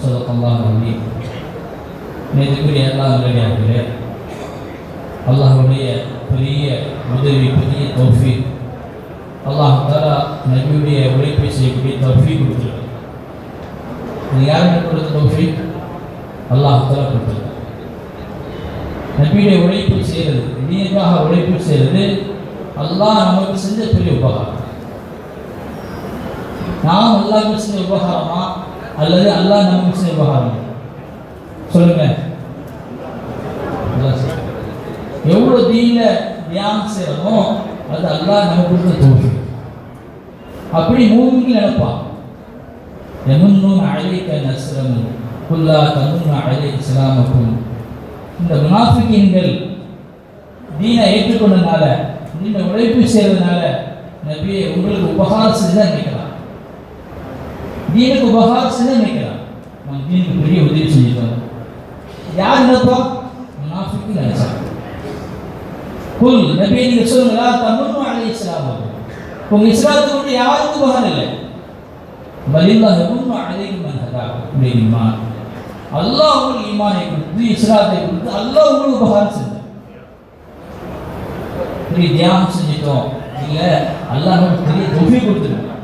ஸல்லல்லாஹு அலைஹி நேற்றுக்குரிய அல்லாஹ்வுடைய அல்லாஹ்வுடைய பெரிய உதவி, பெரிய தௌஃபீக். அல்லாஹ் தஆலா நபியுடைய உழைப்பை செய்யக்கூடிய தௌஃபீக் கொடுத்துருக்கார். இது யாருக்கு கொடுத்த தௌஃபீக்? அல்லாஹ் தஆலா கொடுத்துருக்கார். நபியுடைய உழைப்பு செய்கிறது, தீனுக்காக உழைப்பு செய்கிறது அல்லாஹ் நமக்கு செஞ்ச பெரிய உபகாரம். நாம் அல்லாஹ்வுக்கு செஞ்ச உபகாரமா அல்லது அல்லாஹ் நமக்கு செஞ்ச உபகாரமா? சொல்லுங்க. எவ்வளோ தீன தியானம் செய்யறோமோ அது அல்லாஹ் நமக்கு கொடுத்த தௌஃபீக். அப்படி மூமின்கள் நினைப்பான், யமுன்னூன அலைக நஸ்ரன் குல்லா தமுன்ன அலைக இஸ்லாமக்கும். இந்த முனாஃபிகீன்கள் தீனை ஏற்றுக்கொண்டனால, தீனை உழைப்பு செய்வதனால நபியை உங்களுக்கு உபகாரம் செஞ்சு தான் நினைக்கலாம், தீனுக்கு உபகாரம் செஞ்சு நினைக்கலாம். நம்ம தீனுக்கு பெரிய உதவி செஞ்சுட்டோம். யார் நினைப்பா? முனாஃபிக்கு நினைச்சாங்க. குல் நபியை நீங்க சொல்லுங்களா, தமுன்னு அலைஹி இஸ்லாமக்கும், உங்க இஸ்லாத்தை விட்டு யாருக்கும் உபகாரம் இல்லை. வலில்லாஹ் யமுன்னு அலைஹி மன் ஹதாக்கும் ஈமான். அல்லாஹ் உங்களுக்கு ஈமானை கொடுத்து இஸ்லாத்தை கொடுத்து அல்லாஹ் உங்களுக்கு உபகாரம் செஞ்சார். பெரிய தியானம் செஞ்சிட்டோம் இல்லை, அல்லாஹ் நமக்கு பெரிய தௌஃபீக் கொடுத்துருக்கான்.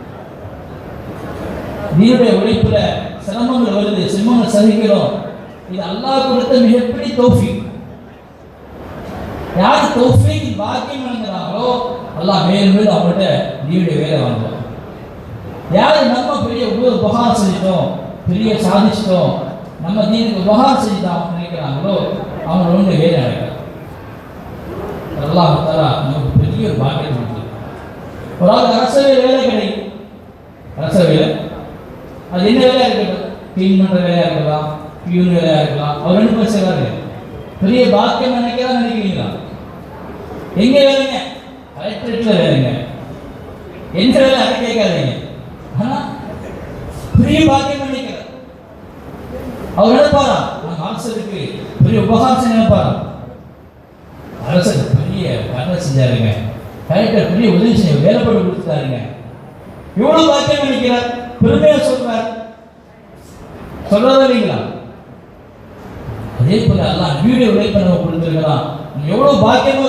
நீருடைய உழைப்புல சிரமங்கள் வருது, சிரமங்கள் சகிக்கிறோம், இது அல்லாஹ் கொடுத்த மிகப்பெரிய தௌஃபீக். யார் தௌஃபீக் பாக்கியம் வழங்குறாங்களோ அல்லாஹ் மேலும் மேலும் அவங்கள்ட்ட நீருடைய வேலை வாங்குவாங்க. யார் நம்ம பெரிய உபகாரம் செஞ்சிட்டோம், பெரிய சாதிச்சிட்டோம், நம்ம தீனுக்கு உபகாரம் செஞ்சுதான் நினைக்கிறாங்களோ அவங்க ஒன்று வேலை நடக்கிறாங்க. அல்லாஹ் தஆலா நமக்கு பெரிய ஒரு பாக்கியம் கொடுத்து ஒரு ஆள் அரசவை வேலை கிடைக்கும். அரச வேலை அது என்ன வேலையாக இருக்கட்டும், கிளீன் பண்ணுற வேலையாக இருக்கலாம், பியூன் வேலையாக இருக்கலாம், அவர் ரெண்டு பேர் செய்வார்கள். பெரிய பாக்கியம் நினைக்கிறீங்களா? எங்கே வேலைங்க? கலெக்டரேட்டில் வேலைங்க. எந்த வேலை அதை கேட்காதீங்க. ஆனால் பெரிய பாக்கியம் நினைக்கிறார். அவர் நினைப்பாரா நம்ம அரசருக்கு பெரிய உபகாரம் நினைப்பாரா? அரசருக்கு பெரிய கதை செஞ்சாருங்க, கலெக்டர் பெரிய உதவி செஞ்ச வேலைப்பட்டு கொடுத்துட்டாருங்க, இவ்வளவு பாக்கியம் நினைக்கிறார், பெருமையா சொல்றார். சொல்றதா இல்லைங்களா? அதே போல அல்லாஹ் நபியுடைய உழைப்பை நம்ம கொடுத்துருக்கலாம், எவ்வளவு பாக்கியமா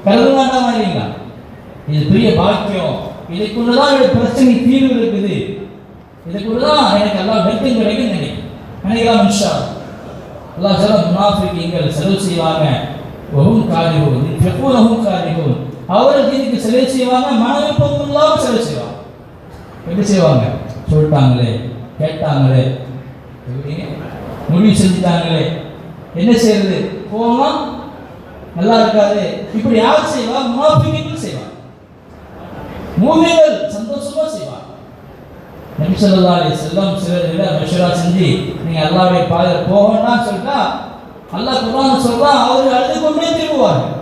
கருத வேண்டாமா இல்லைங்களா? இது பெரிய பாக்கியம், இதுக்குள்ளதான் பிரச்சனை தீர்வு இருக்குது, இதுக்குள்ளதான் எனக்கு எல்லாம் வெற்றி கிடைக்கும் நினைக்கலாம். இன்ஷா அல்லாஹ் சொல்ல முனாஃபிகீன்கள் செலவு செய்வாங்க, வஹும் காரிஹூன் யஃபூனஹும் காரிஹூன், அவர்கள் இதுக்கு செலவு செய்வாங்க, மனவிருப்பம் இல்லாமல் செலவு செய்வாங்க. எப்படி செய்வாங்க? சொல்லிட்டாங்களே, கேட்டாங்களே, முடிவு செஞ்சுட்டாங்களே, என்ன செய்யறது, போனா நல்லா இருக்காது, இப்படி யார் செய்வா? முனாஃபிகீன்கள் செய்வாங்க. மூமின்கள் சந்தோஷமா செய்வாங்க. நபி ஸல்லல்லாஹு அலைஹி வஸல்லம் சிலர் மஷ்வரா செஞ்சு நீங்க அல்லாஹ்வுடைய பாதையில போகணும்னு சொல்லிட்டா அல்லாஹ் குர்ஆன் சொல்றான், அவர்கள் அழுது கொண்டே திரும்புவார்கள்.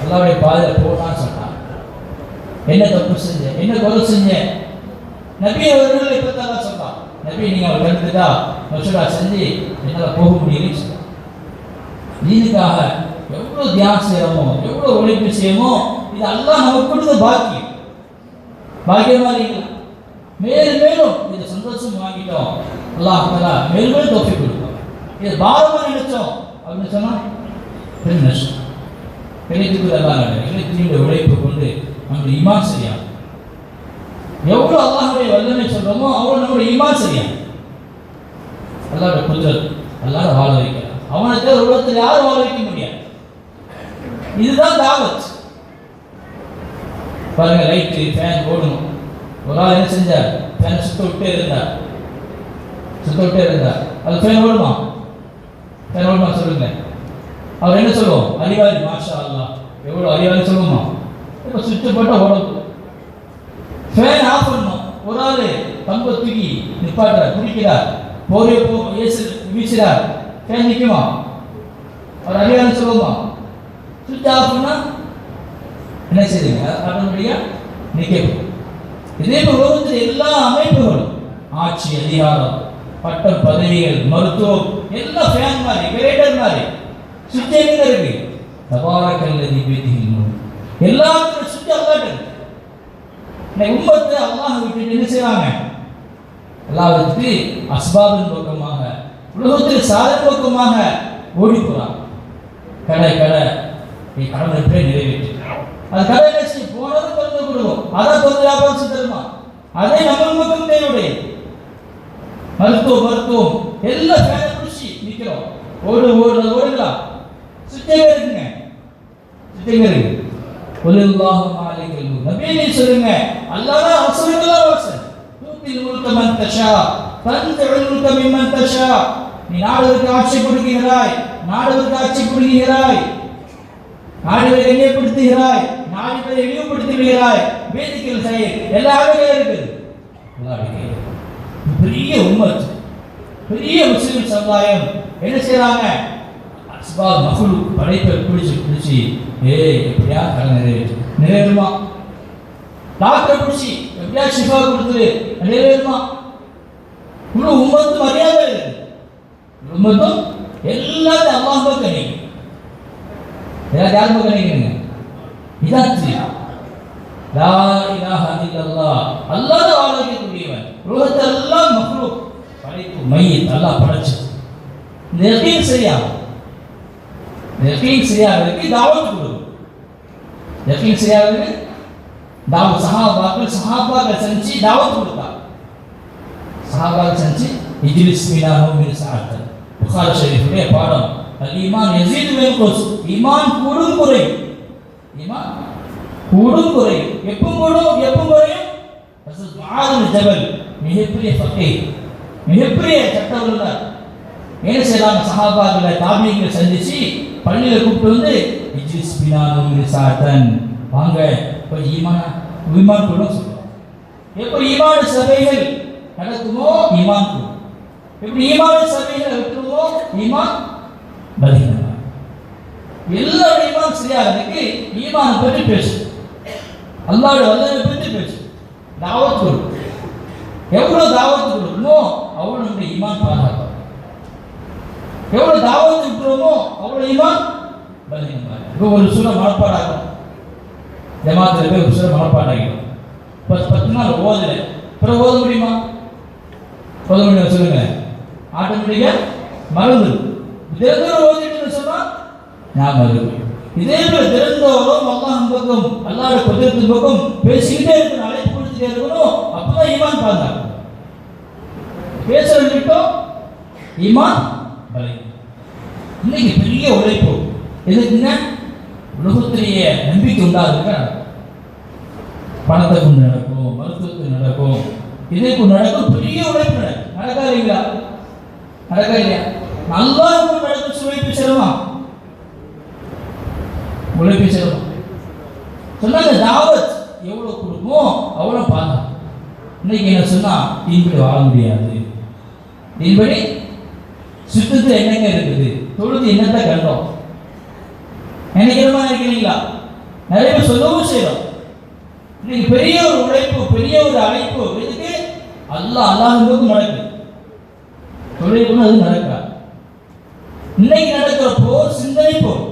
அல்லாஹ்வுடைய பாதையில போகணும்னு சொல்றான், என்ன தப்பு செஞ்ச, என்ன குறை செஞ்ச, நபி அவர்களை பத்தி அல்லாஹ் சொல்றான், நபி நீங்க அவர் கருத்துட்டா மஷ்வரா செஞ்சு என்னால் போக முடியல. தீனுக்காக எவ்வளவு தியானம் செய்யறோமோ, எவ்வளவு உழைப்பு செய்யமோ, இது அல்லாஹ் நமக்கு கொடுத்த பாக்கியம். பாக்கியமா இல்லைங்களா? மேலும் மேலும் இந்த சந்தோஷம் வாங்கிட்டோம், அல்லாஹ் தஆலா மேலும் மேலும் தௌஃபீக் கொடுப்பார். இது பாரமா நினைச்சோம் அப்படின்னு சொன்னா பெரிய நஷ்டம். கிடைத்துக்கு அல்லாஹ் எங்களுக்கு உழைப்பு கொண்டு நம்முடைய ஈமான் சரியா, எவ்வளவு அல்லாஹ்வுடைய வல்லமை சொல்றோமோ அவ்வளவு நம்முடைய ஈமான் சரியா. அல்லாஹ்வுடைய குத்ரத், அல்லாஹ் வாழ வைக்கிறார். அவனுக்கு உலகத்தில் யாரும் வாழ வைக்க முடியாது. இதுதான் தாவத். பாருங்க, லைட்டு ஃபேன் ஓடணும். ஒரு ஆள் என்ன செஞ்சார்? ஃபேன் சுத்த விட்டே இருந்தார். அது ஃபேன் ஓடுமா? ஃபேன் ஓடுமா சொல்லுங்க. அவர் என்ன சொல்லுவோம்? அறிவாளி, மாஷா அல்லாஹ், எவ்வளோ அறிவாளி சொல்லுவோமா? இப்போ சுவிட்சை போட்டால் ஓடும். ஃபேன் ஆஃப் பண்ணணும். ஒரு ஆள் தம்ப தூக்கி நிப்பாட்டுறார், குடிக்கிறார், போர்வை ஏசு வீசுறார், ஃபேன் நிற்குமா? அவர் அறிவாளி சொல்லுவோமா? சுவிட்ச் ஆஃப் பண்ணா என்ன செய்யுங்க? ஆட்டோமேட்டிக்காக நிற்க. இதே போல் உலகத்தில் எல்லா அமைப்புகளும், ஆட்சி, அதிகாரம், பட்டம், பதவிகள், மருத்துவம் எல்லாம் ஃபேன் மாதிரி, கிரேட்டர் மாதிரி சுவிட்ச் எங்க இருக்கு? தபாரக்கல்லதி பியதிஹில் முல்க். எல்லாத்துக்கும் சுவிட்ச் அல்லாஹ் இருக்கு. உம்மத்தை அல்லாஹ் விட்டு என்ன செய்வாங்க? எல்லாம் வச்சுட்டு அஸ்பாபின் பக்கமாக உலகத்தில் சாதனை பக்கமாக ஓடி போறான். கடை நீ கடமை எப்படி நிறைவேற்று. அது கடை நினைச்சு போனதும் திறந்து கொடுக்கும். அதான் கொஞ்சம் வியாபாரம் தருமா. அதே நம்ம பக்கம் தேவையுடைய மருத்துவம் எல்லாம் ஃபேனை பிடிச்சி நிற்கிறோம். ஓடலாம் சுத்தங்க இருக்குங்க. ஒலில்லாஹு மாலிகல் முல்க். நபியே சொல்லுங்க, அல்லாஹ் அவசரங்களா வாசல் தூத்தில் முல்க மன் தஷா தன்சிஉல் முல்க மிம்மன் தஷா. நீ நாடுகளுக்கு ஆட்சி கொடுக்கிறாய், நாடுகளை எளிமைப்படுத்துகிறாய், நாடுகளை இழிவுபடுத்துகிறாய். வேதிக்கல் செய் எல்லாமே இருக்குது. பெரிய உம்மத், பெரிய முஸ்லிம் சமுதாயம் என்ன செய்யறாங்க? அஸ்பாப் மஹ்லூக் படைப்பை பிடிச்சி எப்படியா கடை நிறைவேறுமா? டாக்டர் பிடிச்சி எப்படியா ஷிஃபா கொடுத்துரு நிறைவேறுமா? முழு உம்மத்து மரியாதை இருக்கு. உம்மத்தும் எல்லாத்தையும் அல்லாஹ் பக்கம் நீங்க யார் பக்கம் நீங்க இதாச்சு லா இலாஹ இல்லல்லாஹ். அல்லாஹ் தான் ஆரோக்கியக்கூடியவன். உலகத்தை எல்லாம் மக்லூக் படைப்பு மையத் அல்லாஹ் படைச்சது. இந்த யகீன் சரியாகிறதுக்கு தாவத் கொடு. யகீன் சரியாகிறதுக்கு தாவத் சஹாபாக்கள் செஞ்சு தாவத் கொடுத்தா. சஹாபாக்கள் செஞ்சு இஜ்லிஸ் மினாஹு மின் சஅத். புகாரி ஷரீஃபுடைய பாடம். அல் ஈமான் யஸீது வ யன்குஸ். ஈமான் கூடும் குறையும். எப்போ குறையும்? ஹஸரத் முஆத் பின் ஜபல் மிகப்பெரிய ஃபகீஹ், மிகப்பெரிய சட்டவல்லுநர். என்ன செய்யறாங்க? சஹாபாக்களை தாபீங்களை சந்திச்சு பள்ளியில கூப்பிட்டு வந்து இஜ்லிஸ் மினாஹு மின் சஅத். வாங்க போய் ஈமான் கூடும் சொல்லுவாங்க. எப்போ ஈமான் சபைகள் நடக்குமோ ஈமான் கூடும். எப்படி ஈமான் சபைகள் இருக்குமோ ஈமான் பலகீனமா. எல்லாரும் ஈமான் சரியாகிறதுக்கு ஈமானை பற்றி பேசு, அல்லாஹ்வுடைய வல்லமை பற்றி பேசு, தாவத் கொடு. எவ்வளவு தாவத் கொடுக்கணுமோ அவ்வளவு நம்முடைய ஈமான் பாதுகாக்கும். எவ்வளவு தாவத் விட்டுருமோ அவ்வளவு ஈமான் பலகீனமா. இப்போ ஒரு சூழ மனப்பாடாகும். ஜமாத்தில் போய் ஒரு சூழ மனப்பாடாகிடும். 10 நாள் ஓதலை பிறகு ஓத முடியுமா? சொல்லுங்க. ஆட்டோமேட்டிக்கா மறந்து திறந்தோறும் ஓதிட்டு சொன்னா ஞாபகம் இருக்கு. இதே போல திறந்தோறும் அல்லாஹ் பக்கம் அல்லாஹ்வுடைய குதிரத்தின் பக்கம் பேசிக்கிட்டே இருக்கணும், அழைப்பு கொடுத்துட்டே இருக்கணும். அப்பதான் ஈமான் பாதுகாக்கும். பேசுறது விட்டோம் ஈமான் பலை. இன்னைக்கு பெரிய உழைப்பு எதுக்குங்க? உலகத்திலேயே நம்பிக்கை உண்டாதுங்க. பணத்தை கொண்டு நடக்கும், மருத்துவத்துக்கு நடக்கும், இதற்கு நடக்கும். பெரிய உழைப்பு நடக்கா இல்லையா? நல்லா நடக்கும். உழைப்பு சிரமம் சொன்னாங்க. தாவத் எவ்வளவு கொடுக்குமோ அவ்வளவு பாதுகாப்பு. இன்னைக்கு என்ன சொன்னா தீன்படி வாழ முடியாது. தீன்படி சுத்தத்துல என்னங்க இருக்குது? தொழுது என்னத்தை கண்டோம் நினைக்கிறமா இருக்கிறீங்களா? நிறைய பேர் சொல்லவும் செய்யறோம். இன்னைக்கு பெரிய ஒரு உழைப்பு, பெரிய ஒரு அழைப்பு எதுக்கு? அல்லாஹ் நடக்குது. தொழிலுக்குன்னு அது நடக்கா. இன்னைக்கு நடக்கிற போர் சிந்தனை போர்.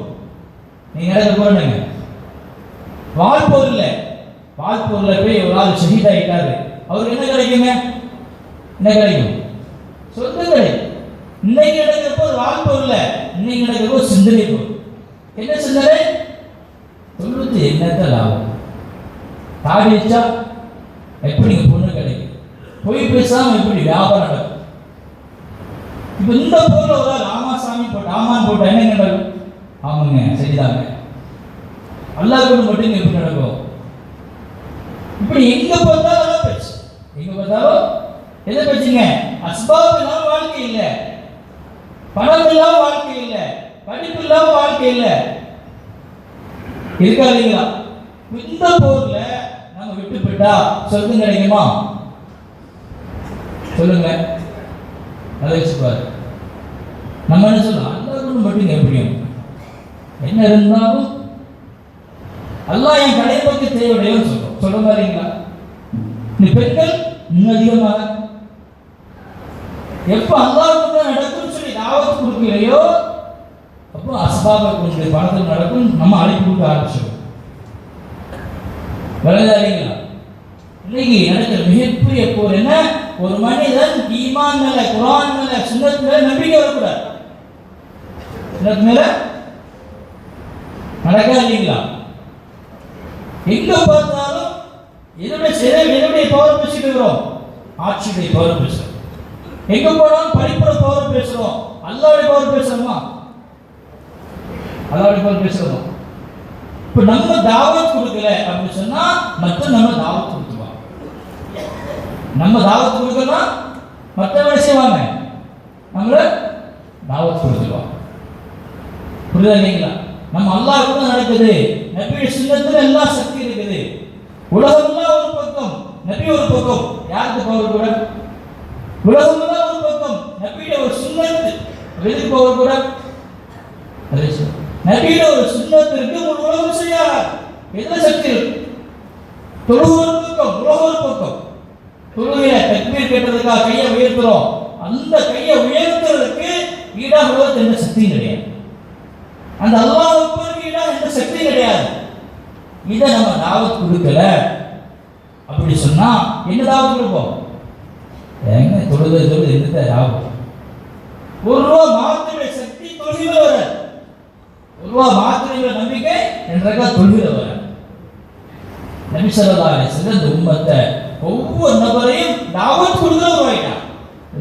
நீங்க நடக்க போறீங்க வாழ்போர்ல போய் ஒரு ஆள் ஷஹீத் ஆகிட்டாரு. அவருக்கு என்ன கிடைக்குங்க? என்ன கிடைக்கும்? சொந்த கிடைக்கும். இன்னைக்கு நடக்கிற போர் வாழ்போர்ல, இன்னைக்கு நடக்கிற போர் சிந்தனை போர். என்ன சிந்தனை? தொழுது என்னத்த லாபம்? தாடி வச்சா எப்படி பொண்ணு கிடைக்கும்? பொய் பேசாம எப்படி வியாபாரம் நடக்கும்? இப்ப இந்த போல ஒரு ஆமான் போட்டு என்ன நடக்கும்? ஆமாங்க சரிதாங்க. அல்லாஹ் மட்டும் எப்படி நடக்கும்? இப்படி எங்க பார்த்தாலும் பேச்சு, எதை பேச்சுங்க? அஸ்பாப் இல்லாம வாழ்க்கை இல்லை, பணம் இல்லாம வாழ்க்கை இல்லை, படிப்பு இல்லாம வாழ்க்கை இல்லை. இருக்கா இல்லைங்களா? இந்த போர்ல நம்ம விட்டு போயிட்டா சொர்க்கம் கிடைக்குமா? சொல்லுங்க. பாரு, நம்ம என்ன சொல்லலாம்? அல்லாஹ் மட்டும் எப்படியும் என்ன இருந்தாலும் அல்லாஹ் என் கடை பற்றி தேவையுடையன்னு சொல்ற மாதிரிங்களா? இந்த பெண்கள் இன்னும் அதிகமாக எப்ப அல்லாஹ்வுக்கு நடக்கும் சொல்லி தாவத் கொடுக்கலையோ அப்போ அஸ்பாபுடைய பணத்தில் நடக்கும். நம்ம அழைப்பு கொடுக்க ஆரம்பிச்சோம். விளையாடுங்களா? இன்னைக்கு நடக்கிற மிகப்பெரிய போர் என்ன? ஒரு மனிதன் ஈமான் மேல, குர்ஆன் மேல, சுன்னத் மேல நம்பிக்கை வரக்கூடாது. சுன்னத் மேல நடக்காது இல்லைங்களா? எங்க பார்த்தாலும் என்னுடைய பவர் பேசிட்டு இருக்கிறோம், ஆட்சியுடைய பவர் பேசுறோம். எங்க போனாலும் படிப்புற பவர் பேசுறோம், அல்லாஹ்வுடைய பவர் பேசுறோமா? அல்லாஹ்வுடைய பவர் பேசுறோம். இப்ப நம்ம தாவத் கொடுக்கல அப்படின்னு சொன்னா மற்ற நம்ம தாவத் கொடுத்துருவாங்க. நம்ம தாவத் கொடுக்கலாம், மற்றவங்க செய்வாங்க, நம்மள தாவத் கொடுத்துருவாங்க. புரியுதா இல்லைங்களா? நம்ம அல்லாஹ் கூட நடக்குது, நபியுடைய சுன்னத்துல எல்லா சக்தி இருக்குது. உலகம்லாம் ஒரு பக்கம், நபி ஒரு பக்கம். யாருக்கு பவர் கூட? உலகம்லாம் ஒரு பக்கம், நபியுடைய ஒரு சுன்னத் எதுக்கு பவர் கூட? நபியுடைய ஒரு சுன்னத்திற்கு ஒரு உலகம் செய்யாது. எதுல சக்தி? தொழுகை ஒரு பக்கம், உலகம் ஒரு பக்கம். தொழுகையில தக்பீர் கேட்டதுக்காக கையை உயர்த்துறோம், அந்த கையை உயர்த்துறதுக்கு ஈடாக உலகத்தில் எந்த சக்தியும் கிடையாது. அந்த அல்லாஹ்வுக்கு ஈடாக எந்த சக்தியும் கிடையாது. இதை நம்ம தாவத் கொடுக்கல அப்படி சொன்னா என்ன தாவத் கொடுப்போம்? எங்க தொழுது எந்த தாவத்? ஒரு ரூபா மாத்திரை சக்தி தொழுகிற வர, ஒரு ரூபா மாத்திரை நம்பிக்கை என்றாக தொழுகிற வர. நபி ஸல்லல்லாஹு அலைஹி வஸல்லம் இந்த உம்மத்தை ஒவ்வொரு நபரையும் தாவத் கொடுக்கிறவராயிட்டார்.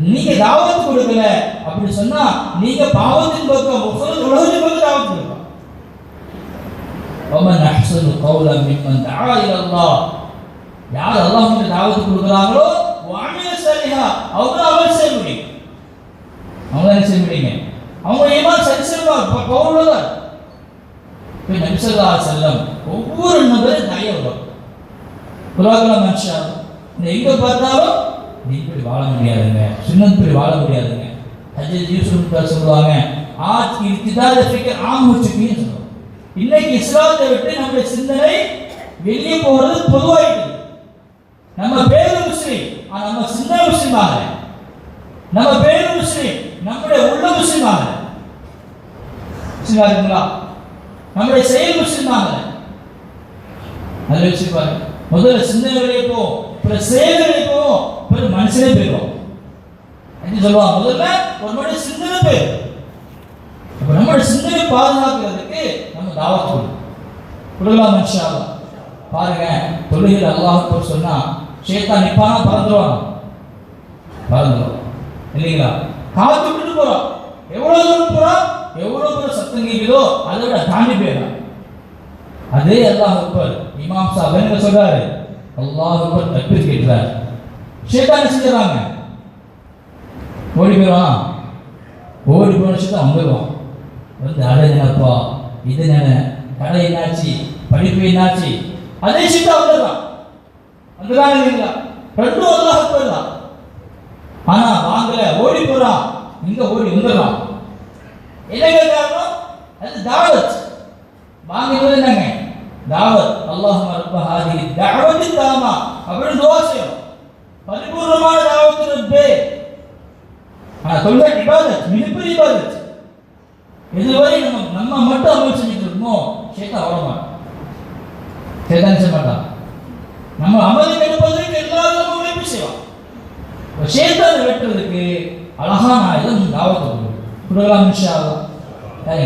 நீங்க தாவத் கொடுக்கல அப்படி சொன்னா நீங்க பாவத்தின் பக்கம், உலகத்தின் பக்கம் தாவத் கொடுக்கலாம். ومن احسن قولا ممن دعا الى الله. யார் அல்லாஹ்வுக்கு தாவத் கொடுக்கறாங்களோ வஅமில ஸலிஹா, அவங்க அமல் செய்ய முடியும். அவங்க என்ன செய்ய முடியுங்க? அவங்க ஈமான் சரிசமா பவுலதா. நபி ஸல்லல்லாஹு அலைஹி வஸல்லம் ஒவ்வொரு நபரும் தயவுதான் குரான்ல மனுஷா எங்க பார்த்தாலும் நீ இப்படி வாழ முடியாதுங்க, சுன்னத் படி வாழ முடியாதுங்க. ஹஜ்ரத் யூசுப் சொல்லுவாங்க, ஆஜ் இர்திதாத ஃபிக்ர் ஆம் ஹோ चुकी है. இன்னைக்கு இஸ்லாத்தை விட்டு நம்முடைய சிந்தனை வெளியே போறது பொதுவாயிடுது. நம்ம பேரு முஸ்லிம், ஆனா நம்ம சிந்தனை முஸ்லிம் ஆகல. நம்ம பேரு முஸ்லிம், நம்முடைய உள்ள முஸ்லிம் ஆகல. சரிங்களா? நம்முடைய செயல் முஸ்லிம் ஆகல. நல்ல விஷயம் பாருங்க. முதல்ல சிந்தனை வெளியே போ, பிறகு செயல் வெளியே போ, பிறகு மனுஷனே போயிடும். என்ன சொல்லுவாங்க? முதல்ல ஒரு மனித சிந்தனை போயிடும். அப்ப நம்முடைய சிந்தனை பாதுகாக்கிறதுக்கு நம்ம தாவத் கொடுக்கலாம். இன்ஷா அல்லாஹ். பாருங்க, தொழுகையில் அல்லாஹ் சொன்னா ஷைத்தான் நிப்பானா பறந்துருவான், பறந்துரும் இல்லைங்களா? காத்து விட்டு போறோம், எவ்வளவு தூரம் போறோம், எவ்வளவு தூரம் சத்தம் கேட்குதோ அதை விட தாண்டி போயிடலாம். அதே அல்லாஹ் அக்பர் இமாம் சாஹிப் என்ன சொல்றாரு? அல்லாஹ் அக்பர் தக்பீர் கேட்கிறார், ஷைத்தான் செஞ்சுறாங்க, ஓடி போயிடுவான். ஓடி போன ஷைத்தான் வந்துடுவான். வந்து அடைஞ்சப்பா இது என்ன கடை என்னாச்சு, படிப்பு என்னாச்சு, அதே ஷைத்தான் வந்துடுறான். வந்துடுறாங்க இல்லைங்களா? ரெண்டும் அல்லாஹ் அக்பர் தான். ஆனா வாங்கல, ஓடி போறான், இங்க ஓடி வந்துடுறான். என்ன காரணம்? அது தாவத். வாங்குறது என்னங்க? தாவத். அல்லாஹும்ம ரப்ப ஹாதிஹி தஅவத்தி தாமா அப்படின்னு துஆ செய்யணும். பரிபூர்ணமான தாவத் ரப்பே. ஆனா தொழுகை இபாதத், மிகப்பெரிய இபாதத். இதுவரை நம்ம மட்டும் அமல் செஞ்சுட்டு இருக்கோம், ஷைத்தான் வர மாட்டான். ஷைத்தான் செய்ய மாட்டான். நம்ம அமலை கெடுப்பதற்கு எல்லாரும் முயற்சி செய்வான். ஷைத்தானை வெட்டுறதுக்கு அழகான ஆயுதம் தாவத் கொடுக்கலாம். இன்ஷா அல்லாஹ்.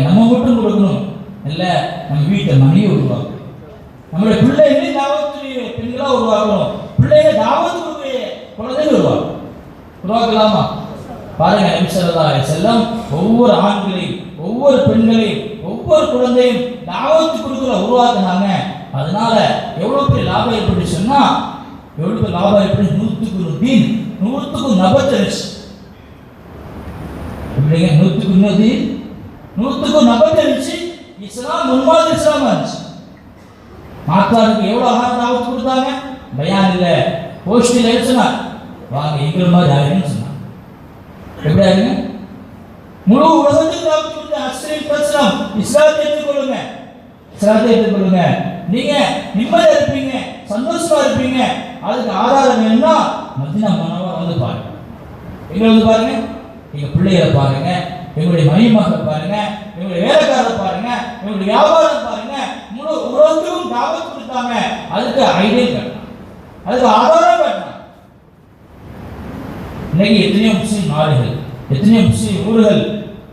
நம்ம மட்டும் கொடுக்கணும் இல்ல, நம்ம வீட்டை மனைவி உருவாக்கணும், நம்மளுடைய பிள்ளைகளை தாவத்துடைய பெண்களா உருவாக்கணும், பிள்ளைகளை தாவத்து கொடுக்கிற குழந்தைகள் உருவாக்கலாமா? பாருங்க, நபி ஸல்லல்லாஹு அலைஹி வஸல்லம் ஒவ்வொரு ஆண்களையும், ஒவ்வொரு பெண்களையும், ஒவ்வொரு குழந்தையும் தாவத்து கொடுக்கிற உருவாக்குனாங்க. அதனால எவ்வளவு பெரிய லாபம் ஏற்பட்டு சொன்னா, எவ்வளவு பெரிய லாபம் எப்படி? 100க்கு 100 100க்கு 40 எப்படிங்க? 100க்கு 100 100க்கு 40 இஸ்லாம் முன்மாதிரி இஸ்லாம் ஆச்சு. மாத்தாருக்கு எவ்வளவு அழகான தாவத் கொடுத்தாங்க. பயான் இல்ல, போஸ்டில் எழுதுனா வாங்க எங்களை மாதிரி ஆகுன்னு சொன்னாங்க. எப்படி ஆகுங்க? முழு உலகத்துக்கு தாவத் கொடுத்த அஸ்ஸலாமு அலைக்கும், இஸ்லாத்தை ஏற்றுக்கொள்ளுங்க, இஸ்லாத்தை ஏற்றுக்கொள்ளுங்க, நீங்க நிம்மதியா இருப்பீங்க, சந்தோஷமா இருப்பீங்க. அதுக்கு ஆதாரம் என்னன்னா மதீனா முனவ்வரா வந்து பாருங்க. எங்க வந்து பாருங்க, எங்க பிள்ளைகளை பாருங்க, எங்களுடைய மனைவிமார்கள் பாருங்க, எங்களுடைய வேலைக்காரரை பாருங்க, எங்களுடைய வியாபாரம் பாருங்க. முழு உலகத்துக்கும் தாவத் கொடுத்தாங்க. அதுக்கு ஐடியா கட்டணும், அதுக்கு ஆதாரம் கட்டணும். இன்னைக்கு எத்தனையோ முஸ்லீம் நாடுகள், எத்தனையோ முஸ்லீம் ஊர்கள்,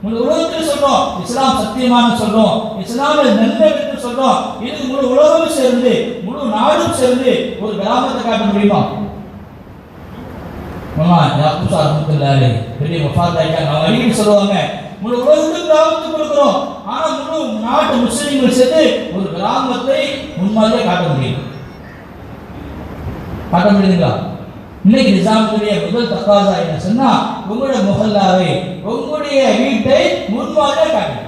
முழு உலகத்தில் சொல்றோம் இஸ்லாம் சத்தியமான சொல்றோம், இஸ்லாமை நன்மை என்று சொல்றோம். இது முழு உலகம் சேர்ந்து, முழு நாடும் சேர்ந்து ஒரு கிராமத்தை காட்ட முடியுமா? பெரிய அடிக்கடி சொல்லுவாங்க, முழு உலகத்துக்கு கிராமத்துக்கு கொடுக்கிறோம், ஆனா முழு நாட்டு முஸ்லீம்கள் சேர்ந்து ஒரு கிராமத்தை முன்மாதிரியே காட்ட முடியும். காட்ட முடியுதுங்களா? இன்னைக்கு நிசாமுடைய முதல் தக்காசா என்ன சொன்னா, உங்களுடைய முஹல்லாவை, உங்களுடைய வீட்டை முன்மாதிரியா காட்டுங்க.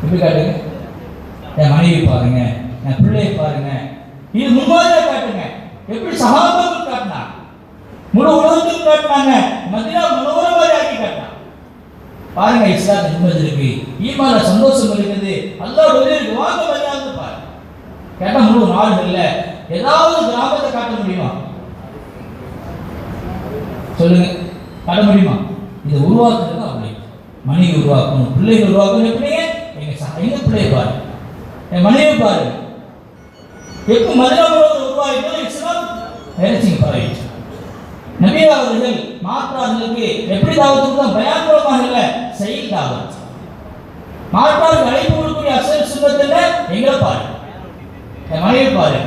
எப்படி காட்டுங்க? என் மனைவி பாருங்க, என் பிள்ளையை பாருங்க, இது முன்மாதிரியா காட்டுங்க. எப்படி சஹாபாக்கள் காட்டினா, முழு உலகத்துக்கு காட்டினாங்க, மதீனா முனவ்வரா ஆக்கி காட்டினாங்க. பாருங்க, இஸ்லாத்துல நிம்மதி இருக்கு, ஈமான்ல சந்தோஷம் இருக்குது, அல்லாஹ் உதவி வாங்க மரியாதை பாருங்க. கேட்டா முழு நாடுகள்ல ஏதாவது கிராமத்தை காட்ட முடியுமா? சொல்லுங்க, காட்ட முடியுமா? இதை உருவாக்குறது அப்படி. மனைவி உருவாக்கணும், பிள்ளைகள் உருவாக்கணும். எப்படி? எங்க பிள்ளைய பாரு, என் மனைவி பாரு. எப்ப மதீனா உருவாகிட்டோ இஸ்லாம் வேலைச்சிங்க பாருங்க. நபி அவர்கள் மாற்றார்களுக்கு எப்படி தாவத்துக்கு தான் பயான் மூலமாக இல்லை, செயல் தாவத். மாற்றார்கள் அழைப்பு கொடுக்கக்கூடிய அசல் சுன்னத்துல எங்களை பாரு, என் மனைவி பாரு.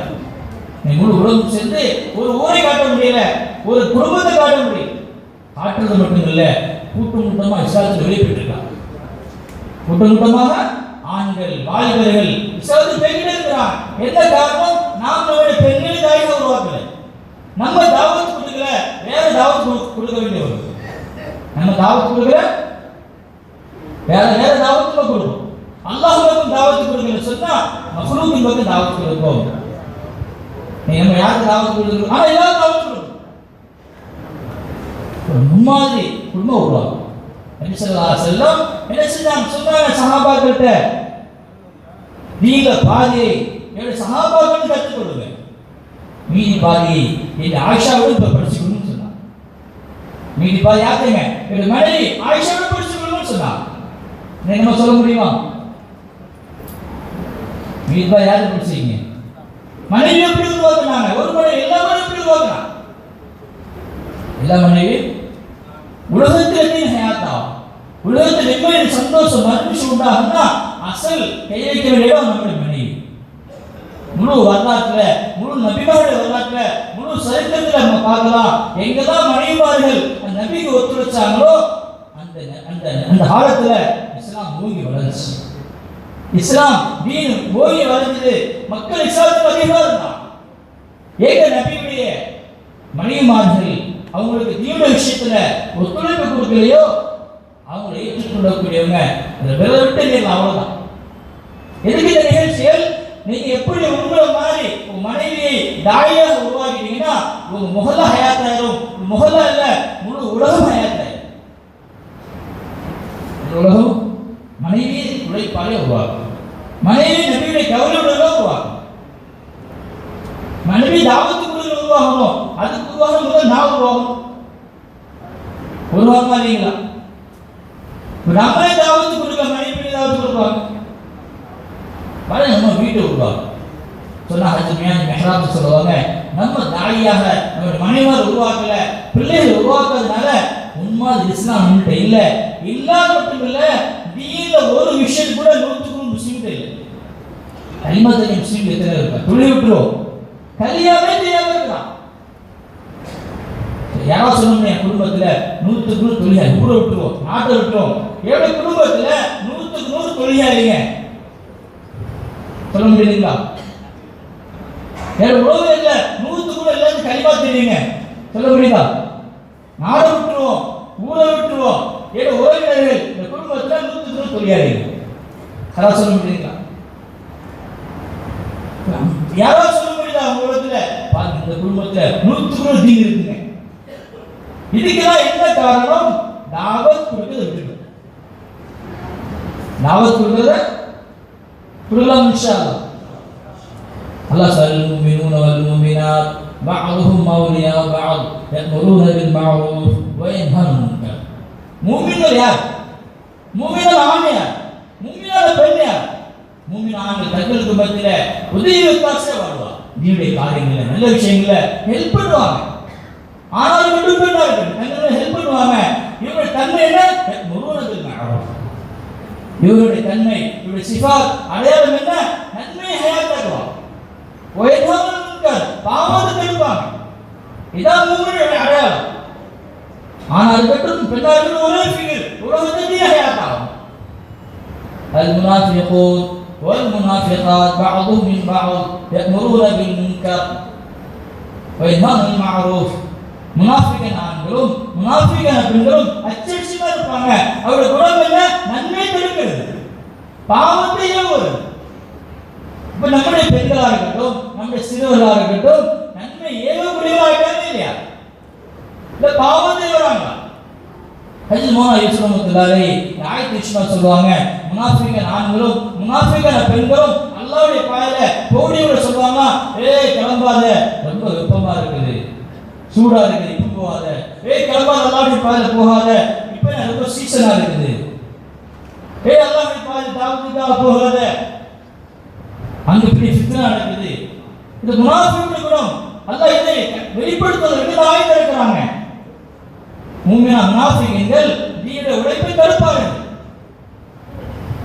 நீ முழு உலகம் சேர்ந்து ஒரு ஊரை காட்ட முடியல, ஒரு குடும்பத்தை காட்ட முடியும். காட்டுறது மட்டும் இல்ல, கூட்டமா இஸ்லாத்தில் வெளிப்பட்டிருக்காங்க. கூட்டமாக ஆண்கள் வாலிபர்கள் இஸ்லாத்தில் பெண்கள் இருக்கிறாங்க. என்ன காரணம்? நாம் நம்முடைய பெண்களுக்காக உருவாக்கல, நம்ம தாவத் கொடுக்கல, வேற தாவத் கொடுக்க வேண்டியவர். நம்ம தாவத் கொடுக்கல, வேற தாவத் கொடுக்கணும். அல்லாஹ்வுக்கு தாவத் கொடுக்கல சொன்னா மஃலூக்கின் பக்கம் தாவத் கொடுப்போம். நம்ம யாருக்கு தாவத் கொடுக்கணும்? ஆனா எல்லாரும் தாவத் கொடுக்கணும். முன்மாதிரி குடும்பம் உருவாகும். நபி ஸல்லல்லாஹு அலைஹி வஸல்லம் என்ன செஞ்சாங்க? சொன்னாங்க சஹாபாக்கள்கிட்ட, நீங்க பாதியை என்னுடைய சஹாபாக்களுக்கு கற்றுக் கொடுங்க, மீதி பாதி என் ஆயிஷாவோடு இப்ப படிச்சுக்கணும்னு சொன்னாங்க. மீதி பாதி யாருங்க? என்னுடைய மனைவி ஆயிஷாவோடு படிச்சுக்கணும்னு சொன்னாங்க. நம்ம சொல்ல முடியுமா? மீதி பாதி யாரு படிச்சீங்க? மனைவி எப்படி உருவாக்குனாங்க? ஒரு மனைவி எல்லா மனைவி எப்படி உருவாக்குனாங்க? எல்லா மனைவி உலகத்தில் ஹயாத்தா, உலகத்தில் நிம்மதி சந்தோஷம் மகிழ்ச்சி உண்டாகும்னா அசல் கையளிக்க வேண்டிய நம்முடைய மனைவி. முழு வரலாற்றுல, முழு நபிமாருடைய வரலாற்றுல, முழு சரித்திரத்தில் நம்ம பார்க்கலாம். எங்கதான் மனைவிமார்கள் அந்த நபிக்கு ஒத்துழைச்சாங்களோ அந்த அந்த அந்த காலத்துல இஸ்லாம் ஓங்கி வளர்ச்சி, இஸ்லாம் தீன் ஓங்கி வளர்ந்தது. மக்கள் இஸ்லாத்துக்கு அதிகமாக இருந்தாங்க. ஏக நபியுடைய மனைவிமார்கள் அவங்களுக்கு தீவிர விஷயத்துல ஒத்துழைப்பு கொடுக்கலையோ அவங்களை ஏற்றுக்கொள்ளக்கூடியவங்க விரல விட்டு நீங்க அவ்வளவுதான். எதுக்கு இந்த நிகழ்ச்சிகள்? நீங்க எப்படி உங்களை மாதிரி உங்க மனைவியை தாயாக உருவாக்கிட்டீங்கன்னா உங்க முகல்லா ஹயாத்தாயிரும். முகல்லா இல்ல, முழு உலகம் ஹயாத்தாயிரும். உலகம் மனைவி உழைப்பாலே உருவாக்கும். மனைவி நபியுடைய கவலையுடன் உருவாக்கும். மனைவி தாவத்துக்கு உருவாகணும், அதுக்கு உருவாக முதல் நான் உருவாகணும். உருவாகமா இல்லைங்களா? நம்மளே தாவத்து கொடுக்க, மனைவி தாவத்து கொடுப்பாங்க. நம்ம வீட்டை உருவாகும் சொன்னா மெஹராப் சொல்லுவாங்க, நம்ம தாயாக நம்ம மனைவியார் உருவாக்கல, பிள்ளைகள் உருவாக்குறதுனால உண்மையான இஸ்லாம் நம்மகிட்ட இல்ல. இல்லாத மட்டும் இல்ல, தீன்ல ஒரு விஷயம் கூட 100% முஸ்லீம் இல்லை. கலிமாத்தனை முஸ்லீம் எத்தனை இருக்க துளி விட்டுரும், கல்யாணமே தெரியாம இருக்கலாம். யாராவது சொல்லணும், என் குடும்பத்துல 100% தொழிலாளி, ஊரை விட்டுருவோம், நாட்டை விட்டுருவோம். எவ்வளவு குடும்பத்துல 100% தொழிலாளிங்க சொல்ல முடியுங்களா? உறவு இல்ல 100% எல்லாரும் கலிமா தெரியுங்க சொல்ல முடியுதா? நாடை விட்டுருவோம், ஊரை விட்டுருவோம். உறவினர்கள் இந்த குடும்பத்துல 100% தொழிலாளிங்க யாராவது சொல்ல முடியுங்களா? யாராவது சொல்ல முடியுதா? உலகத்துல பாருங்க, இந்த குடும்பத்துல 100% தீன் இருக்குங்க. இதுக்கெல்லாம் என்ன காரணம்? தாவத் கொடுக்கிறது விட்டுருங்க. தாவத் கொடுக்கிறத கொடுக்கலாம் இன்ஷா அல்லாஹ். அல்லாஹ் ஸல்லல் முஃமினூன வல் முஃமினாத் பஅதுஹும் மௌலியா பஅத் யஅமுரூன பில் மஅரூஃப் வ யன்ஹவுன அனில் முன்கர். முஃமின்கள் யார்? முஃமின்கள் ஆண் யார்? முஃமினான பெண் யார்? முஃமின் ஆண்கள் தங்களுக்கு மத்தியில உதவி விசுவாசே வாழ்வாங்க. தீனுடைய காரியங்கள நல்ல விஷயங்கள ஹெல்ப் பண்ணுவாங்க. ஆனாலும் மட்டும் பெண்ணார்கள் தங்களை ஹெல்ப் பண்ணுவாங்க. இவருடைய தன்மை என்ன? முருகனத்தில் இவருடைய தன்மை, இவருடைய சிஃபாத் அடையாளம் என்ன? நன்மை ஹயாத்தாக்குவாங்க, பாவத்தை தடுப்பாங்க. இதான் மூமினுடைய அடையாளம். ஆனால் மட்டும் பெண்ணார்கள் ஒரே ஃபிகர், உலகத்திலேயே ஹயாத்தாகும். المنافقون والمنافقات بعضهم من بعض يأمرون بالمنكر وينهون عن المعروف. முனாஃபிகன் ஆண்களும் முனாஃபிகன் பெண்களும் அச்சடிச்சுமா இருப்பாங்க. அவருடைய குணம் என்ன? நன்மை தடுக்கிறது, பாவத்தை ஏவுவது. இப்ப நம்முடைய பெண்களா இருக்கட்டும், நம்முடைய சிறுவர்களா இருக்கட்டும், நன்மை ஏவக்கூடியவா இருக்காங்க இல்லையா? இல்ல பாவத்தை ஏவுறாங்க. ஹஜ்ஜல் மௌனா யூசுஃபுல்லாஹி ஆயத்து இஸ்மா சொல்வாங்க, முனாஃபிகன் ஆண்களும் முனாஃபிகன் பெண்களும் அல்லாஹ்வுடைய பாதையில போடியோட சொல்வாங்க, ஏய் கிளம்பாத, ரொம்ப வெப்பமா இருக்குது, சூடா இருக்குது, இப்ப போகாத. ஏய் கிளம்பாத, அல்லாஹ்வுடைய பாதையில போகாத, இப்ப ரொம்ப சீசனா இருக்குது. ஏய் அல்லாஹ்வுடைய பாதையில தாவத்துக்காக போகாத, அங்க இப்படி ஃபித்னா நடக்குது. இந்த முனாஃபிகுடைய குணம் அல்லாஹ் இதை வெளிப்படுத்துவதற்கு ஆயத்து இருக்கிறாங்க. மூமினா முனாஃபிகீன்கள் தீனுடைய உழைப்பை தடுப்பார்கள்.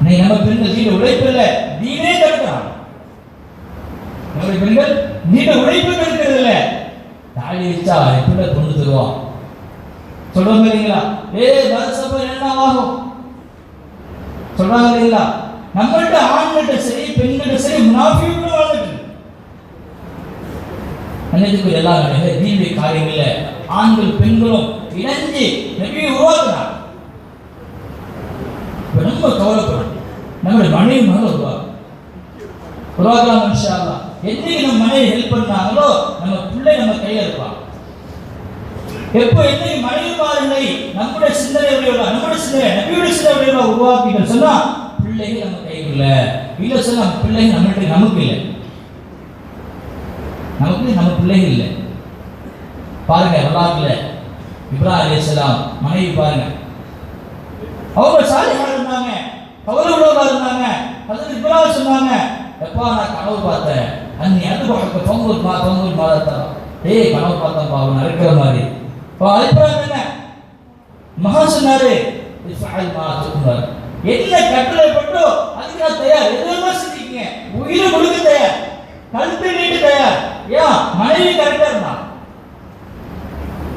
நம்ம பெண்கள் தீனுடைய உழைப்பில் தீனே தடுக்கிறாங்க. நம்முடைய பெண்கள் தீனுடைய உழைப்பு தடுக்கிறது இல்லை. தாலி வச்சா எப்படி கொண்டு தருவான் சொல்றாங்க இல்லைங்களா? வருஷப்ப என்ன ஆகும் சொல்றாங்க இல்லைங்களா? நம்மள்ட்ட ஆண்கிட்ட சரி பெண்கிட்ட சரி முனாஃபிகீன்கள் வாழ்ந்துட்டு அன்னைக்கு எல்லாம் தீனுடைய காரியங்கள்ல ஆண்கள் பெண்களும் இணைஞ்சு நபியை உருவாக்குறாங்க. ரொம்ப கவலைப்படும். நம்முடைய மனைவி மகள் உருவாக்கலாம் இன்ஷா அல்லாஹ். என்னைக்கு நம்ம மனைவி ஹெல்ப் பண்ணாங்களோ நம்ம பிள்ளை நம்ம கையில் இருப்பாங்க. எப்போ என்னைக்கு மனைவிமார்களை நம்முடைய சிந்தனை நம்முடைய சிந்தனை நபியுடைய சிந்தனை உருவாக்கிட்டு சொன்னா பிள்ளைகள் நம்ம கையில் இல்ல சொன்னா பிள்ளைகள் நம்மகிட்ட நமக்கு இல்லை, நமக்கு நம்ம பிள்ளைகள் இல்லை. பாருங்க வரலாற்றுல இப்ராஹிம் அலைஹிஸ்ஸலாம் மனைவி பாருங்க, அவங்க சாலிஹா இருந்தாங்க, கவலையோட இருந்தாங்க. ஹஜ்ரத் இப்ராஹிம் சொன்னாங்க, எப்பா நான் கனவு பார்த்தேன், அன்னி அது பக்க பொங்கல் மாதத்தா, ஏய் கனவு பார்த்தேன் பாவம் நடக்கிற மாதிரி. இப்ராஹிம் என்ன மகா சொன்னாரு, இஃபஅல் மா துமர், என்ன கட்டளை பட்டோ அதுக்கு நான் தயார், எதுவுமே செஞ்சுக்கீங்க, உயிரை கொடுக்க தயார், கழுத்தை நீட்டு தயார். ஏன் மனைவி கரெக்டா இருந்தான்.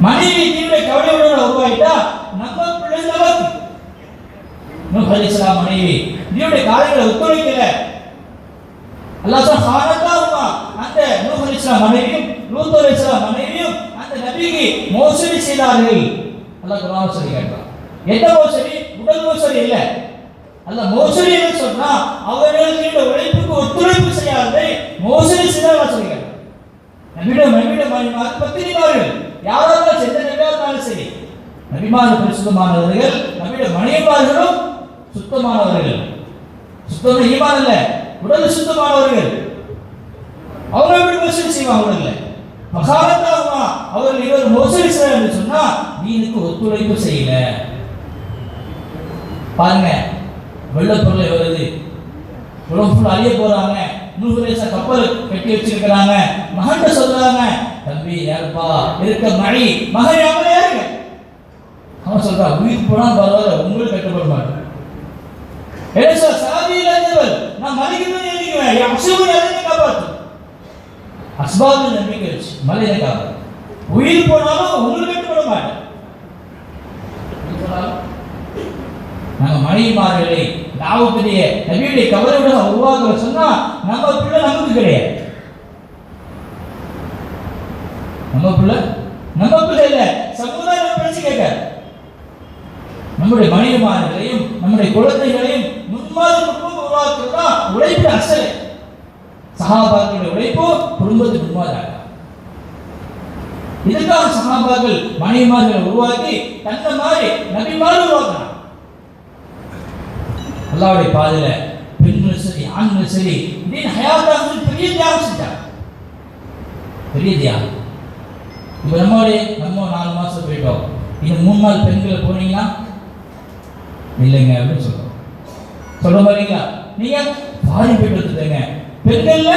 மனைவி தீவிர கவலையோட உருவாயிட்டா நம்ம பிள்ளை நமக்கு. நூஹ் அலைஹிஸ்ஸலாம் மனைவி தீனுடைய காரியங்களை ஒத்துழைக்கல. அல்லாஹ் சுப்ஹானஹு அந்த நூஹ் அலைஹிஸ்ஸலாம் மனைவியும் லூத் அலைஹிஸ்ஸலாம் மனைவியும் அந்த நபிக்கு மோசடி செய்தார்கள். அல்லாஹ் குர்ஆன்ல சொல்லி காட்டுறான். என்ன மோசடி? உடல் மோசடி இல்ல. அல்லாஹ் மோசடி என்ன சொன்னா அவர்கள் தீனுடைய உழைப்புக்கு ஒத்துழைப்பு செய்யாததை மோசடி செய்தார்கள் சொல்லி காட்டுறான். நபியுடைய மனைவிமார் பத்தினிமார்கள் யாராவது செஞ்ச நபியாரும் சரி, நபிமார்கள் பரிசுத்தமானவர்கள், நபியுடைய மனைவிமார்களும் சுத்தமானவர்கள். சுத்தமான ஈமான் இல்ல, உடல் சுத்தமானவர்கள். அவங்க எப்படி மோசடி செய்வாங்க? உடல்ல மகாரத்தாகுமா அவர்கள் இவர் மோசடி செய்ய சொன்னா தீனுக்கு ஒத்துழைப்பு செய்யல. பாருங்க வெள்ளப்பொருள் வருது, உலகம் ஃபுல்லா அழிய போறாங்க. நூஹ் அலைஹிஸ்ஸலாம் கப்பல் கட்டி வச்சிருக்கிறாங்க. மகன்கிட்ட சொல்றாங்க, தம்பி யாருப்பா இருக்க மழை மகன் யாமலே யாருங்க? அவன் சொல்றா, உயிர் போனால் பரவாயில்ல, உங்களுக்கு கட்டுப்பட மாட்டேன். என்ன சார் சாதியில இருந்தவர் நான் மலைக்கு நினைக்கிறேன், அசுபு எதை காப்பாத்து அஸ்பாபு நம்பிக்கை வச்சு மலையை காப்பாத்து. உயிர் போனாலும் உங்களுக்கு கட்டுப்பட மாட்டேன். நம்ம மனைவிமார்களை தாவத்துடைய நபியுடைய கவலையோட உருவாக்க சொன்னா நம்ம பிள்ளை நமக்கு கிடையாது. நம்ம பிள்ளை இல்ல, சமுதாயம் பேச்சு கேட்க. நம்முடைய மனைவிமார்களையும் நம்முடைய குழந்தைகளையும் முன்மாதிரி குடும்பம் உருவாக்குறதா உழைப்பு அசல். சஹாபாக்களுடைய உழைப்பு குடும்பத்துக்கு முன்மாதிரி. இதுக்காக சஹாபாக்கள் மனைவிமார்களை உருவாக்கி தன்னை மாதிரி நபிமார்கள் உருவாக்குறாங்க. அல்லாஹ்வுடைய பாதையில பெண்கள் சரி ஆண்கள் சரி தீன் ஹயாத்தாக பெரிய தியாகம் செஞ்சாங்க, பெரிய தியாகம். இப்போ நம்ம 4 மாசம் போயிட்டோம், இன்னும் 3 நாள் பெண்களை போனீங்கன்னா இல்லைங்க அப்படின்னு சொல்ற மாதிரிங்களா? நீங்க பாதி போயிட்டு வந்துட்டீங்க, பெண்கள்ல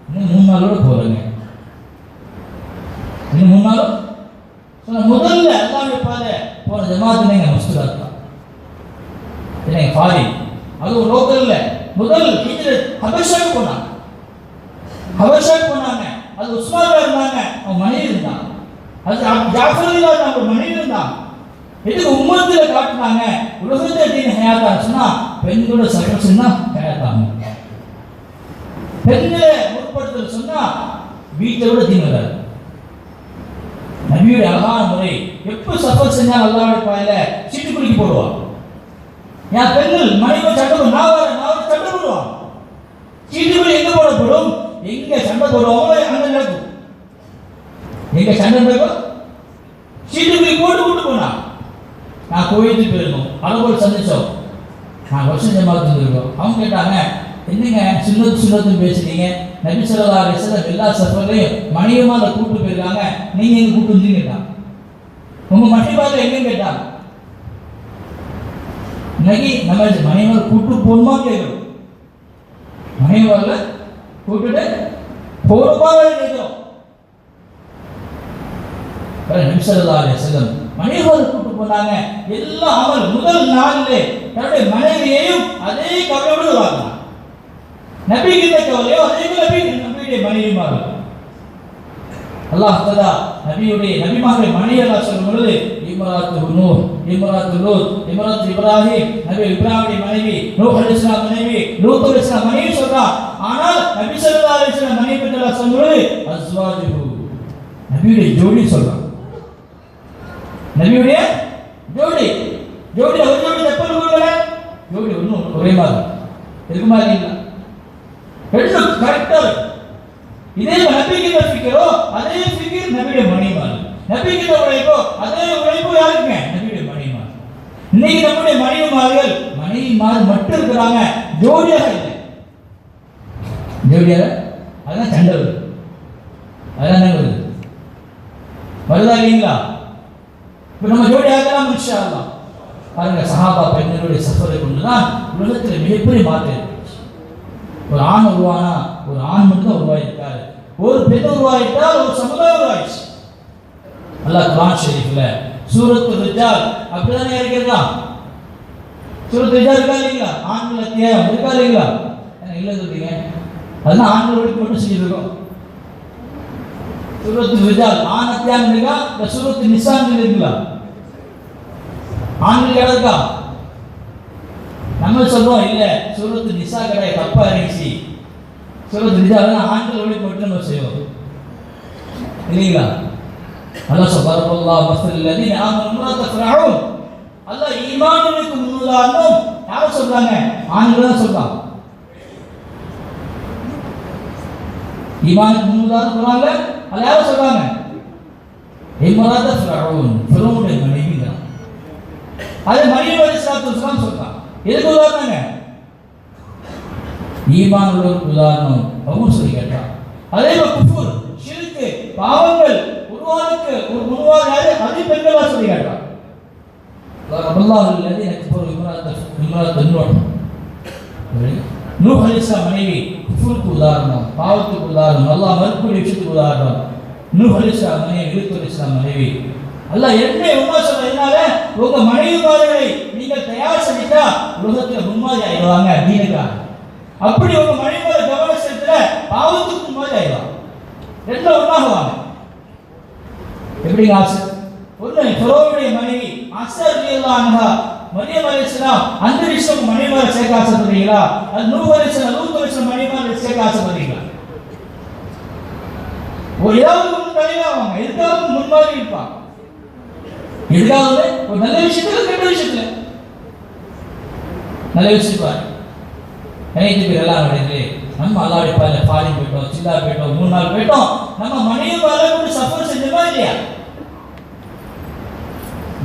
இன்னும் 3 நாளோட போறீங்க, இன்னும் 3 நாளும் முதல்ல அல்லாஹ்வுடைய பாதை போன ஜமாத் நீங்க முஸ்தராத் தான் இல்லைங்க ஃபாரி அது ஒரு லோக்கல்ல முதல் ஹிஜ்ரத் ஹபஷாக்கு போனாங்க. அது உஸ்மான் இருந்தாங்க, அவங்க மனைவி இருந்தாங்க. அது ஜாஃபர் இல்லாத அவங்க மனைவி இருந்தாங்க. இதுக்கு உம்மத்துல காட்டினாங்க உலகத்தை தீன் ஹயாத்தா சொன்னா பெண்களோட சகல் சொன்னா ஹயாத்தாங்க. பெண்களை முற்படுத்தல் சொன்னா வீட்டை விட தீன் வராது. நபியுடைய அழகான முறை எப்ப சஃபர் செஞ்சா அல்லாஹ்வுடைய பாதையில சீட்டு குலுக்கி போடுவான். என் பெண்கள் மனைவி சட்டம் நான் சண்டை போடுவான். சீட்டுக்குள் எங்க போடப்படும்? எங்க சண்டை போடுவாங்களோ அங்க நடக்கும். எங்க சண்டை நடக்கும் சீட்டுக்குள் போட்டு விட்டு போனா. நான் கோயிலுக்கு போயிருந்தோம், அளவோடு சந்திச்சோம். நான் வருஷம் ஜமாத்து இருந்திருக்கோம். அவங்க கேட்டாங்க, என்னங்க சுண்ணத்து பேசுறீங்க? நபி ஸல்லல்லாஹு அலைஹி வஸல்லம் எல்லா சஃபர்லையும் மனைவிமாரை கூப்பிட்டு போயிருக்காங்க, நீங்க எங்க கூப்பிட்டு வந்தீங்க கேட்டாங்க. உங்க மனைவிமாரை எங்க கேட்டாங்க? இன்னைக்கு நம்ம மனைவிமாரை கூப்பிட்டு போகணுமா கேட்கிறோம். மனைவிமாரை கூப்பிட்டு போகணுமா கேட்கிறோம். நபி ஸல்லல்லாஹு அலைஹி வஸல்லம் மனைவிமாரை கூப்பிட்டு போனாங்க. எல்லா அமல் முதல் நாளிலே தன்னுடைய மனைவியையும் அதே கவலையோடு வாழ்ந்தாங்க. நபி கிட்ட கவலையோ அதே நபியுடைய மனைவிமார்கள். அல்லாஹ் தஆலா நபிமாருடைய மனைவி அல்லாஹ் சொல்லும் பொழுது இம்ராத்து நூஹ், இம்ராத்து லூத், இம்ராத்து இப்ராஹிம், நபி இப்ராஹிமுடைய மனைவி, நூஹ் அலைஹிஸ்ஸலாம் மனைவி, லூத் அலைஹிஸ்ஸலாம் மனைவி சொல்றான். ஆனால் நபி ஸல்லல்லாஹு அலைஹி வஸல்லம் மனைவி பற்றி அல்லாஹ் சொல்லும் பொழுது அஸ்வாஜுஹு, நபியுடைய ஜோடி சொல்றான். நபியுடைய ஜோடி ஒரு ஜோடி செப்பல் கொடுக்கல, ஜோடி ஒன்றும் ஒரே மாதிரி இருக்குமா இல்லைங்களா? ரெண்டும் கரெக்டா இதே நபிக்கிட்ட ஃபிக்ரோ அதே ஃபிக்ர் நபியுடைய மனைவிமார். நபிக்கிட்ட உழைப்போ அதே உழைப்பு யாருக்குங்க? நபியுடைய மனைவிமார். இன்னைக்கு நம்முடைய மனைவிமார் மட்டும் இருக்கிறாங்க, ஜோடியாக இல்லை. ஜோடியாக அதான் சண்டை வருது, அதான் வருது, வருதா இல்லைங்களா? இப்போ நம்ம ஜோடி ஆகலாம் இன்ஷா அல்லாஹ். பாருங்க, சஹாபா பெண்களுடைய சஃபரை கொண்டுதான் உலகத்தில் மிகப்பெரிய மாற்றம். ஒரு ஆண் உருவானா ஒரு ஆண் மட்டும் தான் உருவாயிருக்காரு, ஒரு பெண் உருவாயிட்டால் ஒரு சமுதாயம் உருவாயிடுச்சு. அல்லாஹ் குர்ஆன் ஷரீஃப்ல சூரத்துல் ரிஜால் அப்படிதானே இருக்கிறதா? சூரத்துல் ரிஜால் இருக்கா இல்லைங்களா? ஆண்கள் அத்தியாயம் இருக்கா இல்லைங்களா? இல்லை சொல்றீங்க, அதெல்லாம் ஆண்களுக்கு மட்டும் செஞ்சிருக்கோம். சூரத்துல் ரிஜால் ஆண் அத்தியாயம் இருக்கா? இந்த சூரத்துல் நிசா இருக்குங்களா? ஆண்கள் இருக்கா? நம்ம சொல்றோம் இல்ல, சூரத்து நிசா கடை தப்பா இருந்துச்சு, சூரத்து நிசால ஆண்கள் ஒளி மட்டும் நம்ம செய்வோம் இல்லைங்களா? அல்லாஹ் சுப்ஹானல்லாஹ் மஸ்ஸல்லதீன ஆமனு இம்ராத்த ஃபிரௌன், அல்லாஹ் ஈமானுக்கு முன்னுதாரணம் யாரை சொல்றாங்க? ஆண்கள் தான் சொல்றாங்க. ஈமானுக்கு முன்னுதாரணம் சொல்றாங்க, அல்லாஹ் யாரை சொல்றாங்க? இம்ராத்த ஃபிரௌன், ஃபிரௌனுடைய மனைவி தான். அது மரியம் அலைஹிஸ்ஸலாத்து வஸலாம் சொல்றாங்க. எதுக்கு உதாரணங்க? ஈமான் உள்ளவருக்கு உதாரணம் அவங்க சொல்லி கேட்டான். அதே குஃபுர், ஷிர்க், பாவங்கள் உருவாக அதே பெண்களா சொல்லி கேட்டான். அல்லாஹ் அல்லதி நக்புரு இம்ராத் நூஹ் அலைஹிஸ்ஸலாம் மனைவி குஃபுருக்கு உதாரணம், பாவத்துக்கு உதாரணம், அல்லாஹ் மறுக்கக்கூடிய விஷயத்துக்கு உதாரணம். நூஹ் அலைஹிஸ்ஸலாம் மனைவி, லூத் அலைஹிஸ்ஸலாம் மனைவி. அல்லாஹ் என்ன சொல்றதுனால உங்க மனைவிமார்களை நீங்கள் தயார் செஞ்சிட்டா உலகத்துல முன்மாதிரி ஆயிடுவாங்க தீனுக்காக. அப்படி உங்க மனைவிமார கவனம் செலுத்தல பாவத்துக்கு முன்மாதிரி ஆயிடுவாங்க. ரெண்டும் ஒன்றாகுவாங்க. எப்படிங்க ஆசை? ஒண்ணு ஃபரோவுடைய மனைவி ஆஸா ரலியல்லாஹு அன்ஹா, மரியம் அலைஹிஸ்ஸலாம் அந்த விஷயம் மனைவிமார சேர்க்க ஆசைப்படுறீங்களா? அது நூஹ் அலைஹிஸ்ஸலாம், லூத் அலைஹிஸ்ஸலாம் மனைவிமார சேர்க்க ஆசைப்படுறீங்களா? ஏதாவது ஒன்று தலைவாங்க, எதுக்காவது முன்மாதிரி இருப்பாங்க. எதுக்காவது ஒரு நல்ல விஷயத்துல கெட்ட விஷயத்துல நல்ல விஷயம் நினைத்து எல்லாம் கிடையாது. நம்ம அல்லாஹ்வுடைய பாதையில ஃபாரின் போயிட்டோம், சில்லா போயிட்டோம், 3 நாள் போயிட்டோம், நம்ம மனைவி மேல கூட சஃபர் செஞ்சோமா இல்லையா?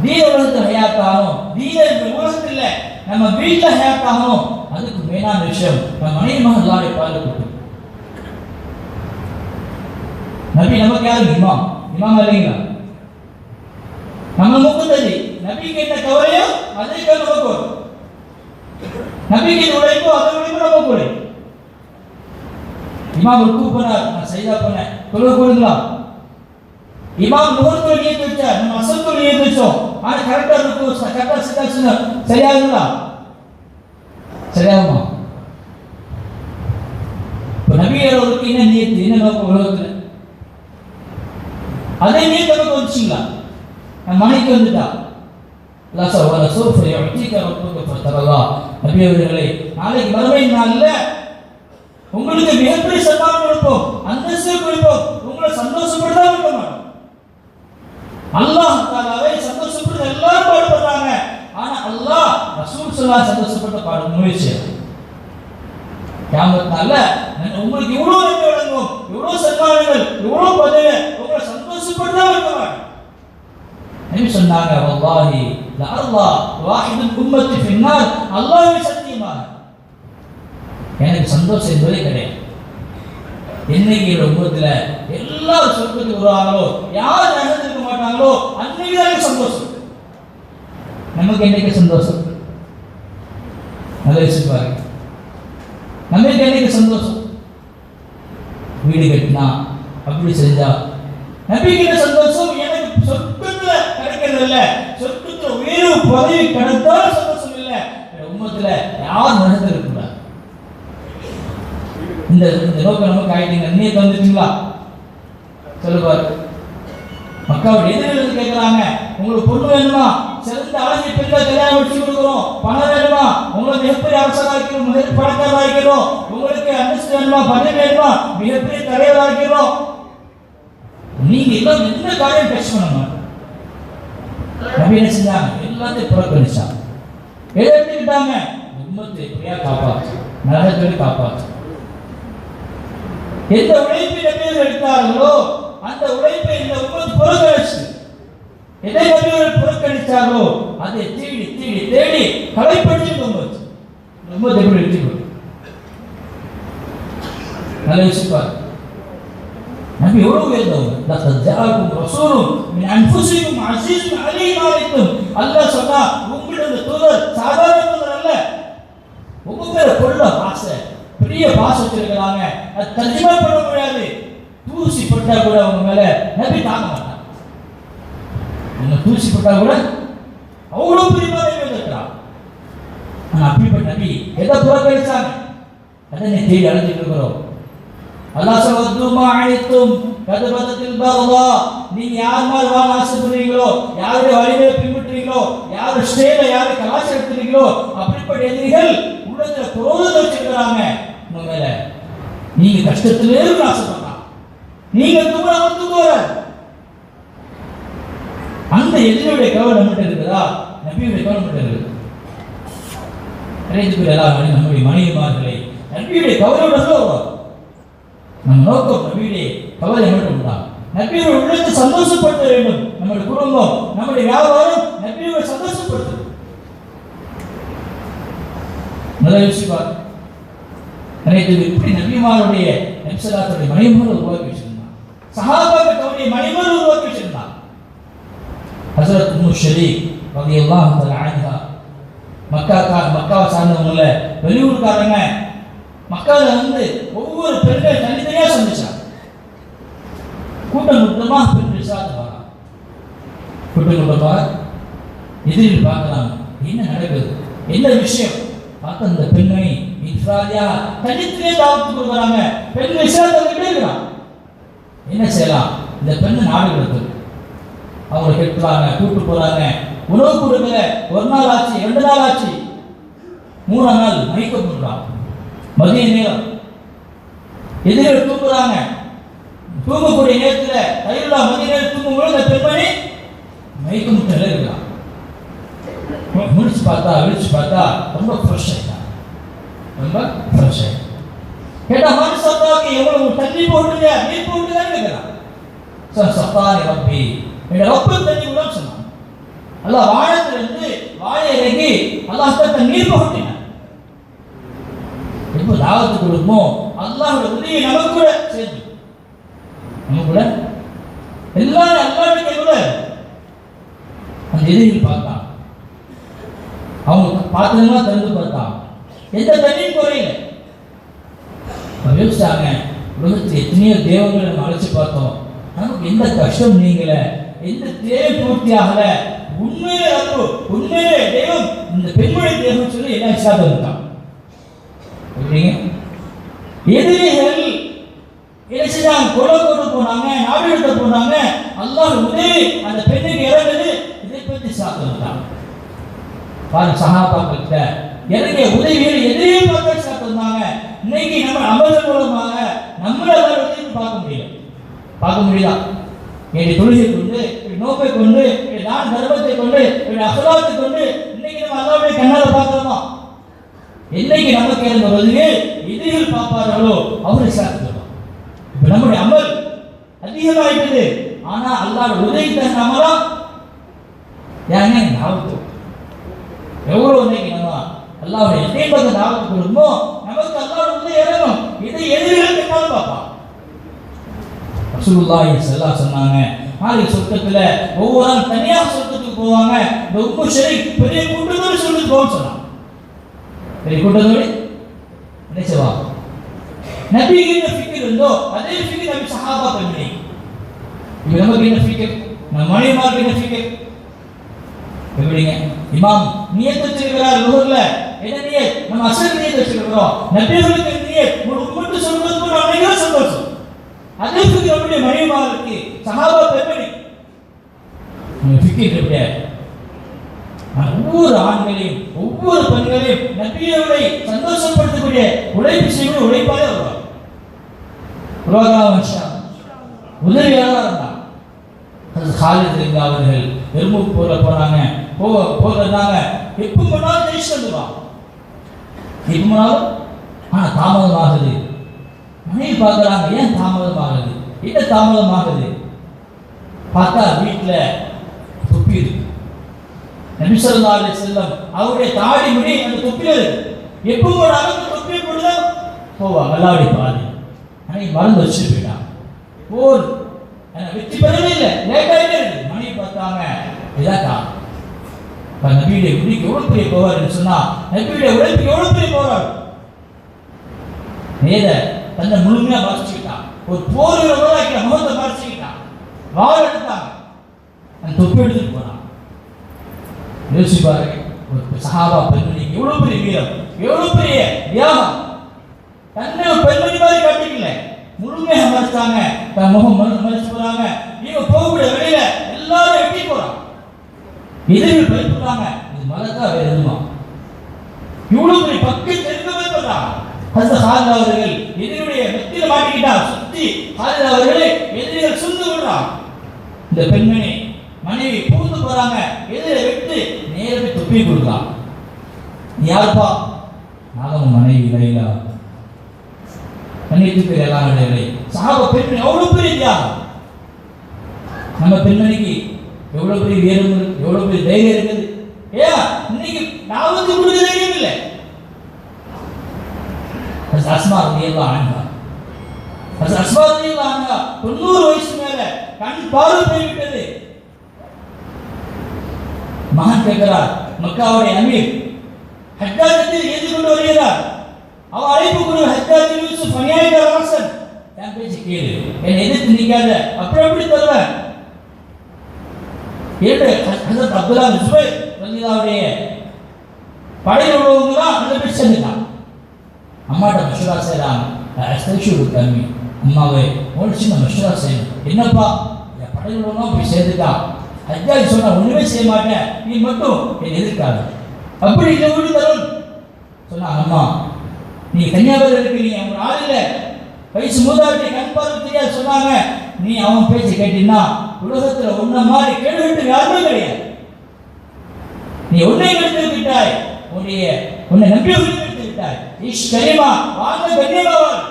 தீன உலகத்துல ஹயாத்தாகும், தீன உலகத்துல இல்ல நம்ம வீட்டுல ஹயாத்தாகும். அதுக்கு மெயினான விஷயம் நம்ம மனைவி மேல அல்லாஹ்வுடைய பாதையில போட்டு. நபி நமக்கு யாரு? இமாம் இல்லைங்களா? நம்ம முக்குதலி நபிக்கு என்ன கவலையோ அதே கவலை நமக்கு. நபிக்கு உழைப்போ அதை உழைப்பு நமக்கு உழைப்பு. இமாம் ருக்கு போனார், நான் சைதா போனேன், தொழுகை கொடுங்களா? இமாம் நூறு நியத்து வச்சா நம்ம அசத்து நியத்து வச்சோம். ஆனா கரெக்டா இருக்கும், கரெக்டா சிதாச்சுன்னா சரியாகுங்களா? சரியாகுமா? இப்ப நபியர்களுக்கு என்ன நியத்து, என்ன நோக்கம் உலகத்துல? அதே நியத்து நமக்கு வந்துச்சுங்களா? மனைக்கு வந்துட்டா நபியவர்களே, நாளைக்கு மறுமை நாள்ல உங்களுக்கு மிகப்பெரிய சன்மானம் கொடுப்போம், அந்தஸ்து கொடுப்போம், உங்களை சந்தோஷப்படுத்தா இருக்க மாட்டோம். அல்லாஹ் தஆலாவை சந்தோஷப்படுத்த எல்லாரும் பாடுபடுறாங்க. ஆனா அல்லாஹ் ரசூல் ஸல்லல்லாஹு அலைஹி வஸல்லம் பாட முயற்சி கியாமத் நாள்ல உங்களுக்கு இவ்வளவு நன்மை வழங்கும், இவ்வளவு சன்மானங்கள், இவ்வளவு பதவி, உங்களை சந்தோஷப்படுத்தா இருக்க மாட்டோம். நபி சொன்னாங்க, வல்லாஹி லா அல்லாஹ் வாஹிதுல் உம்மத்தி ஃபின்னார், அல்லாஹ்வே சத்தியமாக எனக்கு சந்தோஷம் என்பதே கிடையாது. என்னைக்கு உம்மத்துல எல்லாரும் சொர்க்கத்துக்கு வருவாங்களோ, யார் நரகத்துக்கு இருக்க மாட்டாங்களோ, அன்னைக்கு தான் சந்தோஷம். நமக்கு என்னைக்கு சந்தோஷம்? நல்லா யோசிச்சு பாருங்க. நமக்கு என்னைக்கு சந்தோஷம்? வீடு கட்டினா, அப்படி செஞ்சா. நபிக்கு என்ன சந்தோஷம்? எனக்கு சொர்க்கத்துல கிடைக்கிறது இல்ல, சொர்க்கத்துல உயர்வு பதவி கிடைத்தாலும் சந்தோஷம் இல்ல. உம்மத்துல யார் நரகத்துக்கு இருக்க கூடாது. இந்த நோக்கம் நமக்கு ஆயிட்டீங்க. நீங்க வந்துட்டீங்களா? சொல்லுவாரு. மக்காவுடைய எதிரிகள் கேட்கிறாங்க, உங்களுக்கு பொண்ணு வேணுமா? சிறந்த அழகி பெண்களை கல்யாணம் வச்சு கொடுக்குறோம். பணம் வேணுமா? உங்களுக்கு மிகப்பெரிய அரசராக்கிறோம், மிகப்பெரிய பணக்காரராக்கிறோம். உங்களுக்கு அந்தஸ்து வேணுமா? பதவி வேணுமா? மிகப்பெரிய தலைவராக்கிறோம். நீங்க எல்லாம் என்ன காரியம் பேச பண்ணணும்? நபி என்ன செஞ்சாங்க? எல்லாத்தையும் புறக்கணிச்சாங்க. எடுத்துக்கிட்டாங்க. உம்மத்தை எப்படியா காப்பாற்று, நரகத்தை காப்பாற்று. எந்த உழைப்பை நபியர்கள் எடுத்தார்களோ அந்த உழைப்பை இந்த உம்மத் புறக்கணிச்சு, எதை நபியர்கள் புறக்கணிச்சார்களோ அதை தேடி தேடி தேடி களைப்பட்டு உம்மத் எப்படி எடுத்துக்கொள்ளும்? நல்ல யோசிப்பார். நபி எவ்வளவு உயர்ந்தவங்க. லக்கத் ஜாஅக்கும் ரசூலும் மின் அன்ஃபுசிக்கும் அஸீஸுன் அலைஹி மா அனித்தும். அல்லாஹ் சொன்னா, உங்களுடைய தூதர் சாதாரண தூதர் அல்ல, உங்க மேல கொள்ள ஆசை, பெரிய பாசம் வச்சிருக்கிறாங்க. அது தர்ஜுமா பண்ண முடியாது. தூசி பட்டா கூட அவங்க மேல நபி தாங்க மாட்டாங்க. அவங்க தூசி பட்டா கூட அவ்வளவு பிரியமாக இருக்கிறார். ஆனா அப்படிப்பட்ட நபி எதை புறக்கணிச்சாங்க? அதனை தேடி அழைச்சிட்டு இருக்கிறோம். அல்லாஹ் சொல்லுமா அழைத்தும் கதபதத்தில் பகவா, நீங்க யார் மாதிரி வாழ ஆசைப்படுறீங்களோ, யாருடைய வழிகளை பின்பற்றுறீங்களோ, யாரு ஸ்டேல யாரு கலாச்சாரம் எடுத்துறீங்களோ, அப்படிப்பட்ட எதிரிகள் உள்ளத்துல குரோதத்தை வச்சிருக்கிறாங்க. உங்க மேல நீங்க கஷ்டத்திலே இருக்க ஆசைப்படலாம், நீங்க தூங்குற அந்த எதிரியுடைய கவலை நம்மகிட்ட இருக்குதா? நபியுடைய கவலை நம்மகிட்ட இருக்குது. எல்லாரும் நம்முடைய மனைவிமார்களை நபியுடைய கவலையோட வருவார். நம்ம நோக்கம் நபியுடைய கவலை நம்மகிட்ட உண்டா? நபியுடைய உள்ளத்தை சந்தோஷப்படுத்த வேண்டும். நம்முடைய குடும்பம், நம்முடைய வியாபாரம் நபியுடைய சந்தோஷப்படுத்து. நல்லா யோசிப்பார். இப்படி நபிமாருடைய நபிசலாத்துடைய மனைவிமார் உருவாக்கி வச்சிருந்தான். சஹாபாக்களுடைய மனைவிமார் உருவாக்கி வச்சிருந்தான். ஹஸரத் உம்மு ஷரீக் ரலியல்லாஹு தஆலா அன்ஹா, மக்காவை சார்ந்தவங்கள, வெளியூர்காரங்க மக்கால வந்து ஒவ்வொரு பெண்கள் தனித்தனியா சந்திச்சாங்க. கூட்டம் கூட்டமா பெண் விசாரித்து வராங்க. கூட்டம் கூட்டமா எதிரில் பார்க்கலாம், என்ன நடக்குது, என்ன விஷயம் பார்த்த அந்த பெண்ணை இன்ஃப்ராதியா தனித்தனியே தாவத்து கொடுக்குறாங்க. பெண் விசாரித்து இருக்கிறான். என்ன செய்யலாம்? இந்த பெண்ணு நாடு கொடுத்து அவங்களை கெட்டுறாங்க, கூட்டு போறாங்க, உணவு கொடுக்கல. ஒரு நாள் ஆச்சு, 2 நாள் ஆச்சு, 3ஆம் நாள் மயக்க போடுறான். மதிய நேரம் எதிரில் தூங்குறாங்க. தூங்கக்கூடிய நேரத்தில் கையில்லா மதிய நேரம் தூங்கும்போது அந்த பெண்மணி மயக்க முட்டையில இருக்கலாம். முடிச்சு பார்த்தா, விழிச்சு பார்த்தா ரொம்ப ஃப்ரெஷ் ஆயிட்டான், ரொம்ப ஃப்ரெஷ் ஆயிட்டான். கேட்டா மனு சத்தாக்கு எவ்வளவு தண்ணி போட்டுங்க, நீர் போட்டுதான் கேட்கிறான். சத்தானி ரப்பி, எங்க ரப்பு தண்ணி கூட சொன்னான். அல்லாஹ் வானத்திலிருந்து வாழை இறங்கி அல்லாஹ் தட்ட நீர் போட்டினான். எப்போ தாவத்து கொடுப்போம், அல்லாஹோட உதவி நமக்கு கூட சேர்ந்து, நம்ம கூட எல்லாரும் அல்லாஹ்கிட்ட கூட அந்த எதிரிகள் பார்த்தான். அவங்க பாத்திரங்களா திறந்து பார்த்தான், எந்த தண்ணியும் குறையில. யோசிச்சாங்க, உலகத்தில் எத்தனையோ தேவங்களை நம்ம அழைச்சி பார்த்தோம், நமக்கு எந்த கஷ்டம் நீங்கல, எந்த தேவை பூர்த்தி ஆகல, உண்மையிலே அன்பு, உண்மையிலே தெய்வம் இந்த பெண்மணி தெய்வம் சொல்லி எல்லாம் இஸ்லாத்துல இருக்கான். எதிரிகள் இறைச்சிதான் கொண்டு போனாங்க, நாடு எடுத்து போனாங்க. அல்லாஹ் உதவி அந்த பெண்ணுக்கு இறந்தது. இதை பற்றி சாப்பிட்டான் பாரு. சஹாபாக்கிட்ட இறங்கிய உதவியில் எதிரியை பார்த்து சாப்பிட்டாங்க. இன்னைக்கு நம்ம அமர்தல் மூலமாக நம்மளை பார்க்க முடியல, பார்க்க முடியுதா? என்னுடைய தொழுகை கொண்டு, நோக்கை கொண்டு, நான் தர்மத்தை கொண்டு, அகலாத்தை கொண்டு இன்னைக்கு நம்ம அல்லாஹ்வுடைய கண்ணால பார்க்கிறோமா? என்னைக்கு நமக்கு இருந்த உதவியை எதிரிகள் பார்ப்பார்களோ அவரை சாப்பிடுவோம். இப்ப நம்முடைய அமல் அதிகமாயிட்டது. ஆனா அல்லாஹ் உதவி தன் அமலா ஏங்க நாவுக்கு எவ்வளவு இன்னைக்கு நம்ம அல்லாஹ்வுடைய தீபத்தை நாவுக்கு கொடுமோ நமக்கு அல்லாஹ் உதவி இறங்கும். இதை எதிரிகளுக்கு கால் பார்ப்பான். ரசூலுல்லாஹி ஸல்லல்லாஹு அலைஹி சொன்னாங்க, நாளைக்கு சொர்க்கத்துல ஒவ்வொரு நாள் தனியாக சொர்க்கத்துக்கு போவாங்க. இந்த உம்மு ஷரீக் பெரிய கூட்டத்தோடு சொர்க்கத்துக்கு போவான்னு சொன்னாங்க. பெரிய கூட்டத்தோடு என்ன செய்வாங்க? நபிக்கு என்ன ஃபிக்ர் இருந்தோ அதே ஃபிக்ர் நபி சஹாபா பண்ணி. இப்போ நமக்கு என்ன ஃபிக்ர்? நம்ம மனைவிமாருக்கு என்ன ஃபிக்ர்? எப்படிங்க இமாம் நியத் வச்சிருக்கிறார் லுஹர்ல, என்ன நியத்? நம்ம அசர் நியத் வச்சிருக்கிறோம். நபிகளுக்கு நியத் ஒரு உம்மத்து சொல்றதுக்கு ஒரு அனைவர சந்தோஷம். அதே ஃபிக்ர் நம்முடைய மனைவிமாருக்கு சஹாபா பண்ணி ஃபிக்ர் எப்படியா? ஒவ்வொரு ஆண்களையும் ஒவ்வொரு பெண்களையும் நபியை சந்தோஷப்படுத்தக்கூடிய உழைப்பு செய்வது உழைப்பாலே வருவார். உதவியாளர் இருந்தார். காலித் அவர்கள் எறும்பு போறாங்க, போறாங்க. எப்ப போனாலும் ஜெயிச்சு வந்துடுவான். எப்ப போனாலும் ஆனா தாமதம் ஆகுது. மனைவி பார்க்கறாங்க, ஏன் தாமதம் ஆகுது? என்ன தாமதம் ஆகுது? பார்த்தா வீட்டுல தொப்பி இருக்கு. நபி ஸல்லல்லாஹு அலைஹி வஸல்லம் அவருடைய தாடி முடி அந்த தொப்பில இருக்கு. எப்போ போனாலும் அந்த தொப்பியை போட்டு போவாங்க. அல்லாஹ்வுடைய பாதி அன்னைக்கு மறந்து வச்சுட்டு போயிட்டான். போர் வெற்றி பெறவே இல்லை, லேட் ஆகிட்டே இருக்கு. மணி பார்த்தாங்க, இதாக்கா நபியுடைய முடிக்கு எவ்வளவு பெரிய போவார்னு சொன்னா, நபியுடைய உழைப்புக்கு எவ்வளவு பெரிய போவார். நேர தன்னை முழுமையா மறைச்சுக்கிட்டான். ஒரு போர் வீரர்களாக முகத்தை மறைச்சுக்கிட்டான். வாள் எடுத்தாங்க, அந்த தொப்பி எடுத்துட்டு போனான். யோசிப்பாரு, ஒரு சஹாபா பெண்மணி எவ்வளவு பெரிய வீரம், எவ்வளவு பெரிய தியாகம். தன்னை ஒரு பெண்மணி மாதிரி காட்டிக்கல, முழுமையாக மறைச்சாங்க. தன் முகம் மறைச்சு போறாங்க. இவங்க போகக்கூடிய வெளியில எல்லாரும் வெட்டி போறாங்க. எதிரிகள் பயப்படுறாங்க, இது மலக்கா வேற எதுமா? இவ்வளவு பெரிய பக்கத்தில் இருக்கவே போறாங்க. ஹஸரத் ஹாலித் அவர்கள் எதிரியுடைய மெத்தில மாட்டிக்கிட்டா, சுத்தி ஹாலித் அவர்களை எதிரிகள் சுந்து விடுறாங்க. இந்த பெண்மணி மனைவி பூந்து போறாங்க, எதிர விட்டு நேரடி தொப்பி கொடுக்கலாம். யாருப்பா? நானும் மனைவி லைலா. கண்ணியத்துக்கு எல்லாம் இல்லை. சஹாபா பெண்மணி எவ்வளவு பெரிய தியாகம். நம்ம பெண்மணிக்கு எவ்வளவு பெரிய வீரம் இருக்கு, எவ்வளவு பெரிய தைரியம் இருக்குது. ஏன் இன்னைக்கு நாவுக்கு கொடுக்க தைரியம் இல்லை? அஸ்மா ரலியல்லாஹு அன்ஹா, அஸ்மா ரலியல்லாஹு அன்ஹா 90 வயசு மேல கண் பார்வை போய்விட்டது. மகன் கேட்கிறார், மக்காவுடைய அமீர் ஹஜ்ஜாஜத்தில் ஏந்து கொண்டு வருகிறார். அவர் அழைப்பு கொண்டு ஹஜ்ஜாஜ் யூசுப் அநியாயக்கார அரசன், என் பேச்சு கேளு, என்னை எதிர்த்து நிற்காத, அப்படி அப்படி தருவேன். ஏழு ஹஜ்ரத் அப்துல்லா ஜுபைர் ரலியல்லாஹுடைய படையில் உள்ளவங்க தான் அந்த பேச்சு செஞ்சுட்டான். அம்மாட்ட மஷூரா செய்யலாம். தம்பி அம்மாவை ஒரு சின்ன மஷூரா செய்யணும். என்னப்பா படையில் உள்ளவங்க போய் சேர்ந்துட்டான். ஹஜ்ஜாஜ் சொன்னா ஒண்ணுமே செய்ய மாட்டேன், நீ மட்டும் என்னை எதிர்க்காத. அப்படி இல்லை வீடு தரும் சொன்னா, அம்மா நீ கன்னியாகுமரி இருக்கிறீங்க, ஒரு ஆள் இல்லை, வயசு மூதாட்டி, கண் பார்வை தெரியாது சொன்னாங்க. நீ அவன் பேச்சு கேட்டீங்கன்னா உலகத்துல உன்ன மாதிரி கேள்விட்டு யாருமே கிடையாது. நீ உன்னை எடுத்து விட்டாய், உன்னை நம்பி எடுத்து விட்டாய். இஷ் கரிமா வாங்க கண்ணியமாவாள்,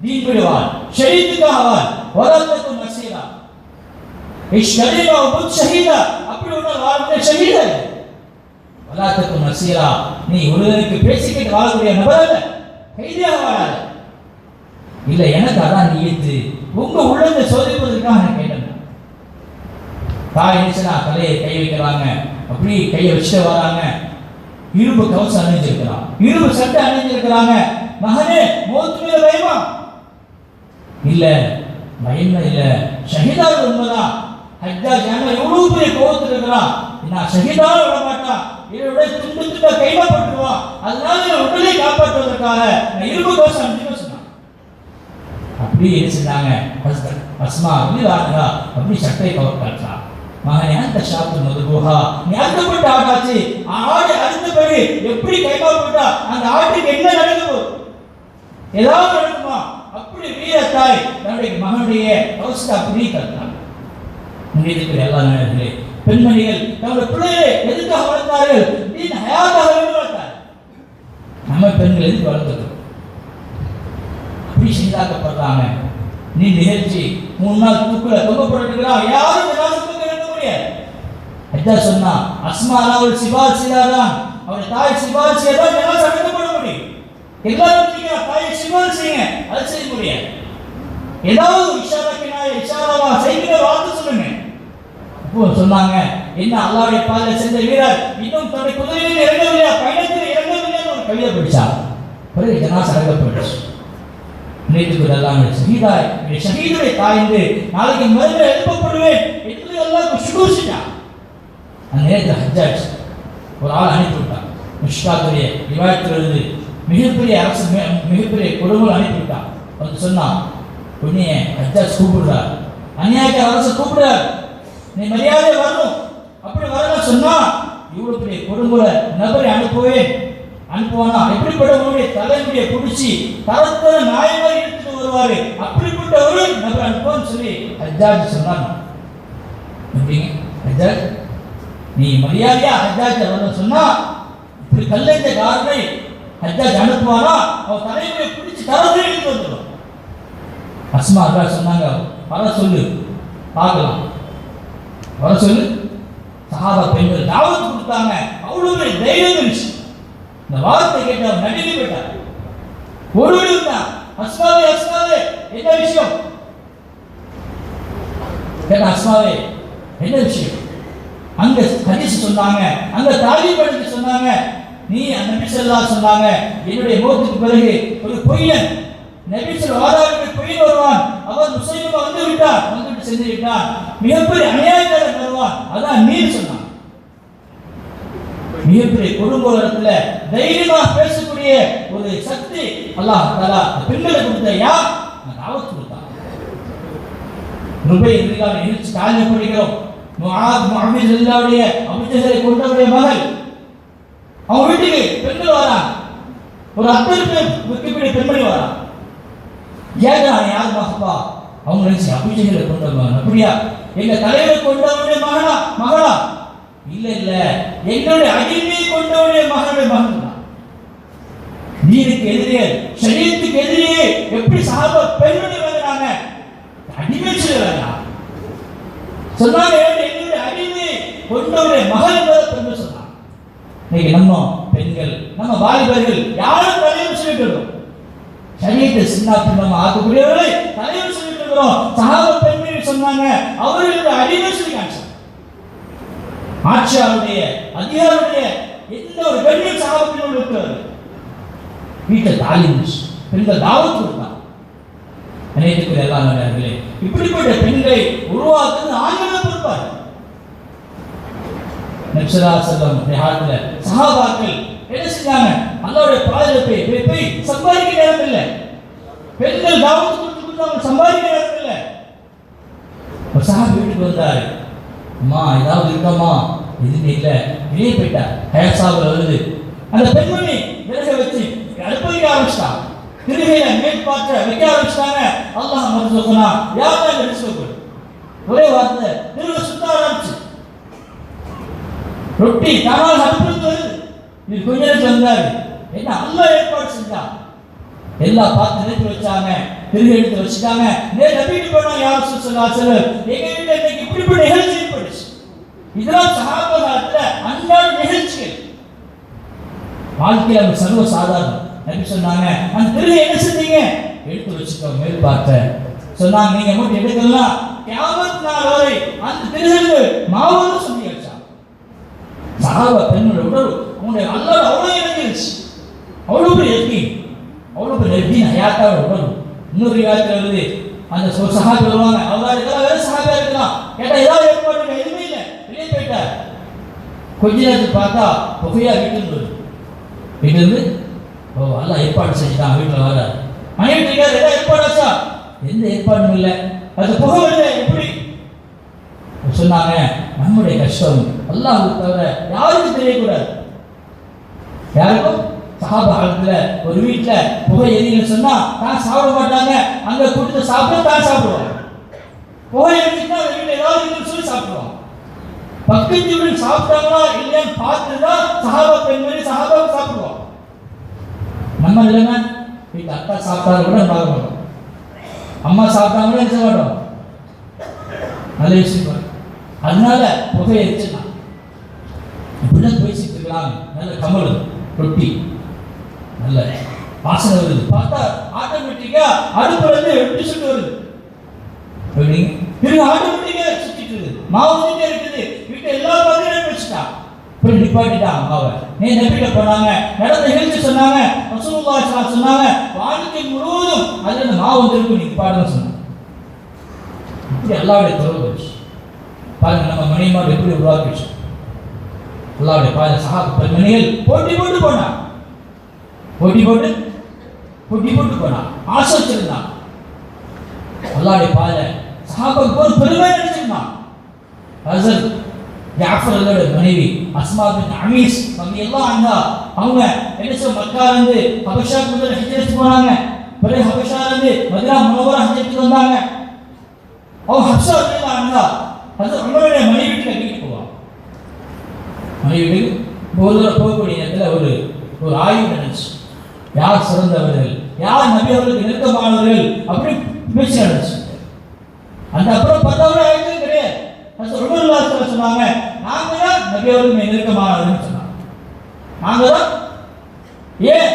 தீன் விடுவாள், ஷரீத்துக்காவாள், வரத்துக்கும் நசீரா. இஷ் கரிமா உபுத் ஷஹீதா, அப்படி உன்னால் வாழ்க்கை ஷஹீதா. வரத்துக்கும் நசீரா, நீ ஒருவருக்கு பேசிக்கிட்டு வாழக்கூடிய நபர் அல்ல, கைதியாக வாழாத. இல்லை, எனக்கு அதான் நீத்து, உங்க உள்ளத்தை சோதிப்பதற்காக நான் கேட்டேன். தாய் நினைச்சா தலையை கை வைக்கிறாங்க, அப்படி கையை வச்சுட்டு வராங்க. இரும்பு கவசம் அணிஞ்சிருக்கிறான், இரும்பு சட்டை அணிஞ்சிருக்கிறாங்க. மகனே மௌத்து மேல பயமா? இல்ல, பயமா இல்ல, ஷஹீதாக உண்மைதான். ஹஜ்ஜாஜ் ஏன்னா எவ்வளவு பெரிய கோபத்தில் இருக்கிறான், நான் ஷஹீதாக விட மாட்டான், என்னுடைய துண்டு துண்ட கைப்பற்றுவான், அதனால என் உடலை காப்பாற்றுவதற்காக நான் இரும்பு தோசை அப்படின்னு சொன்னான். அப்படி என்ன செஞ்சாங்க, அஸ்மா அப்படிதாங்க அப்படி சட்டை கவர் காட்டுறா. மகனே அந்த ஷாப்பு மதுபூஹா, நீ அறுக்கப்பட்ட ஆடாச்சு, ஆடு அறுத்த பிறகு எப்படி கைப்பற்றா அந்த ஆட்டுக்கு என்ன நடக்கும், ஏதாவது நடக்குமா? அப்படி வீரத்தாய் தன்னுடைய மகனுடைய அவஸ்தை அப்படி கட்டான். இருக்கிற எல்லா நேரத்திலே பெண்மணிகள் தங்களுடைய பிள்ளைகளை எதுக்காக வளர்த்தார்கள், தீன் ஹயாத்தாக வளர்த்தார். நம்ம பெண்கள் எதுக்கு வளர்த்துறோம், அப்படி செய்தாக்கப்படுறாங்க. நீ நிகழ்ச்சி 3 நாள் தூக்குல தொங்கப்பட்டிருக்கிறான், யாரும் இருக்க முடியாது. ஐயா சொன்னா அஸ்மா அவள் சிபாரிசியாதான், அவருடைய தாய் சிபாரிசியாதான் எல்லாம் சட்டப்பட முடியும். எல்லாரும் தாயை சிபாரிசி செய்யுங்க, அது செய்ய முடியாது. ஏதாவது இஷாராவா செய்கிற வார்த்தை சொல்லுங்க. அப்போ சொன்னாங்க, என்ன அல்லாஹ்வுடைய பாதையில் சென்ற வீரர் இன்னும் தன்னுடைய குதிரையில் இறங்கவில்லையா, பயணத்தில் இறங்கவில்லையா ஒரு கவிதை படிச்சார். பிறகு ஜனாசா அடக்கப்பட்டுச்சு. நினைத்துக் எல்லாம் ஷஹீதாய் ஷஹீதுடைய தாய் என்று நாளைக்கு மறுமையில் எழுப்பப்படுவேன் என்று எல்லாம் சுகூசிட்டான். அந்த நேரத்தில் ஹஜ்ஜாஜ் ஒரு ஆள் அனுப்பி விட்டான். முஷ்காத்துடைய விவாதத்திலிருந்து மிகப்பெரிய அரசு மிகப்பெரிய குடும்பம் அனுப்பிவிட்டான். வந்து சொன்னான், உன்னைய ஹஜ்ஜாஜ் கூப்பிடுறார், அநியாயத்தை அரசு கூப்பிடுறார், நீ மரியாதை வரணும். அப்படி வரணும் சொன்னா இவ்வளவு பெரிய குடும்ப நபரை அனுப்புவானா எப்படிப்பட்டவருடைய தலைமுடியை பிடிச்சி தரத்தர நாயமாக எடுத்துட்டு வருவாரு, அப்படிப்பட்ட ஒரு நபர் அனுப்புவான்னு சொல்லி ஹஜ்ஜாஜ் சொன்னாங்க. ஹஜ்ஜாஜ் நீ மரியாதையா ஹஜ்ஜாஜ் வரணும் சொன்னா இப்படி கல்லெஞ்ச காரனை ஹஜ்ஜாஜ் அனுப்புவானா அவன் தலைமுடியை பிடிச்சி தரத்தர எடுத்து வந்துடும். அஸ்மா சொன்னாங்க, வர சொல்லு பார்க்கலாம், வர சொல்லு. சஹாபா பெண்கள் தாவத் கொடுத்தாங்க. அவ்வளவு தைரியம் இருந்துச்சு. இந்த வார்த்தை கேட்டு அவர் நடுங்கி போயிட்டார். ஒரு தான் அஸ்மாவே அஸ்மாவே என்ன விஷயம் கேட்ட, அஸ்மாவே என்ன விஷயம்? அங்க ஹதீஸ் சொன்னாங்க, அங்க தாலீம் படிச்சு சொன்னாங்க, நீ நபி ஸல்லல்லாஹு சொன்னாங்க, என்னுடைய மௌத்துக்கு பிறகு ஒரு பொய்யன் நபி ஸல்லல்லாஹு பொய்யன் வருவான், அவர் முஸ்லிமா வந்து விட்டார், வந்துட்டு சென்று விட்டார், மிகப்பெரிய அநியாயக்காரன் வருவான், அதான் நீ சொன்னான். மிகப்பெரிய குடும்பத்துல தைரியமா பேசக்கூடிய ஒரு சக்தி அல்லாஹ் தஆலா பெண்களை கொடுத்த யார், தாவத் கொடுத்தான். ருபை ரலியல்லாஹு அன்ஹு காலிய படிக்கிறோம். முஆத் ரலியல்லாஹுடைய அபூஜஹலை கொண்டவருடைய மகள், அவன் வீட்டுக்கு பெண்கள் வரா, ஒரு 10 பேர் முக்கிய பெண்மணி வரா. ஏன் யார் மகப்பா? அவங்க நினைச்சு அபூஜஹலை கொண்டவன் அப்படியா, எங்க தலைவர் கொண்டவருடைய மகளா? இல்ல இல்ல, எங்களுடைய அடிமை கொண்டவருடைய மகனுடைய மகன் தான். நீருக்கு எதிரே ஷரியத்துக்கு எதிரே எப்படி சஹாபா பெண்மணி வந்தாங்க, அடிமை சொல்றாங்க சொன்னாங்க, எங்களுடைய அடிமை கொண்டவருடைய மகன் பெண்கள் சொன்னாங்க. இன்னைக்கு நம்ம பெண்கள் நம்ம வாலிபர்கள் யாரும் தலைவர் சொல்லிட்டு இருக்கோம், ஷரியத்தை சின்ன நம்ம ஆக்கக்கூடியவர்களை தலைவர் சொல்லிட்டு இருக்கிறோம். சஹாபா பெண்மணி சொன்னாங்க, அவர்களுடைய அடிமை சொல்லி காமிச்சாங்க. ஆட்சியாருடைய அதிகாரியுடைய எந்த ஒரு பெண்கள் சகாபத்தினோடு இருக்கிறார். வீட்டில் தாலீம் பெண்கள் தாவத் கொடுத்தார். அனைத்துக்குரிய எல்லா நேரங்களே இப்படிப்பட்ட பெண்களை உருவாக்குறது ஆண்கள் பொறுப்பார். நபி ஸல்லல்லாஹு அலைஹி வஸல்லம் சஹாபாக்கள் என்ன செஞ்சாங்க, அல்லாஹ்வுடைய பாதையில போய் சம்பாதிக்க நேரம் இல்லை. பெண்கள் தாவத் கொடுத்து அவங்க சம்பாதிக்க நேரம் இல்லை. ஒரு சஹாபி வீட்டுக்கு வந்தாரு, அம்மா ஏதாவது இருக்கமா? எதுவுமே இல்லை, வெளியே போயிட்டார். ஹயாசாவில் வருது. அந்த பெண்மணி விறக வச்சு அடுப்பதிக்க ஆரம்பிச்சிட்டா, திருகையில மேல் பாற்ற வைக்க ஆரம்பிச்சிட்டாங்க. அல்லாஹ் மருந்து சொன்னா யாரும் எடுத்து ஒரே வார்த்தை திருக சுத்த ஆரம்பிச்சு. ரொட்டி தானால் அடுப்பில் வருது. இது கொஞ்ச நேரத்தில் வந்தாரு. என்ன அல்லாஹ் ஏற்பாடு செஞ்சான். எல்லா பார்த்து நிறுத்தி வச்சாங்க, திருகை எடுத்து வச்சுட்டாங்க. நபிட்டு போனாங்க, யார் ஸல்லல்லாஹு எங்க வீட்டில் இன்னைக்கு இப்படிப்பட்ட நிகழ்ச்சி ஏற்பட்டுச்சு. இதெல்லாம் சஹாபாக்கள அன்றாட நிகழ்ச்சிகள், வாழ்க்கையில சர்வ சாதாரணம். நபி சொன்னாங்க, அந்த திருகை என்ன செஞ்சீங்க? எடுத்து வச்சுக்கோ மேல் பார்த்த சொன்னாங்க. நீங்க மட்டும் எடுக்கலாம், கியாமத் நாள் வரை அந்த திருகைகள் மாவட்டம் சொல்லி வச்சாங்க. சஹாபா பெண்களோட உடல் உங்களுடைய அல்லாஹ் அவ்வளவு இறங்கிருச்சு, அவ்வளவு பெரிய எத்தி, அவ்வளவு பெரிய எத்தி ஹயாத்தாவோட உடல். இன்னொரு காலத்தில் வருது, அந்த சஹாபி வருவாங்க, அவங்க இதெல்லாம் வேற சஹாபியா இருக்கலாம். கேட்டா ஏதாவது ஏற்பாடு எதுவுமே இல்லை, வெளியே போயிட்டார். கொஞ்ச நேரத்துக்கு பார்த்தா புகையா வீட்டிலிருந்து ஓ எல்லாம் ஏற்பாடு செஞ்சுட்டான், வீட்டில் வர மனைவி ஏதாவது ஏற்பாடாச்சா? எந்த ஏற்பாடும் இல்லை. அது புகை இல்லை. எப்படி சொன்னாங்க? நம்முடைய கஷ்டம் அல்லாஹ்வுக்கு தவிர யாருக்கும் தெரியக்கூடாது. யாருக்கும் சஹாபா காலத்துல ஒரு வீட்டுல புகை எரியுன்னு சொன்னா தான் சாப்பிட மாட்டாங்க, அங்க கொடுத்து சாப்பிட தான் சாப்பிடுவாங்க. புகை எரிஞ்சுன்னா வீட்டுல ஏதாவது சொல்லி சாப்பிடுவாங்க. பக்கத்து வீடு சாப்பிட்டாங்களா இல்லையான்னு பார்த்துதான் சஹாபா பெண்மணி சஹாபாவுக்கு சாப்பிடுவாங்க. நம்ம இல்லைன்னா வீட்டு அக்கா சாப்பிட்டாலும் கூட பார்க்க மாட்டோம், அம்மா சாப்பிட்டாங்க கூட இருக்க மாட்டோம். நல்ல விஷயம். அதனால புகை எரிச்சுன்னா இப்படிதான் பேசிட்டு இருக்கலாம். நல்ல கமல் ரொட்டி நல்ல வாசனை வருது, பார்த்தா ஆட்டோமேட்டிக்கா அடுப்புல இருந்து வெட்டி சுட்டு வருது. ஆட்டோமேட்டிக்கா சுத்திட்டு இருக்குது, மாவு வந்துட்டே இருக்குது. வீட்டை எல்லா பகுதியும் வச்சுட்டா போய் நிப்பாட்டிட்டான் மாவை. நபிட்ட போனாங்க, நடந்த நிகழ்ச்சி சொன்னாங்க, ரசூலுல்லாஹி ஸல்லல்லாஹு அலைஹி சொன்னாங்க, வாழ்க்கை முழுவதும் அதுல இந்த மாவு வந்துருக்கு நிப்பாடுன்னு சொன்னாங்க. இப்படி அல்லாஹ்வுடைய தரவு பாருங்க, நம்ம மணிமார் எப்படி உருவாக்கிச்சு. அல்லாஹ்வுடைய பாத சஹாபா பெண்மணிகள் போட்டி போட்டு போனான், போட்டி போட்டு போனான், ஆசை வச்சிருந்தான். அல்லாஹ்வுடைய பாத சஹாபாவுக்கு ஒரு பெருமை நினைச்சிருந்தான். ஹஸரத் ஜாஃபரோட மனைவி அஸ்மா பின் அமீஸ் ரலியல்லாஹு அன்ஹா, அவங்க என்ன மக்கால இருந்து ஹபஷாக்கு முதல்ல ஹிஜ்ரத் போனாங்க. பிறகு ஹபஷால இருந்து மதீனா முனவ்வரா ஹிஜ்ரத் வந்தாங்க. அவங்க ஹப்ஸா ரலியல்லாஹு அன்ஹா ஹஸரத் உமருடைய மனைவி வீட்டுக்கு கூட்டிட்டு போவாங்க. மனைவி வீட்டுக்கு போகக்கூடிய நேரத்தில் ஒரு ஆய்வு நடந்துச்சு. யார் சிறந்தவர்கள், யார் நபி அவர்களுக்கு நெருக்கமானவர்கள் அப்படி பேச்சு நடந்துச்சு. அந்த அப்புறம் 10வது ஆயிரத்துக்கு கிடையாது. உமர் சொன்னாங்க, நாங்க தான் நபி அவர்களுக்கு நெருக்கமானவர்கள் சொன்னாங்க. நாங்க தான். ஏன்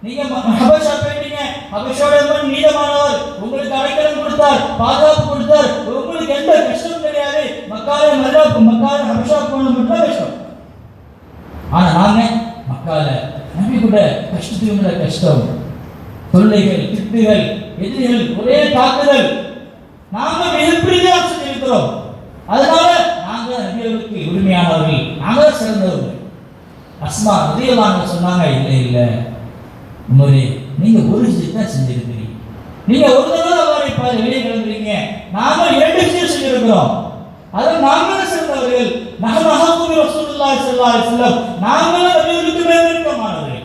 நீங்க ஹபஷா போயிட்டீங்க, ஹபஷோட நீதமானவர், உங்களுக்கு அடைக்கலம் கொடுத்தார், பாதுகாப்பு கொடுத்தார், உங்களுக்கு எந்த கஷ்டமும் கிடையாது. மக்கால ஹபஷா போனது மட்டும் கஷ்டம். ஆனா நாங்க மக்கால நபி கூட கஷ்டத்துக்கு கஷ்டம், தொல்லைகள், திட்டுகள், எதிரிகள், ஒரே தாக்குதல். நாங்க மிகப்பெரிய இருக்கிறோம். அதனால நாங்க நபிகளுக்கு உரிமையானவர்கள், நாங்க சிறந்தவர்கள். அஸ்மா ரலியல்லாஹு அன்ஹா சொன்னாங்க, இல்லை உமரே, நீங்க ஒரு விஷயம் தான் செஞ்சிருக்கிறீங்க, நீங்க ஒரு தடவை அவரை வெளியே கிளம்புறீங்க, நாம 2 விஷயம் செஞ்சிருக்கிறோம். அதான் நாங்களும் சிறந்தவர்கள். நஹ்னு ரசூலுல்லாஹி ஸல்லல்லாஹு அலைஹி வஸல்லம், நாங்களும் நபிகளுக்கு நெருக்கமானவர்கள்.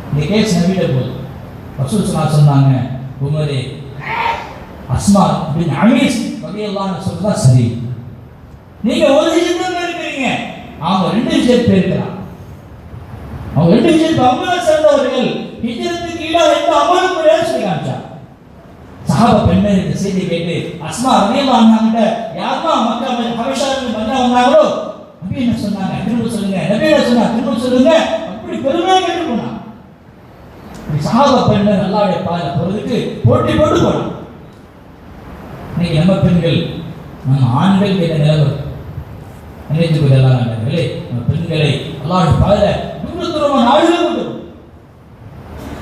இந்த கேஸ் நபிட்ட போய் ரசூல் ஸல்லல்லாஹு சொன்னாங்க, உமரே, அஸ்மா பின் அமீஸ் ரலியல்லாஹு அன்ஹா சொல்றதா சரி, நீங்க ஒரு விஷயத்துல இருக்கிறீங்க, அவங்க 2 விஷயத்துல இருக்கிறாங்க. அவங்க 2 விஷயத்துல அவங்க சேர்ந்தவர்கள். ஹிஜ்ரத்துக்கு ஈடாக எந்த அமலும் கிடையாது சொல்லி காமிச்சாங்க. சஹாபா பெண்கள் இந்த செய்தி கேட்டு அஸ்மா ரலியல்லாஹு அன்ஹா கிட்ட, யாருமா மக்கா ஹபஷாவுக்கு மதீனா வந்தாங்களோ நபி என்ன சொன்னாங்க, திரும்ப சொல்லுங்க, நபி என்ன சொன்னாங்க, திரும்ப சொல்லுங்க, அப்படி பெருமையா கேட்டு போனாங்க. சஹாபா பெண்கள் அல்லாஹ்வுடைய பாதையில போறதுக்கு போட்டி போட்டு போனாங்க. இன்னைக்கு நம்ம பெண்கள், நம்ம ஆண்கள் கேட்ட நிலவரம் நினைத்துக் கொள்ளலாம். நம்ம பெண்களை அல்லாஹ்வுடைய பாதையில தூரமா நாடுகள்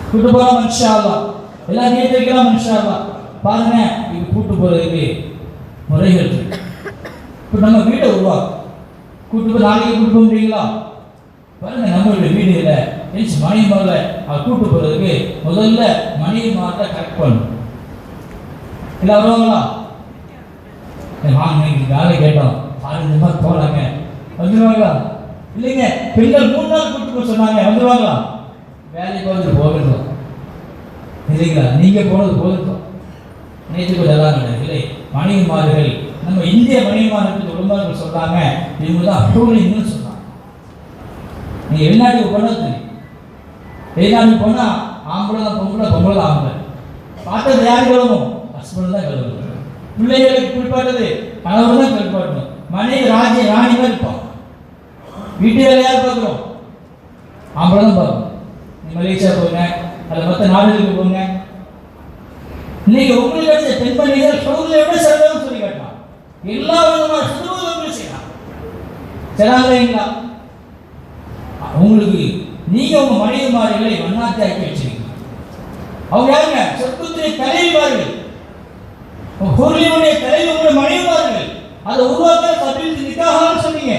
கூட்டு போறோம். இன்ஷா அல்லாஹ் எல்லாம் கேட்டு வைக்கலாம். இன்ஷா அல்லாஹ் பாருங்க, இது கூட்டு போறதுக்கு முறைகள் இருக்கு. இப்போ நம்ம வீட்டை கூட்டு போய் நாளைக்கு கூட்டு போக முடியுங்களா? பாருங்க, நம்மளுடைய வீடுல மனைவிமார்ல கூட்டு போறதுக்கு முதல்ல மனைவிமார்ல கரெக்ட் பண்ணணும். இல்லை வருவாங்களா? வாங்க, வேலை கேட்டோம், இந்த மாதிரி போறாங்க, வந்துருவாங்களா? இல்லைங்க, பெண்கள் 3 நாள் கூட்டு போக சொன்னாங்க, வந்துருவாங்களா? வேலைக்கு வந்து போகணும் இல்லைங்களா? நீங்க போனது போகட்டும், நேற்றுக்கு எல்லாம் இல்லை. மனைவிமார்கள், நம்ம இந்திய மனைவிமார்கள் குடும்பங்கள் சொல்றாங்க, இவங்க தான் அப்ரூவலிங்னு சொல்றாங்க. நீங்க வெளிநாட்டுக்கு போனது, வெளிநாட்டுக்கு போனா ஆம்பளை தான் பொம்பளை, பொம்பளை தான் ஆம்பளை. பார்த்தது யாரு கழுவணும்? ஹஸ்பண்ட் தான் கழுவணும். பிள்ளைகளுக்கு குளிப்பாட்டது கணவர் தான் குளிப்பாட்டணும். மனைவி ராணி தான் இருப்போம். வீட்டு வேலை யார் பார்க்குறோம்? ஆம்பளை தான் பார்க்கணும். மலேசியா போங்க, அது மற்ற நாடுகளுக்கு போங்க. இன்னைக்கு உங்களுக்கு பெண்மணிகள் சவுதியை விட சிறந்தவங்க சொல்லி காட்டலாம். எல்லா விதமான சுதந்திரங்களும் செய்யலாம். சரிங்களா? உங்களுக்கு நீங்க உங்க மனைவிமார்களை வண்ணாத்தி ஆக்கி வச்சிருக்கீங்க. அவங்க யாருங்க? சொர்க்கத்திலே தலைவிமார்கள். ஹூர்லியுடைய தலைவி உங்களுடைய மனைவிமார்கள். அதை உருவாக்க சபீல் நிக்காஹ்னு சொன்னீங்க.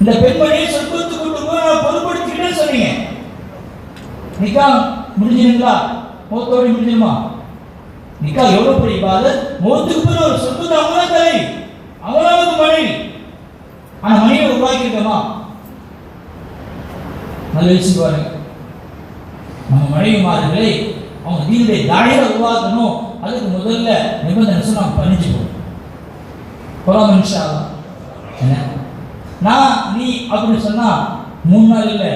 இந்த பெண்மணியை சொர்க்கத்துக்கு கொண்டு போய் நான் பொறுப்படுத்திக்கிட்டேன்னு சொன்னீங்க. நிக்காஹ் முடிஞ்சிருங்களா? மௌத்தோடு முடிஞ்சிருமா? நிக்காஹ் எவ்வளவு பெரிய இபாதத். மௌத்துக்கு பிறகு ஒரு சொர்க்கத்தை அவங்கள தலைவி, அவங்களுக்கு மனைவி. ஆனா மனைவியை உருவாக்கியிருக்கோமா? நல்ல விஷயம் பாருங்க. நம்ம மனைவிமார்களை அவங்க தீனுடைய தாயில உருவாக்கணும். அதுக்கு முதல்ல நிபந்தனை நாம் பண்ணிச்சுக்கணும். போலாம் இன்ஷா அல்லாஹ். என்ன நான் நீ அப்படின்னு சொன்னா 3 நாள் இல்லை,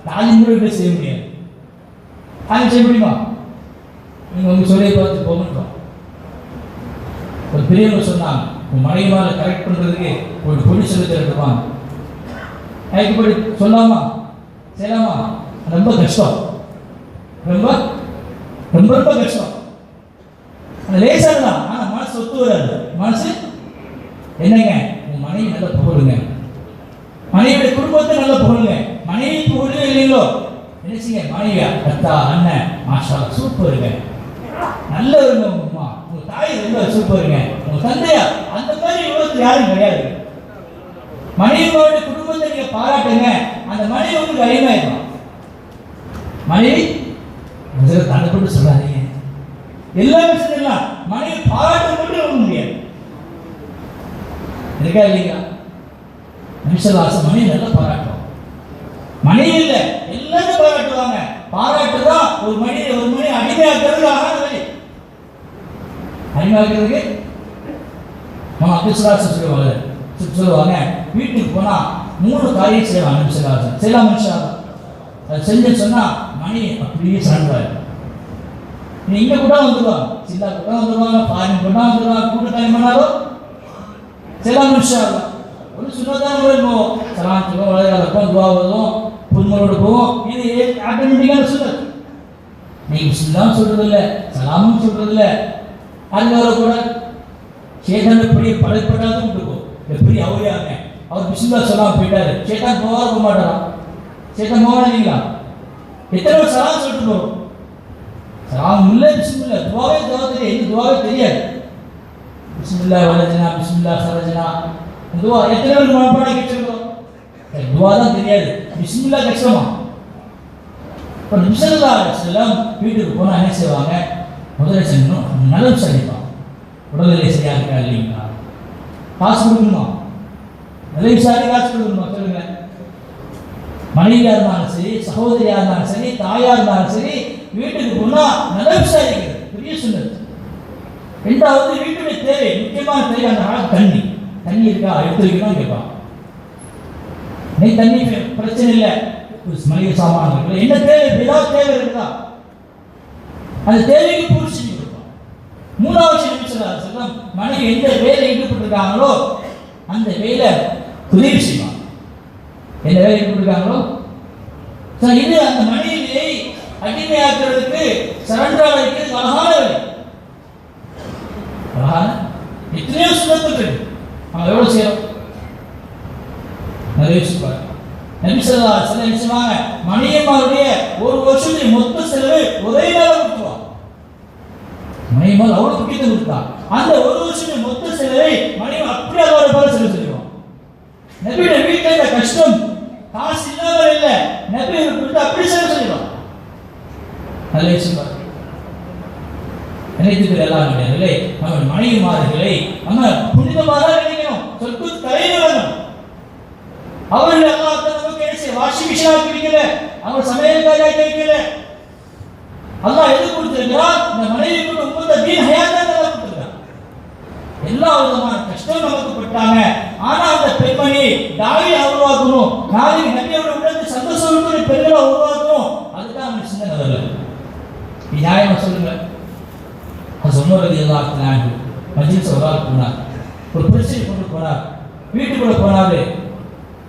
4 முறை செய்ய முடியாது. அது செய்ய முடியுமா? நீங்க உங்க சொல்லியை பார்த்து போகணும். ஒரு பெரியவங்க சொன்னாங்க, உன் மனைவிமாரை கரெக்ட் பண்றதுக்கு ஒரு பொடி சொல்லி தருவாங்க. அதுக்குப்படி சொல்லாமா செய்யலாமா? ரொம்ப கஷ்டம், ரொம்ப ரொம்ப ரொம்ப கஷ்டம். அந்த லேசாக தான். ஆனால் மனசு ஒத்து வராது. மனசு என்னங்க, உன் மனைவி நல்லா புகழுங்க, மனைவியுடைய குடும்பத்தை நல்லா புகழுங்க. மனைவி புகழே இல்லைங்களோ என்ன செய்ய? மனைவியா அத்தா அண்ணன் மாஷா சூப்பருங்க, நல்ல உமா, உங்க தாய் ரொம்ப சூப்பருங்க, உங்க தந்தையா அந்த மாதிரி உலகத்தில் யாரும் கிடையாது. மனைவியோட குடும்பத்தை நீங்க பாராட்டுங்க, அந்த மனைவி உங்களுக்கு அறிவாயிருக்கும். மனைவி தன்னை கொண்டு சொல்லாதீங்க, எல்லாமே சொல்லலாம். மனைவி பாராட்ட மட்டும் இருக்க முடியாது. இருக்கா இல்லைங்களா? நிமிஷவாசம் மனைவி நல்லா பாராட்டுவோம். மனைவி இல்லை, எல்லாரும் பாராட்டுவாங்க. பாராட்டுதான் ஒரு மணி அடிமையாக்குறது. ஆகாத வழி அடிமையாக்குறதுக்கு சொல்லுவாங்க. வீட்டுக்கு போனா 3 காரியம் செய்வாங்க. நிமிஷவாசம் செய்யலாம். நிமிஷம் அது செஞ்சு சொன்னா மணி அப்படியே சரண்டாரு. நீங்க கூட வந்துடுவாங்க, சில்லா கூட வந்துடுவாங்க, பாரின் கூட வந்துடுவாங்க. கூட்டத்தாய் பண்ணாலும் செல்லாம் நிமிஷம் ஒரு சுண்ணத்தான் இருக்கும். சலாத்துக்கும் வளையாளக்கும் துவாவதும் புதுமரோடு போவோம். இது ஆட்டோமேட்டிக்கான சுண்ணத். நீங்க பிஸ்மில்லாஹ் சொல்றது இல்லை, சலாமும் சொல்றது இல்லை. அது கூட சேதான் எப்படி படைப்பட்டாலும் விட்டுக்கும். எப்படி அவரையாங்க அவர் பிஸ்மில்லாஹ் சொல்லாம போயிட்டாரு, சேதான் போக மாட்டாரா? சேதான் போகலாம் இல்லைங்களா? எத்தனை சலாம் சொல்லிட்டு போறோம். சலாம் இல்லை, பிஸ்மில்லா துவாவே தெரியாது. எந்த துவாவே தெரியாது. பிஸ்மில்லா வலஜனா, பிஸ்மில்லா சரஜனா, துவா எத்தனை பேர் மனப்பாடம் கேட்டிருக்கோம். துவா தான் தெரியாது, பிஸ்மில்லா கஷ்டமா? இப்போ நிமிஷல்லா செல்லம் வீட்டுக்கு போனால் என்ன செய்வாங்க? முதல்ல செய்யணும், நலம் சரிப்பான். உடல்நிலை சரியாக இருக்கா இல்லைங்களா? காசு கொடுக்கணுமா? நல்ல விசாரி காசு கொடுக்கணுமா? சொல்லுங்க. மனைவியா இருந்தாலும் சரி, சகோதரியா இருந்தாலும் சரி, தாயா இருந்தாலும் சரி, வீட்டுக்கு போனா நல்ல விசாரிக்கிறது பெரிய சுண்ணத். 2வது வீட்டுடைய தேவை, முக்கியமான தேவை அந்த தண்ணி. தண்ணி இருக்கா, எடுத்து வைக்கணும் கேட்பான். நீ தண்ணி பிரச்சனை இல்லை, மளிகை சாமான் இருக்குல்ல, என்ன தேவை, ஏதாவது தேவை இருக்குதா, அந்த தேவைக்கு பூர்த்தி செஞ்சு கொடுப்பான். 3வது நிமிஷம் மனைவி எந்த வேலை ஈடுபட்டிருக்காங்களோ அந்த வேலை உதவி செய்வான். என்ன வேலை ஈடுபட்டிருக்காங்களோ இது அந்த மனைவியை அடிமையாக்குறதுக்கு சரண்டரா வைக்கிறது அழகான வேலை. அழகான எத்தனையோ சுண்ணத்துக்கு அவங்க எவ்வளவு செய்யறோம். நிறைய சொல்லுவாங்க. நபிசல்லா சில நிமிஷமாக மணியம்மாவுடைய ஒரு வருஷத்துக்கு மொத்த செலவு ஒரே நாள் கொடுத்துருவான். மணியம்மாள் அவ்வளவு முக்கியத்துவம் கொடுத்தா அந்த ஒரு வருஷத்துக்கு மொத்த செலவை மணியம் அப்படி அதோட போல செலவு செய்வான். நபியுடைய வீட்டில் இந்த கஷ்டம் காசு இல்லாமல் இல்லை, நபி கொடுத்து அப்படி செலவு செய்வான். நல்ல சொல்லுவாங்க. நினைத்துக்கிற எல்லாம் கிடையாது. நம்ம மனைவிமார்களை நம்ம புனிதமாக நினைக்கணும், சொற்கு தலையில் வரணும். அவர்கள் எல்லாம் நமக்கு வாஷிங் மிஷினாக கிடைக்கல, அவங்க சமையல்காக கிடைக்கல. அல்லாஹ் எது கொடுத்திருக்கிறார்? இந்த மனைவி கூட உங்க தீன் ஹயாத்தான் கொடுத்திருக்கிறார். எல்லா விதமான கஷ்டம் நமக்கு பட்டாங்க. ஆனா அந்த பெண்மணி தாயை உருவாக்கணும், நாளைக்கு நபியோட உள்ளது சந்தோஷமான பெண்களை உருவாக்கணும். அதுதான் அவங்க சின்ன வரல. நியாயமா சொல்லுங்க. சொன்னது எல்லாத்துலாம் மஜ்லிஸ் ஒரு ஆள் போனார், ஒரு பிரச்சனை கொண்டு போனார், வீட்டுக்குள்ள போனாரு,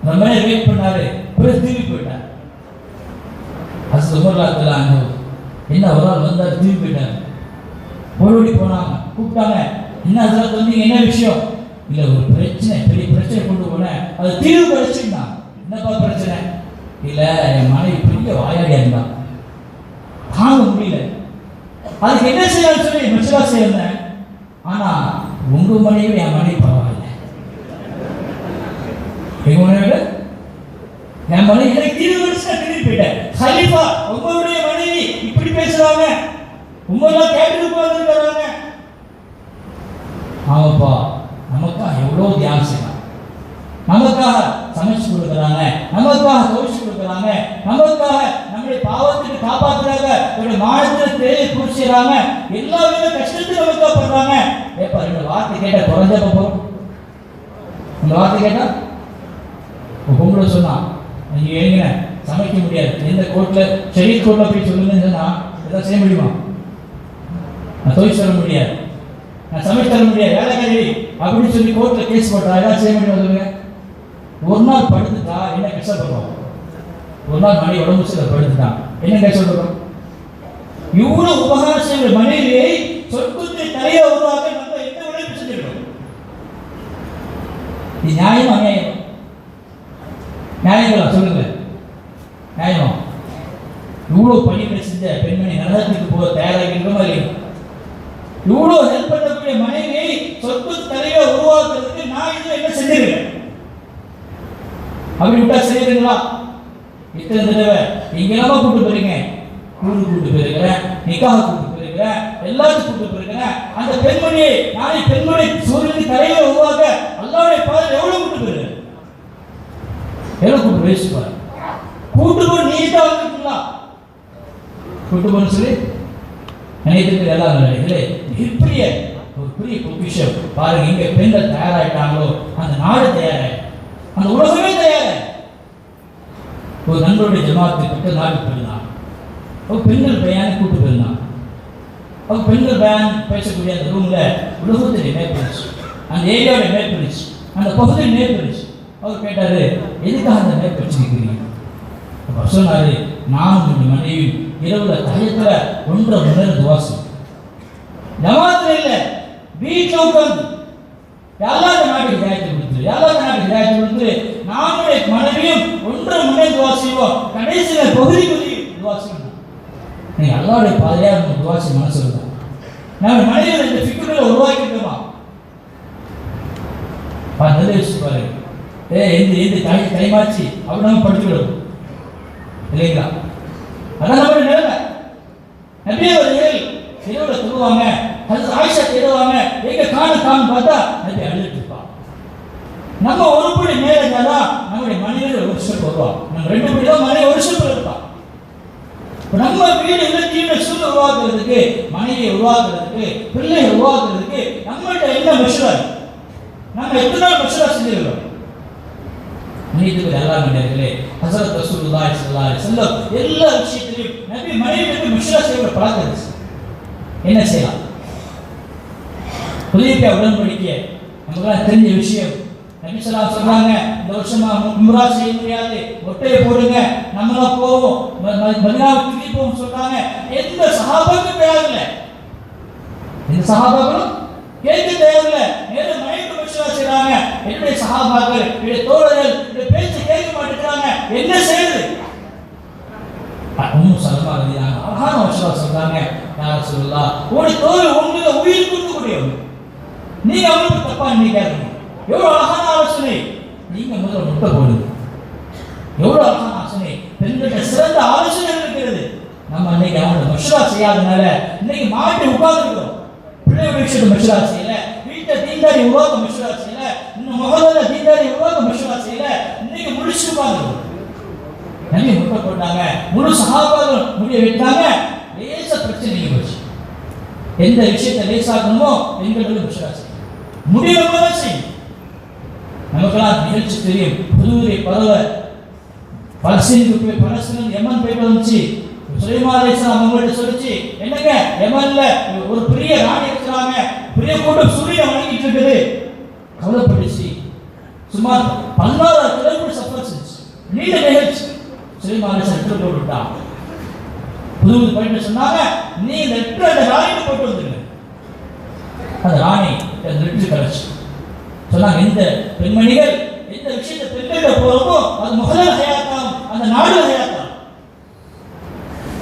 ரொம்ப நேரம் வெயிட் பண்ணாரு, பிறகு திரும்பி போயிட்டார். அது சொன்னதுலாம் என்ன ஒரு ஆள் வந்தார், திரும்பி போயிட்டார். ஓடி போனாங்க, கூப்பிட்டாங்க, என்ன அதில் வந்தீங்க, என்ன விஷயம்? இல்லை ஒரு பிரச்சனை, பெரிய பிரச்சனை கொண்டு போனேன், அது தீர்வு கிடைச்சுன்னா. என்னப்பா பிரச்சனை? இல்லை என் மனைவி பெரிய வாயாடியா இருந்தான், தாங்க முடியல, அதுக்கு என்ன செய்யணும்னு சொல்லி மெச்சலா செய்யணும். ஆனா உங்க மனைவி என் மனைவி பரவாயில்ல. எங்க மனைவி என் மனைவி எனக்கு 20 வருஷம் திரும்பி போயிட்டேன். ஹலீஃபா உங்களுடைய மனைவி இப்படி பேசுறாங்க, உங்களெல்லாம் கேட்டு உட்கார்ந்துருக்காங்க. ஆமாப்பா, நமக்காக எவ்வளவு தியாகம் செய்யலாம், நமக்காக சமைச்சு கொடுக்குறாங்க, நமக்காக துவைச்சு கொடுக்குறாங்க, நமக்காக நம்முடைய பாவத்துக்கு காப்பாற்றுறாங்க, நம்முடைய மானத்தில் தேவை குறிச்சிடறாங்க, எல்லா வித கஷ்டத்தையும் நமக்காக பண்றாங்க. ஏப்பா 2 வார்த்தை கேட்ட குறைஞ்ச போறோம். இந்த வார்த்தை கேட்டா பொம்பளை சொன்னா நீங்க ஏங்க சமைக்க முடியாது, எந்த கோர்ட்ல ஷெரீத் கோர்ட்ல போய் சொல்லுங்கன்னு சொன்னா எதாவது செய்ய முடியுமா? நான் துவைச்சு தர முடியாது, நான் சமைச்சு தர முடியாது, வேலைக்காரி அப்படின்னு சொல்லி கோர்ட்ல கேஸ் போட்டா ஏதாவது செய்ய முடியுமா சொல்லுங்க? ஒரு நாள் படுத்துட்டா என்ன கஷ்டப்படுறோம்? ஒரு நாள் மனைவி உடம்பு சில படுத்துட்டான் என்ன கஷ்டப்படுறோம்? இவ்வளவு உபகாரம் செய்கிற மனைவியை சொற்குத்தை தலையை உருவாக்க நம்ம எந்த உழைப்பு செஞ்சிருக்கோம்? இது நியாயமா? அநியாயமா? நியாயங்களா சொல்லுங்க, நியாயமா? இவ்வளவு பணிகளை செஞ்ச பெண்மணி நரகத்துக்கு போக தயாராகின்றோமா இல்லையா? இவ்வளவு ஹெல்ப் பண்ணக்கூடிய மனைவியை சொத்து தலையை உருவாக்குறதுக்கு நான் இதுல என்ன செஞ்சிருக்கேன்? அப்படி விட்டா செய்யுங்களா? இத்தனை தடவை இங்கெல்லாம் கூட்டு போறீங்க, கூடு கூட்டு போயிருக்கிறேன், நிக்காக கூட்டு போயிருக்கிறேன், எல்லாத்துக்கும் கூட்டு போயிருக்கிறேன். அந்த பெண்மணியை நாளை பெண்மணி சூரியனுக்கு தலையை உருவாக்க அல்லாவுடைய பாதையில் எவ்வளவு கூட்டு போயிருக்கேன்? எவ்வளவு கூட்டு பேசுவார்? கூட்டு போய் நீட்டா வந்துருக்குங்களா? கூட்டு போன்னு சொல்லி நினைத்துக்கு எல்லாம் நினைக்கிறே மிகப்பெரிய ஒரு பெரிய பொக்கிஷம் பாருங்க. இங்க பெண்கள் தயாராயிட்டாங்களோ அந்த நாடு தயாராயிடும், அந்த உலகமே தயார. ஒரு நண்பருடைய ஜமாத்து பக்கத்து நாட்டுக்கு போயிருந்தான். ஒரு பெண்கள் பயானு கூட்டு போயிருந்தான். அவங்க பெண்கள் பயான் பேசக்கூடிய அந்த ரூம்ல உலகத்துடைய மேற்படிச்சு, அந்த ஏரியாவுடைய மேற்படிச்சு, அந்த பகுதியை மேற்படிச்சு. அவர் கேட்டாரு, எதுக்காக அந்த மேற்படிச்சிருக்கிறீங்க? அப்ப சொன்னாரு, நானும் இந்த மனைவி இரவுல தயத்துல 1.5 மணி நேரம் துவாசம் ஜமாத்துல இல்ல, வீட்டுல உட்கார்ந்து யாராவது நாட்டுக்கு ஜாயத்தை கொடுத்து, யாராவது நாட்டுக்கு ஜாயத்தை கொடுத்து நானுடைய மனைவியும் 1.5 மணி நேரம் துவா செய்வோம். கடைசியில பகுதி துவா செய்வோம். நீங்க அல்லாவுடைய பாதையா நம்ம துவா செய்ய மனசு இருக்கும். நம்ம மனைவியை இந்த ஃபிக்ருல உருவாக்கிட்டோமா? நல்ல விஷயம் பாருங்க. எந்த கைமாச்சி அப்படி நம்ம படிச்சுக்கிடுவோம் இல்லைங்களா? அதான் நம்மளுடைய நிலைமை. நபியே அவர்கள் இரவுல சொல்லுவாங்க, அது ஆயிஷா தேடுவாங்க, எங்க காணு பார்த்தா நபி அழுதுட்டு இருப்பான். நம்ம ஒரு படி மேல இருந்தாதான் நம்முடைய மனைவியில் ஒரு ஸ்டெப் வருவான். நம்ம 2 படி தான் மனைவி ஒரு ஸ்டெப் இருப்பான். நம்ம வீடு தீவிர சூழல் உருவாக்குறதுக்கு, மனைவியை உருவாக்குறதுக்கு, பிள்ளையை உருவாக்குறதுக்கு நம்மள்கிட்ட என்ன மெஷரா? நம்ம எத்தனை நாள் மெஷரா செஞ்சிருக்கோம்? நீதிபதி அல்லாஹ் மன்னர்களே, ஹஸரத் ரசூலுல்லாஹி ஸல்லல்லாஹு அலைஹி வஸல்லம் எல்லா விஷயத்திலும் நபி மனைவிக்கு மெஷரா செய்ய பழக்கம். என்ன செய்யலாம்? ஹுதைபியா உடன்படிக்கை நமக்கு தெரிஞ்ச விஷயம். நபி ஸல்லல்லாஹு அலைஹி சொல்றாங்க, இந்த வருஷமா உம்ரா செய்ய முடியாது, ஒட்டையை போடுங்க, நம்மளாம் போவோம், மதீனாவுக்கு திரும்பி போவோம் சொல்றாங்க. எந்த சஹாபாவுக்கும் தேவையில்லை, எந்த சஹாபாக்களும் கேட்க தேவையில்லை. நேரம் மனைவிக்கு மெஷரா செய்றாங்க. என்னுடைய சஹாபாக்கள், என்னுடைய தோழர்கள் இந்த பேச்சு கேட்க மாட்டேங்கிறாங்க, என்ன செய்யுது? சலமா ரலியல்லாஹு அழகான மெஷரா சொல்றாங்க, யா ரசூலுல்லாஹ், ஒரு தோழர் உங்களுக்கு உயிர் கொடுக்கக்கூடியவங்க, நீங்க அவங்களுக்கு தப்பா நினைக்காதீங்க. எவ்வளவு அழகான ஆலோசனை! நீங்க முதல்ல முட்டை போடுங்க. எவ்வளவு அழகான ஆலோசனை! பெண்கிட்ட சிறந்த ஆலோசனை இருக்கிறது. நம்ம இன்னைக்கு அவங்க மெஷரா செய்யாதனால இன்னைக்கு மாட்டி உட்கார்ந்துருக்கோம். பிள்ளை விஷயத்தை மெஷரா செய்யல, வீட்டை தீண்டாரி உருவாக்க மெஷரா செய்யல, இன்னும் முகத்துல தீண்டாரி உருவாக்க மெஷரா செய்யல, இன்னைக்கு முடிச்சு உட்கார்ந்துருக்கோம். நபி முட்டை போட்டாங்க, முழு சஹாபாக்கள் முடிய விட்டாங்க, லேச பிரச்சனை போச்சு. எந்த விஷயத்தை லேசாக்கணுமோ எங்களுக்கு மெஷரா செய்யும், முடிவு செய்யும். நமக்கெல்லாம் நிகழ்ச்சி தெரியும். புதுவரை பரவ பலஸ்தீனுக்கு போய், பலஸ்தீன் யமன் போயிட்டு வந்துச்சு. சுலைமான் அலைஹிஸ்ஸலாம் அவங்கள்ட்ட சொல்லிச்சு, என்னங்க யமன்ல ஒரு பெரிய ராணி இருக்கிறாங்க, பெரிய கூட்டம் சூரியனை வணங்கிட்டு இருக்குது. கவலைப்பட்டுச்சு. சுமார் 16 கிலோமீட்டர் சஃபர் செஞ்சு, நீண்ட நிகழ்ச்சி. சுலைமான் அலைஹிஸ்ஸலாம் லெட்டர் போட்டுட்டான். புதுவரை போயிட்டு சொன்னாங்க, நீ லெட்டர் அந்த ராணிக்கு போட்டு வந்துருங்க. அந்த ராணி லெட்டர் கிடைச்சு சொன்னாங்க, இந்த பெண்மணிகள் எந்த விஷயத்தை பெண்கிட்ட போறோமோ அது முகல ஹயாத்தாம், அந்த நாடு ஹயாத்தாம்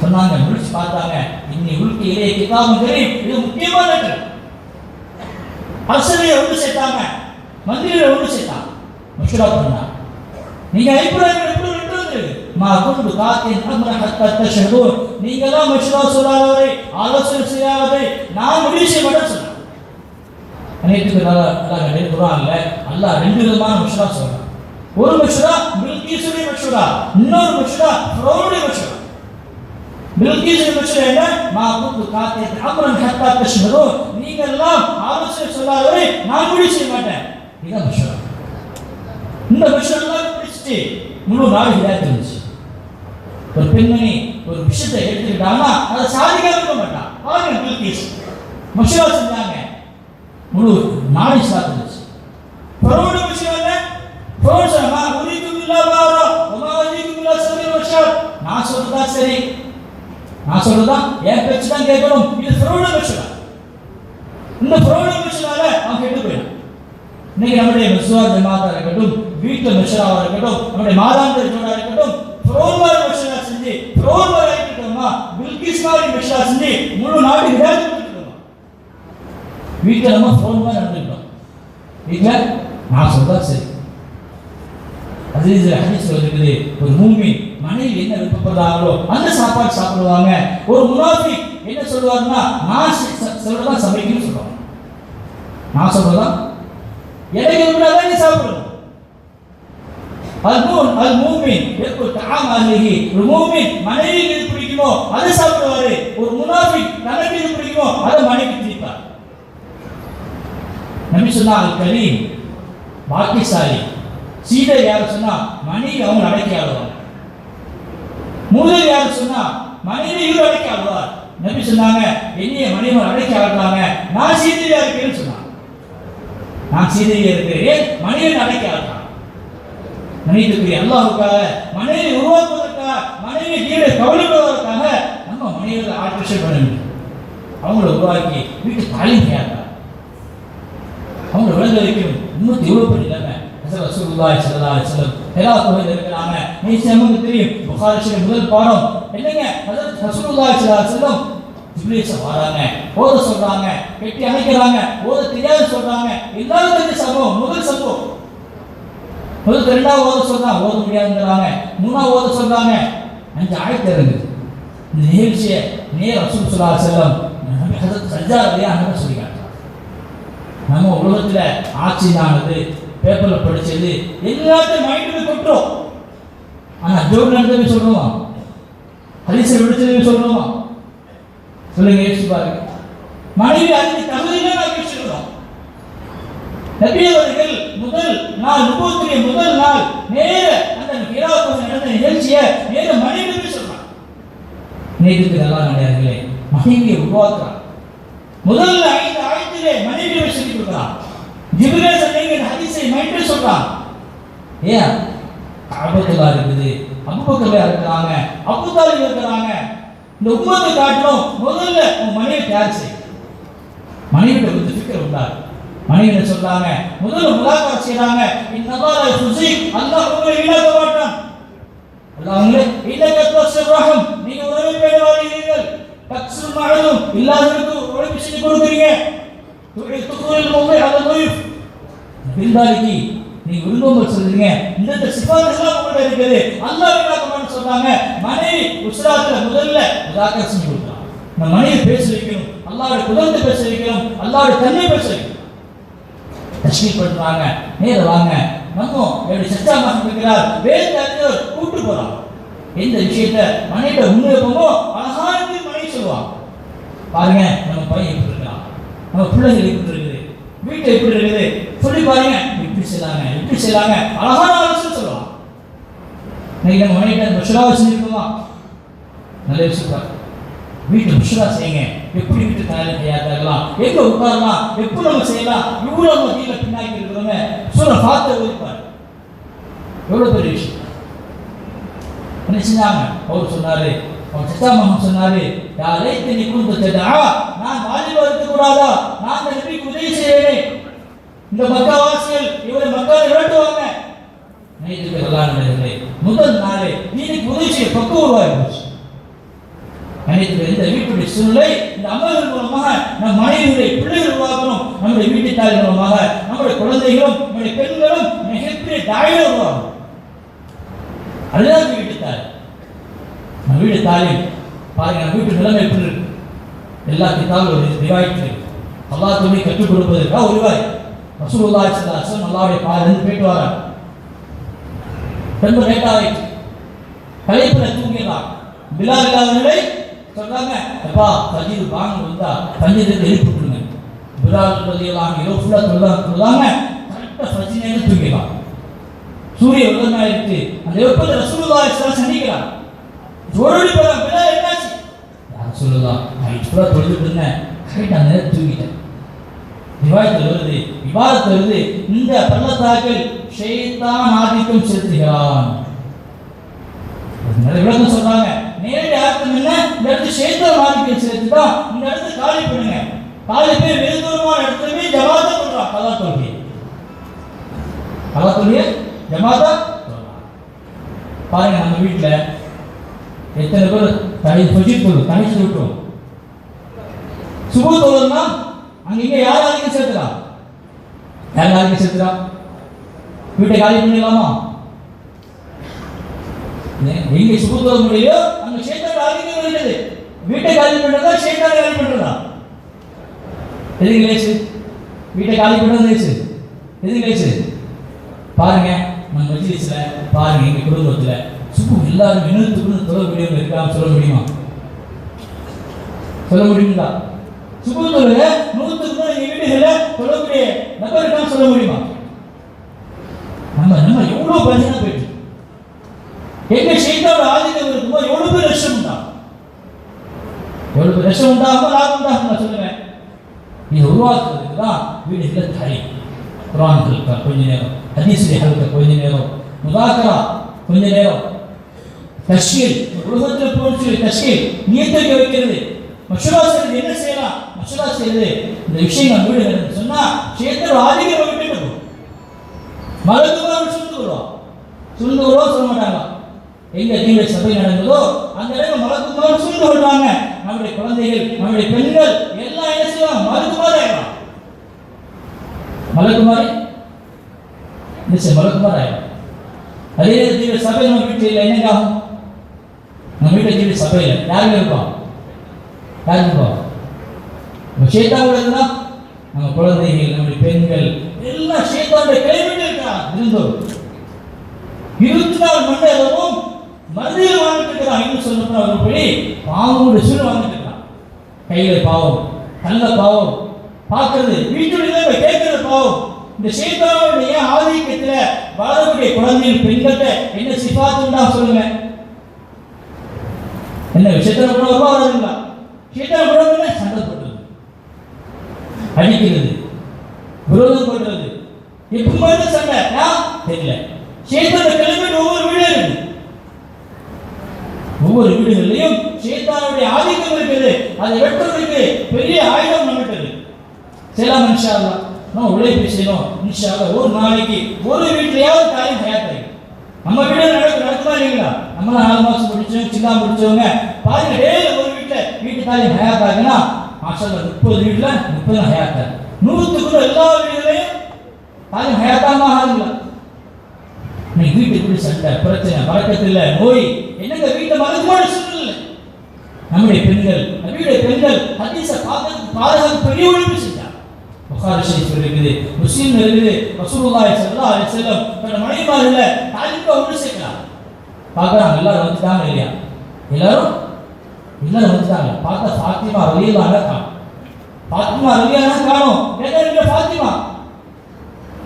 சொன்னாங்க. முடிச்சு பார்த்தாங்க, இன்னி உள்கி இலே கிதாபுன் கரீம், இது முக்கியமான லெட்டர். அரசவையை ஒன்று சேர்த்தாங்க, மந்திரிகளை ஒன்று சேர்த்தாங்க, மஷூரா பண்ணாங்க. நீங்க அபிப்பிராயம் எப்படி விட்டுறது? மா குந்து காத்தின் அம்ர ஹத்தா தஷ்ஹதுன், நீங்க தான் மஷூரா சொல்லாதவரை, ஆலோசனை செய்யாதவரை நான் முடிவு செய்ய மாட்டேன்னு சொன்னாங்க. அனைத்துக்கு அல்லாஹ் குர்ஆன்ல அல்லாஹ் ரெண்டு விதமான மஷூரா சொல்றான். ஒரு மஷூரா பில்கீஸுடைய மஷூரா, இன்னொரு மஷூரா ஃபிரௌனுடைய மஷூரா. பில்கீஸுடைய மஷூரா என்ன? மா குந்து காத்தின் அம்ர ஹத்தா தஷ்ஹதுன், நீங்க எல்லாம் ஆலோசனை சொல்லாதவரை நான் முடிவு செய்ய மாட்டேன். இதான் மஷூரா. இந்த மஷூரா பிடிச்சிட்டு முழு நாடு ஹிதாயத் இருந்துச்சு. ஒரு பெண்மணி ஒரு விஷயத்தை எடுத்துக்கிட்டாங்கன்னா அதை சாதிக்காம இருக்க மாட்டான். பாருங்க, பில்கீஸ் மஷூரா செஞ்சாங்க, முழு நாடு இஸ்லாத் இருந்துச்சு. ஃபரோட மஷூரா என்ன? ஃபரோட சொன்னா உரிக்கும் இல்லா பாரா வமா உரிக்கும் இல்லா சபீல் ரஷாத், நான் சொல்றதா சரி, நான் சொல்றதா என் பேச்சு தான் கேட்கணும். இது ஃபரோட மஷூரா. இந்த ஃபரோட மஷூரால அவன் கெட்டு போயிடும். இன்னைக்கு நம்முடைய மஷூரா ஜமாத்தா இருக்கட்டும், வீட்டு மஷூராவா இருக்கட்டும், நம்முடைய மாதாந்திர ஜமாத்தா இருக்கட்டும், ஃபரோமாரி மஷூரா செஞ்சு ஃபரோமாரி ஆகிட்டோமா, பில்கிஸ் மாதிரி மஷூரா செஞ்சு முழு நாடு ஹிதாயத் கொடுத்துட்டோம். வீட்டில் நம்ம ஃபரோமாரி நடந்துட்டோம். வீட்டில் நான் சொல்றதா சரி. அது ஹதீஸ் இருக்குது, ஒரு மூமின் மனைவி என்ன விருப்பப்படுறாங்களோ அந்த சாப்பாடு சாப்பிடுவாங்க. ஒரு முனாஃபிக் என்ன சொல்லுவாருன்னா, நான் சொல்றதா சமைக்கணும்னு சொல்லுவாங்க. நான் சொல்றதா எனக்கு விருப்பம் நீ சாப்பிடணும். அல் மூமின் எப்போ தாம் அலிஹி, ஒரு மூமின் மனைவிக்கு எது பிடிக்குமோ அதை சாப்பிடுவாரு. ஒரு முனாஃபிக் தனக்கு எது பிடிக்குமோ அதை மனைவி திணிப்பார். நபி சொன்னா அல் கரீம் பாக்கியசாலி, சீதை யார் சொன்னா மனைவி அவங்க அடக்கி ஆடுவார். முதல் யார் சொன்னா மனைவி இவர் அடக்கி ஆடுவார். நபி சொன்னாங்க என்னைய மனைவி அடக்கி ஆடுறாங்க, நான் சீதையா இருக்கேன்னு சொன்னாங்க. நான் சீதையா இருக்கிறேன், மனைவி அடக்கி ஆடுறான். மனைவிக்குரிய அல்லாஹ்வுக்காக, மனைவி உருவாக்குவதற்காக, மனைவி கீழே கவலைப்படுவதற்காக நம்ம மனைவிகளை ஆட்சி பண்ண வேண்டும். அவங்கள உருவாக்கி வீட்டு தாலிம் செய்யாங்க, அவங்க விளங்க வைக்கணும். இன்னும் எவ்வளவு பெரிய நிலைமை. ரசூலுல்லாஹி ஸல்லல்லாஹு அலைஹி வஸல்லம் ஹிராத்தில் இருக்கிறாங்க. நமக்கு தெரியும், புகாரி ஷரீஃப் முதல் பாடம் என்னங்க? ரசூலுல்லாஹி ஸல்லல்லாஹு அலைஹி வஸல்லம் ஜிப்ரீல் வராங்க, ஓத சொல்றாங்க, கட்டி அணைக்கிறாங்க, ஓத தெரியாது சொல்றாங்க. எல்லாரும் தெரிஞ்ச சம்பவம், முதல் சம்பவம். முதல் ரெண்டாவது ஓத சொல்றாங்க, ஓத முடியாதுங்கிறாங்க. மூணாவது ஓத சொல்றாங்க, 5 ஆயத்து இருக்குது. இந்த நிகழ்ச்சியை நேர் ரசூல் ஸல்லல்லாஹு அலைஹி வஸல்லம் ஹஜ்ரத் சஜ்ஜாத் ரலியல்லாஹு சொல்லி காட்டுறாங்க. நம்ம உலகத்துல ஆட்சியானது பேப்பர்ல படிச்சது எல்லாத்தையும் மைண்டுல கொட்டுறோம். ஆனா ஜோர்ல நடந்தது சொல்றோமா? ஹதீஸை விடுச்சது சொல்றோமா? சொல்லுங்க, யோசிச்சு பாருங்க. மனைவி அதுக்கு தகுதியில நான் பேசுகிறோம். நபி அவர்கள் முதல் நாள், நுபுவத்துடைய முதல் நாள் நேர அந்த ஹிராவில் நடந்த நிகழ்ச்சியை நேர மனைவிக்கு சொல்றாங்க. நேருக்கு நல்லா நடையார்களே, மனைவியை உருவாக்குறான். முதல் 5 ஆயத்திலே மனைவியை சொல்லி கொடுக்கிறான். ஜிப்ரீல் சொன்னீங்க ஹதீஸை மைண்டில் சொல்றான். ஏன் காபத்துல்லா இருக்குது, அபூபக்கர் இருக்கிறாங்க, அபூ தாலிப் இருக்கிறாங்க. இந்த உம்மத்தை காட்டணும், முதல்ல உன் மனைவி தயார் செய். மனைவிட்ட வந்து ஃபிக்ர் உண்டாரு. மனைவி சொல்றாங்க, முதல்ல முலாகாத் செய்றாங்க. இன்னல்லாஹ் யுஸி, அல்லாஹ் உங்களை வீணாக்க மாட்டான். அல்லாஹ் உங்களை இன்னக தஸ்ரஹம், நீங்க உறவை பேணுவார்கள். தக்ஸுல் மஅலூம், இல்லாதவருக்கு உறவு செஞ்சு கொடுக்குறீங்க. துக்குல் மௌலை அல லைஃப், பிந்தாலிக்கு நீங்க விருந்தோம்பல் சொல்றீங்க. இந்த சிஃபாத்துலாம் உங்கள்ட்ட இருக்குது. அல்லாஹ் வீணாக்க சொல்றாங்க. மனைவி உஸ்ராத்துல முதல்ல முலாகாத் செஞ்சு கொடுக்குறாங்க. நம்ம மனைவி பேச வைக்கணும், அல்லாஹ்வுடைய குதரத்தை பேச வைக்கணும், அல்லாஹ்வுடைய தன்மை பேச வைக்கணும். தஷ்கீல் பண்றாங்க. நேர வாங்க, நம்ம எப்படி சச்சா மகன் இருக்கிறார், வேறு அறிஞர் கூட்டு போறான். எந்த விஷயத்த மனைவிட்ட முன்னேற்பமோ அழகான மனைவி சொல்லுவாங்க. பாருங்க, நம்ம பையன் எப்படி இருக்கான், நம்ம பிள்ளைகள் எப்படி இருக்குது, வீட்டை எப்படி இருக்குது சொல்லி பாருங்க. இப்படி செய்யலாங்க, இப்படி செய்யலாங்க, அழகான ஆலோசனை சொல்லுவாங்க. இன்னைக்கு நம்ம மனைவிட்ட மஷூரா செஞ்சிருக்கோமா? நல்ல விஷயம். வீட்டு மஷூரா செய்யுங்க. எப்படி வீட்டு தயாரிக்கலாம், எங்க உட்காரலாம், எப்படி நம்ம செய்யலாம். இவ்வளவு மத்தியில பின்னாடி இருக்கிறவங்க சூரா ஃபாத்திஹா ஓதிப்பார். எவ்வளவு பெரிய விஷயம். என்ன செஞ்சாங்க? அவர் சொன்னாரு, அவர் சச்சா மகன் சொன்னாரு, யாரை நீ குடும்ப தெரியா, நான் வாலிபா இருக்க கூடாதா, நான் இந்த நபிக்கு உதவி செய்யறேன். இந்த மக்கா வாசிகள் இவரை மக்காவை விரட்டுவாங்க. நைட்டுக்கு எல்லாம் நடந்தது. முதல் நாளே நீனுக்கு உதவி செய்ய பக்குவம் உருவாயிருச்சு. நினைக்கிற இந்த வீட்டுடைய சூழ்நிலை இந்த அமல்கள் மூலமாக நம் மனைவியுடைய பிள்ளைகள் உருவாக்கணும். நம்முடைய வீட்டு தாய் மூலமாக நம்முடைய குழந்தைகளும் நம்முடைய பெண்களும் மிகப்பெரிய தாயில உருவாகும். அதுதான் வீட்டு தாய். நம்ம வீட்டு தாய் பாருங்க, நம்ம வீட்டு நிலைமை எப்படி இருக்கு. எல்லா கிதாபும் ஒரு ரிவாயத்து அல்லாஹ் துணி கற்றுக் கொடுப்பதற்காக ஒரு ரிவாய். ரசூலுல்லாஹி ஸல்லல்லாஹு அலைஹி வஸல்லம் அல்லாஹ்வுடைய பாதையிலிருந்து போயிட்டு வராங்க. ரொம்ப லேட்டாயிடுச்சு, களைப்புல தூங்கிடலாம். பிலால் இல்லாதவர்களை சொல்றாங்க, அப்பா ஃபஜ்ர் வாங்க வந்தா ஃபஜ்ருக்கு எழுப்பி விட்டுருங்க. பிலால் ரலியல்லாஹு இரவு ஃபுல்லா தொழுதாங்க. கரெக்டாக ஃபஜ்ர் நேரம் தூங்கிடலாம். சூரிய உதயமாயிருக்கு. அந்த எப்போது ரசூலுல்லாஹி ஸல்லல்லாஹு அலைஹி வஸல்லம் சந்திக்கிறாங்க. ஜோடி போறாங்க, பிலால் என்னாச்சு? யார் சொல்லலாம், நைட் ஃபுல்லா தொழுதுட்டு இருந்தேன், கரெக்டாக அந்த நேரம் தூங்கிட்டேன். ரிவாயத்தில் வருது, விவாதத்தில் வருது, இந்த பள்ளத்தாக்கில் ஷைத்தான் ஆதிக்கம் செலுத்துகிறான். நிறைய விளக்கம் சொல்றாங்க. நேரடி அர்த்தம் என்ன? இந்த இடத்துல ஷைத்தான் ஆதிக்கம் செலுத்துதா, இந்த இடத்துல காலி பண்ணுங்க. காலி பேர் வெகு தூரமான இடத்துலயே ஜமாத்தா சொல்றான். கலா தொழுகை ஜமாத்தா பாருங்க. நம்ம வீட்டுல எத்தனை பேர் தனிச்சு விட்டுரும். சுப தொழுதுனா அங்க இங்க யார் ஆதிக்கம் செலுத்துறா? யார் ஆதிக்கம் செலுத்துறா? வீட்டை காலி பண்ணிடலாமா? எங்க சுப தொழ முடியலையோ அங்க ஷைத்தான் ஆதிக்கம் இருக்குது. வீட்டை காலி பண்றதா ஷைத்தான் காலி பண்றதா? எதுக்கு லேசு? வீட்டை காலி பண்றது லேசு? எதுக்கு லேசு? பாருங்க, நம்ம மஜ்லிஸ்ல பாருங்க, எங்க குடும்பத்துல சுபு எல்லாரும் இனத்துக்குன்னு தொழ முடியும் இருக்காம சொல்ல முடியுமா? சொல்ல முடியுங்களா? சுபு தொழுக 100க்கு எங்க வீடுகள்ல தொழக்கூடிய நபர் இருக்காம சொல்ல முடியுமா? நம்ம எவ்வளவு பிரச்சனை போயிட்டு எங்க ஷைத்தானோட ஆதிக்கம் இருக்கும்போது எவ்வளவு பேர் நஷ்டம் உண்டா? எவ்வளவு பேர் நஷ்டம் உண்டாகும், லாபம் உண்டாகும் சொல்லுங்க. இது உருவாக்குறதுக்கு தான் வீடுகளை தாய் குர்ஆன் ஹல்கா கொஞ்ச நேரம், ஹதீஸ் ஹல்கா கொஞ்ச நேரம், முதாக்கரா கொஞ்ச நேரம், தஷ்கீல் உலகத்தில் போச்சு தஷ்கீல் நியத்தை வைக்கிறது, மஷூரா செய்யறது. என்ன செய்யலாம்? மஷூரா செய்யறது. இந்த விஷயங்கள் வீடுகள் சொன்னா ஷைத்தான் ஆதிக்கம் விட்டுட்டு மலக்குமார் சுண்டு வருவா சொல்ல மாட்டாங்க. எங்க தீவிர சபை நடந்ததோ அந்த இடத்துல மலக்குமார் சுண்டு வருவாங்க. நம்முடைய குழந்தைகள், நம்முடைய பெண்கள் எல்லாம் என்ன செய்வாங்க? மலக்குமார் ஆயிடும். மலக்குமாரி மலக்குமார் ஆயிடும். அதே தீவிர சபை நம்ம வீட்டில் என்னங்க ஆகும்? நம்ம வீட்டில் தீவிர சபையில் யாருமே இருப்போம்? யாரு இருப்போம்? ஷைத்தானோட இருந்தா நம்ம குழந்தைகள், நம்முடைய பெண்கள் எல்லாம் ஷைத்தானுடைய கைவிட்டு இருக்கிறான். இருந்தோம் 24 மணி நேரமும் மருந்தில் வாழ்ந்துட்டு இருக்கிறான். இன்னும் சொல்லப்போனா ஒருபடி பாவமுடைய சூழல் வாழ்ந்துட்டு இருக்கிறான். கையில பாவம், கல்ல பாவம், பார்க்கறது, வீட்டுடைய கேட்கறது பாவம். இந்த ஷைத்தானுடைய ஆதிக்கத்துல வாழக்கூடிய குழந்தைகள், பெண்கள்கிட்ட என்ன சிபாத்து உண்டா சொல்லுங்க? என்ன விஷயத்துல கூட வருவாங்களா? ஷைத்தான் கூட சண்டை போடுறது, அடிக்கிறது, விரோதம் பண்றது, எப்ப மாதிரி சண்டை தெரியல. ஷைத்தான கிளம்பிட்டு ஒவ்வொரு வீடு இருக்கு. ஒவ்வொரு வீடுகளிலையும் ஷைத்தானுடைய ஆதிக்கம் இருக்குது. அதை வெட்டுறதுக்கு பெரிய ஆயுதம் நம்மகிட்ட இருக்கு. செலாம் இன்ஷா அல்லாஹ் நான் உழைப்பு செய்யணும். இன்ஷா அல்லாஹ் ஒரு நாளைக்கு ஒரு வீட்லயாவது காரியம் ஹயாத். நம்ம வீடு நடக்குமா இல்லைங்களா? நம்ம 4 மாசம் முடிச்சோம், சின்ன முடிச்சவங்க பாருங்க, டெய்லி ஒரு வீட்டு காரியம் ஹயாத் ஆகுனா மாஷா அல்லாஹ் 30 வீட்டுல 30 ஹயாத் ஆகுது. 100க்கு எல்லா வீடுகளையும் காரியம் ஹயாத்தாமா ஆகுங்களா? நீ வீட்டுக்குள்ள சண்டை, பிரச்சனை, பறக்கத்தில் நோய், என்னங்க வீட்டை மறந்துமான சூழ்நிலை. நம்முடைய பெண்கள், நம்முடைய பெண்கள் ஹதீஸை பாதுகாப்பு பெரிய உழைப்பு செஞ்சாங்க. புகாரி ஷரீஃப் இருக்குது, முஸ்லிம் இருக்குது. ரசூலுல்லாஹி ஸல்லல்லாஹு அலைஹி வஸல்லம் தன் மனைவிமார்களை தாலிக்கு ஒன்று சேர்க்கிறாங்க. பார்க்குறாங்க, எல்லாரும் வந்துட்டாங்க இல்லையா? எல்லாரும் வந்துட்டாங்க. பார்த்தா ஃபாத்திமா ரலியல்லாஹு அன்ஹா, ஃபாத்திமா ரலியல்லாஹு அன்ஹா காணோம். கேட்டா ஃபாத்திமா,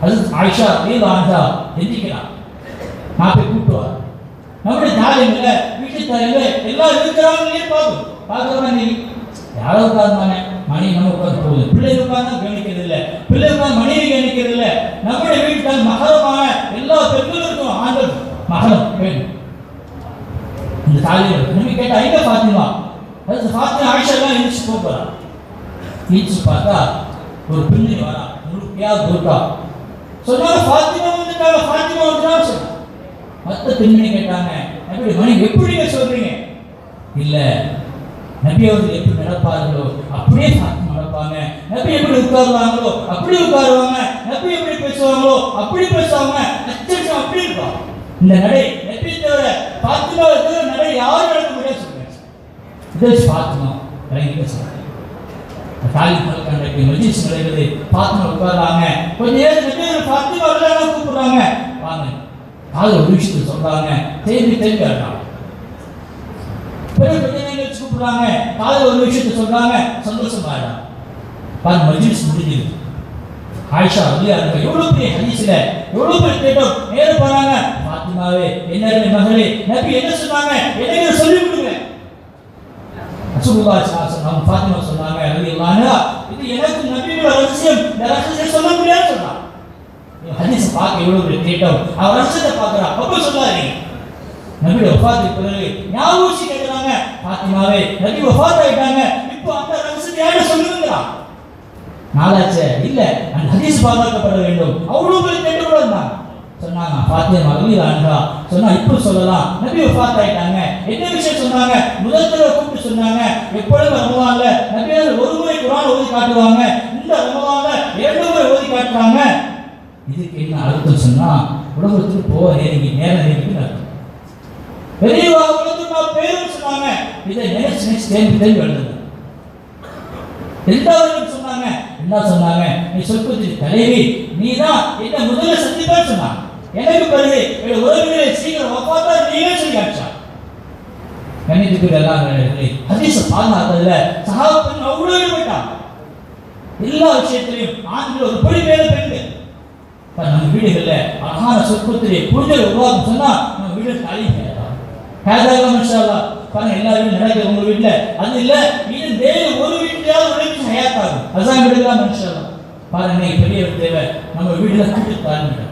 ஹஜ்ரத் ஆயிஷா ரலியல்லாஹு அன்ஹா எந்திக்கிறாங்க. நான் போய் கூப்பிடுவார். நம்முடைய தாயங்களை, வீட்டு தாயங்களை எல்லாரும் இருக்கிறாங்களே பார்க்குறோம். நீ யாரோ உட்கார்ந்தாங்க, மணி நம்ம உட்காந்து போகுது. பிள்ளை உட்கார்ந்தா கவனிக்கிறது இல்லை, பிள்ளை உட்காந்து மனைவி கவனிக்கிறது இல்லை. நம்முடைய வீட்டில் மகரமான எல்லா பெண்களும் இருக்கும். ஆண்கள் மகரம் வேணும். இந்த தாலிகள் நம்ம கேட்டா எங்க ஃபாத்திமா? அது ஃபாத்திமா ஆயிஷா எல்லாம் எழுச்சி போகிறா. எழுச்சி பார்த்தா ஒரு பெண்ணை வரா, முழுக்கையாக கொடுத்தா சொன்னாங்க, ஃபாத்திமா வந்துட்டாங்க, ஃபாத்திமா வந்துட்டாங்க சொன்னாங்க. மற்ற பெண்மணி கேட்டாங்க, எப்படி மணி எப்படிங்க சொல்றீங்க? இல்ல நபி அவர்கள் எப்படி நடப்பார்களோ அப்படியே ஃபாத்திமா நடப்பாங்க. நபி எப்படி உட்காருவாங்களோ அப்படி உட்காருவாங்க. நபி எப்படி பேசுவாங்களோ அப்படி பேசுவாங்க. அச்சம் அப்படி இருக்கும். இந்த நடை நபி தவிர ஃபாத்திமாவுக்கு நடை யாரும் நடக்க முடியாது சொல்லுங்க. இதே ஃபாத்திமா இறங்கி பேசுறாங்க. தாலிப் மல்கண்டைக்கு மஜ்லிஸ் நடக்குது. ஃபாத்திமா உட்கார்றாங்க. கொஞ்ச நேரம் நபி ஃபாத்திமா வரலாம் கூப்பிடுறாங்க. வாங்க காலை ஒரு விஷயத்தை சொல்றாங்க. தேடி வர்றாங்க. பிறகு கொஞ்ச நேரம் கூப்பிடுறாங்க. காலை ஒரு விஷயத்தை சொல்றாங்க. சந்தோஷமாயிடா பாரு மஜ்லிஸ் முடிஞ்சுது. ஆயிஷா ரலியல்லாஹு எவ்வளவு பெரிய ஹதீஸ்ல எவ்வளவு பெரிய கேட்டோம். நேர போறாங்க. ஃபாத்திமாவே என்ன மகளே நபி என்ன சொன்னாங்க எனக்கு சொல்லி கொடுங்க. ரசூலுல்லாஹி ஸல்லல்லாஹு அலைஹி வஸல்லம் ஃபாத்திமா சொன்னாங்க ரலியல்லாஹு அன்ஹா இது எனக்கு நபியோட ரகசியம் ரகசியம் சொல்ல முடியாது சொன்னாங்க. ஹதீஸ் பார்க்க எவ்வளவு பெரிய கேட்டோம். அவர் ரகசியத்தை பார்க்கறா. அப்ப சொன்னாரு நபியோட வஃபாத்துக்கு பிறகு ஞாபகம் கேக்குறாங்க. ஃபாத்திமாவே நபி வஃபாத் ஆயிட்டாங்க. இப்போ அந்த ரகசியத்தை யார சொல்லுங்கறா. நாளாச்சே இல்ல அந்த ஹதீஸ் பாதுகாக்கப்பட வேண்டும். அவ்வளவு பெரிய கேட்டோட இருந்தாங்க. சொன்னாங்க ஃபாத்திமா ரலியல்லாஹு அன்ஹா சொன்னா இப்போ சொல்லலாம். நபி வஃபாத் ஆயிட்டாங்க. என்ன விஷயம் சொன்னாங்க? முதல் தடவை கூப்பிட்டு சொன்னாங்க எப்பொழுது ரமலான்ல நபி ஒரு முறை குர்ஆன் ஓதி காட்டுவாங்க. இந்த ரமலான்ல 2 முறை ஓதி காட்டுறாங்க. இதுக்கு என்ன அர்த்தம் சொன்னா உலகத்துக்கு போக நேரம் நெருங்கிட்டு பெரியவா உலகத்துக்கு நான் பேரும் சொன்னாங்க. இதை நினைச்சு தேடி எழுதுங்க. எல்லாரும் சொன்னாங்க என்ன சொன்னாங்க? நீ சொற்கத்தின் தலைவி நீதான் என்ன முதல்ல சந்திப்பான்னு சொன்னாங்க. எனக்கு பிறகு உறவுகளை சீக்கிரம் வஃபாத்தா நீங்க சொல்லி காமிச்சா. கணித்துக்கு எல்லாம் ஹதீஸ பாதுகாத்ததுல சஹாபாக்கள் அவ்வளவு போயிட்டாங்க. எல்லா விஷயத்திலையும் ஆண்கள் ஒரு படி மேல பெண்கள். நம்ம வீடுகள்ல அழகான சொற்கத்திலே புரிதல் உருவாக்கும் சொன்னா நம்ம வீடு அழிங்க. ஹேதாலாம் இன்ஷாஅல்லாஹ் பாருங்க எல்லா வீடும் நடக்குது உங்க வீட்டுல. அது இல்ல இது டெய்லி ஒரு வீட்லயாவது உழைச்சி ஹயாத்தாகும். அதான் எடுக்கலாம் இன்ஷாஅல்லாஹ். பாருங்க பெரிய தேவை நம்ம வீட்டுல கூட்டு பாருங்க.